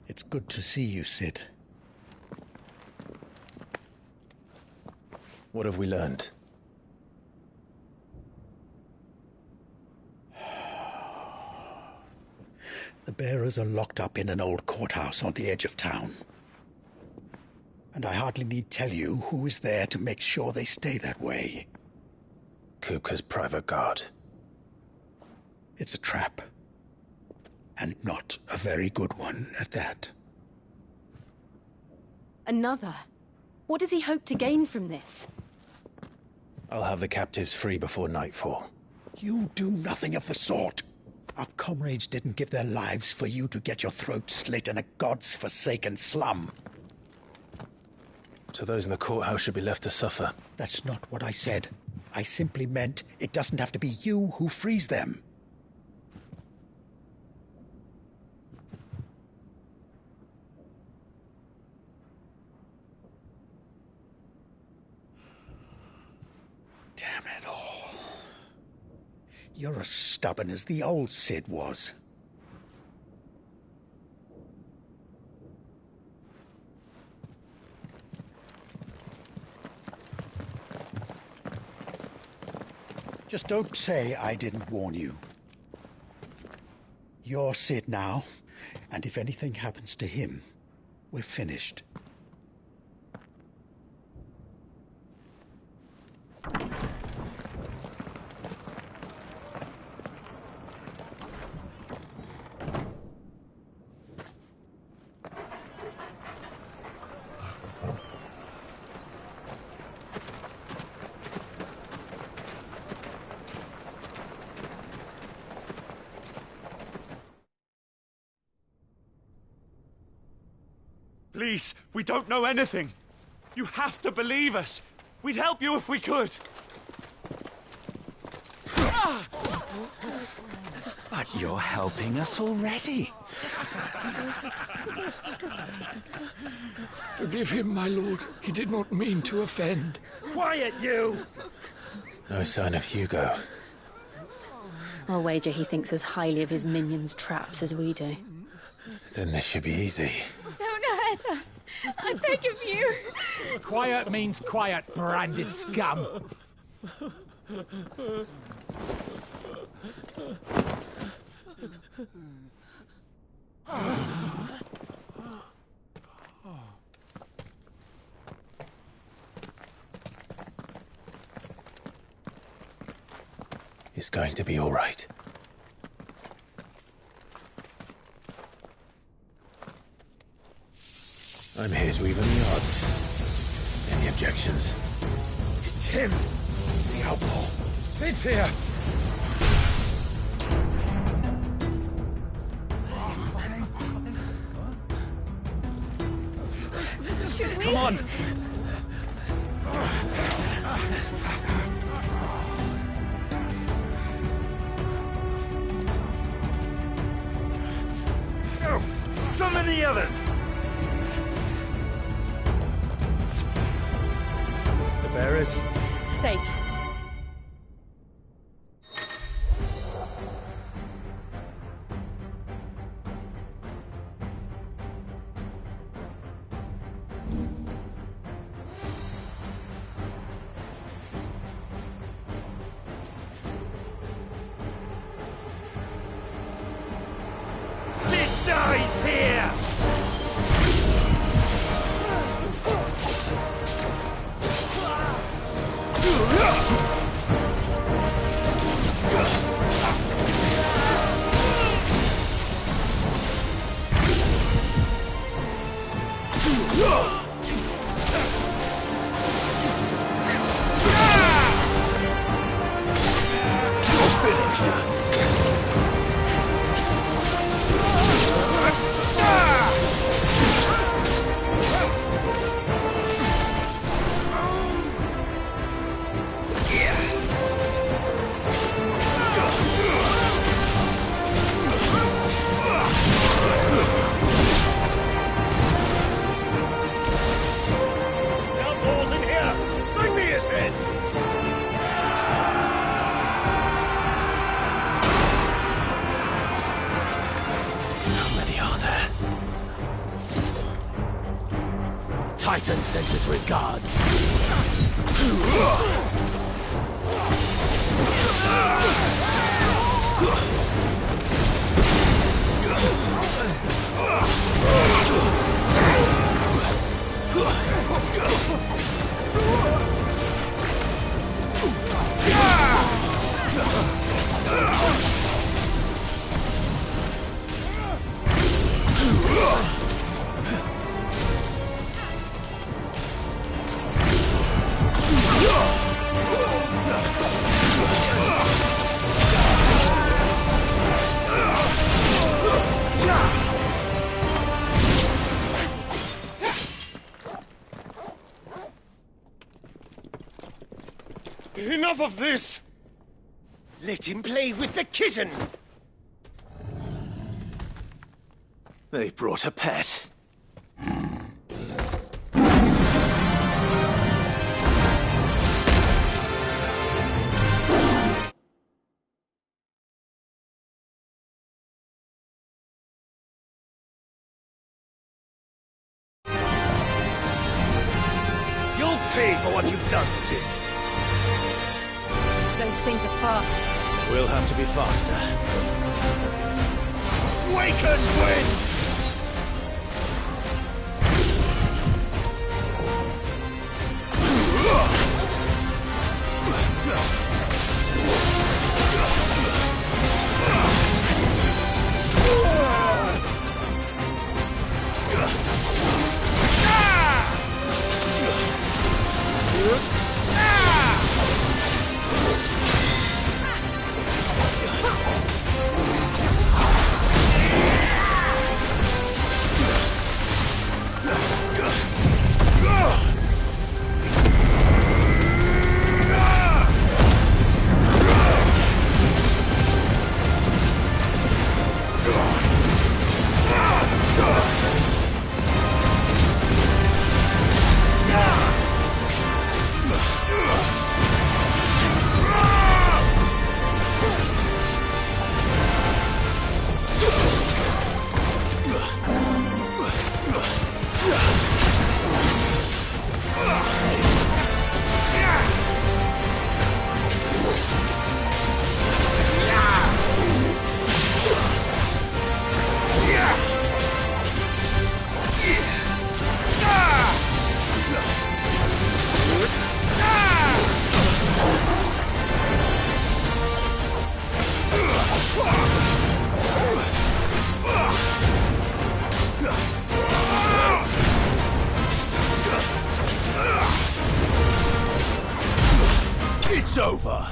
It's good to see you, Sid. What have we learned? The bearers are locked up in an old courthouse on the edge of town. And I hardly need tell you who is there to make sure they stay that way. Kupka's private guard. It's a trap. And not a very good one at that. Another? What does he hope to gain from this? I'll have the captives free before nightfall. You do nothing of the sort. Our comrades didn't give their lives for you to get your throat slit in a god's-forsaken slum. So those in the courthouse should be left to suffer. That's not what I said. I simply meant it doesn't have to be you who frees them. Damn it all. You're as stubborn as the old Sid was. Just don't say I didn't warn you. You're Sid now, And if anything happens to him, we're finished. Please, we don't know anything. You have to believe us. We'd help you if we could. But you're helping us already. Forgive him, my lord. He did not mean to offend. Quiet, you! No sign of Hugo. I'll wager he thinks as highly of his minions' traps as we do. Then this should be easy. Don't hurt us. I beg of you. Quiet means quiet, branded scum. It's going to be all right. I'm here to even the odds. Any objections? It's him, the outlaw. Sit here. Come on! Go! Summon the others! The bearers? Safe. Sid dies here! Outlaws in here! Bring me his head! How many are there? Titan sends his regards. Enough of this! Let him play with the kitten! They brought a pet. You'll pay for what you've done, Sid. Those things are fast. We'll have to be faster. Wake and win! It's over!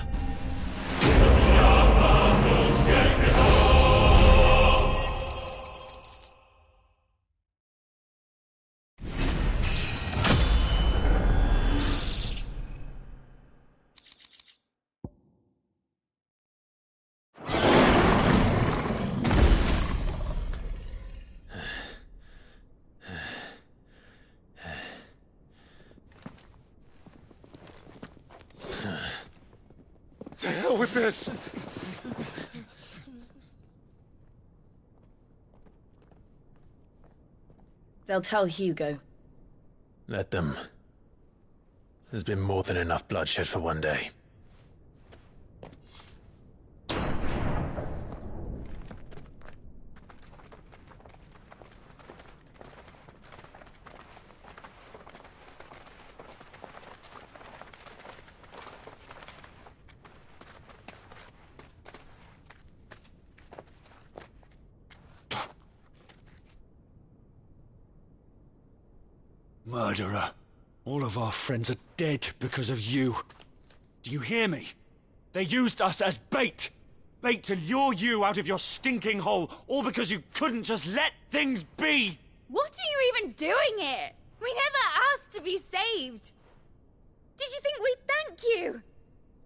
To hell with this! They'll tell Hugo. Let them. There's been more than enough bloodshed for one day. Murderer. All of our friends are dead because of you. Do you hear me? They used us as bait. Bait to lure you out of your stinking hole, all because you couldn't just let things be. What are you even doing here? We never asked to be saved. Did you think we'd thank you?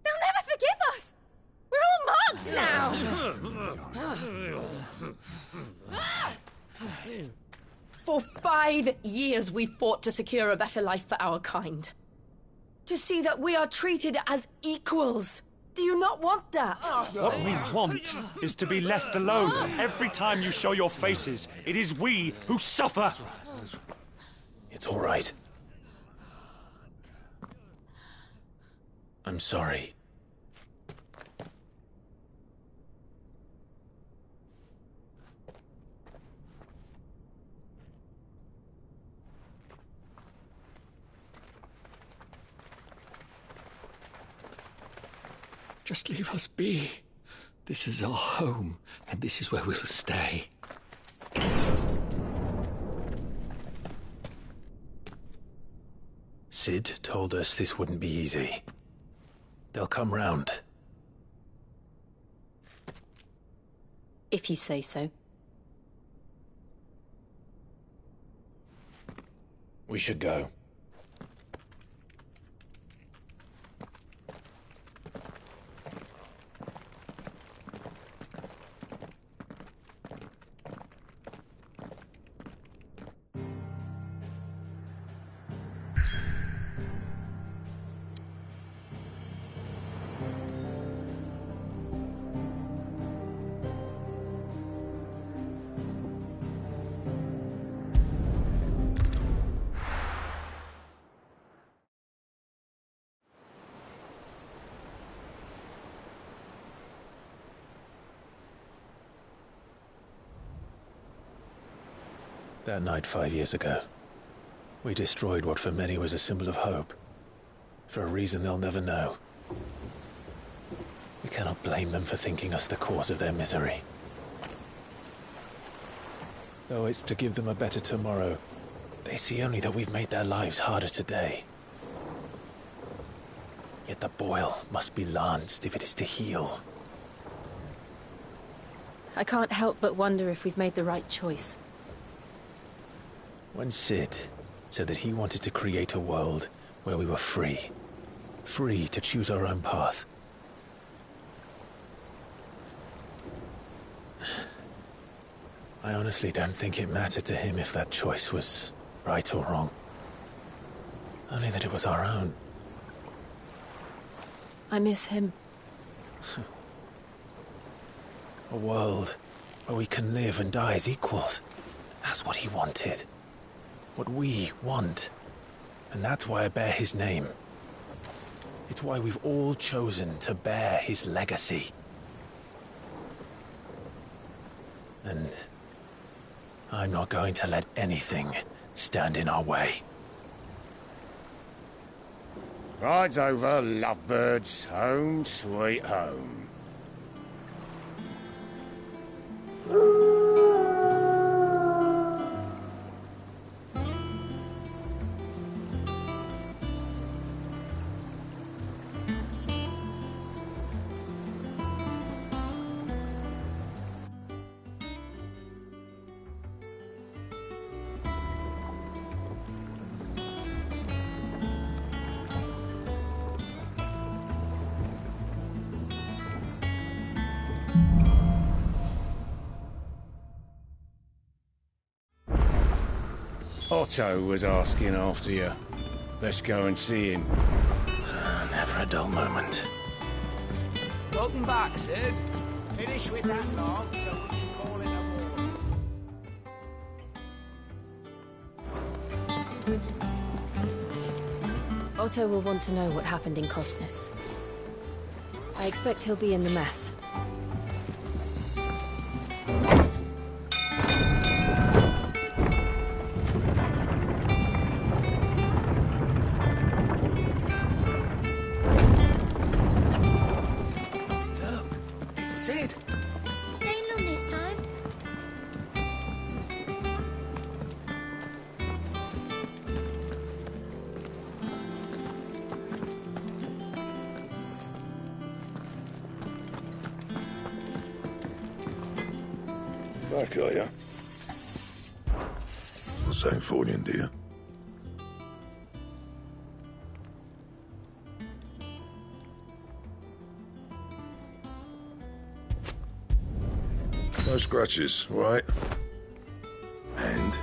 They'll never forgive us. We're all marked now. For 5 years we fought to secure a better life for our kind. To see that we are treated as equals. Do you not want that? What we want is to be left alone. Every time you show your faces, it is we who suffer. It's all right. I'm sorry. Just leave us be. This is our home, and this is where we'll stay. Sid told us this wouldn't be easy. They'll come round. If you say so. We should go. That night 5 years ago, we destroyed what for many was a symbol of hope. For a reason they'll never know. We cannot blame them for thinking us the cause of their misery. Though it's to give them a better tomorrow, They see only that we've made their lives harder today. Yet the boil must be lanced if it is to heal. I can't help but wonder if we've made the right choice. When Sid said that he wanted to create a world where we were free. Free to choose our own path. I honestly don't think it mattered to him if that choice was right or wrong. Only that it was our own. I miss him. A world where we can live and die as equals. That's what he wanted. What we want. And that's why I bear his name. It's why we've all chosen to bear his legacy. And I'm not going to let anything stand in our way. Ride's over, lovebirds. Home sweet home. Otto was asking after you. Let's go and see him. Never a dull moment. Welcome back, Sid. Finish with that log so we can call in a ward. Otto will want to know what happened in Costness. I expect he'll be in the mess. Sid! Staying long this time? Back, are you? For St. Fornian, dear. No scratches, right? And?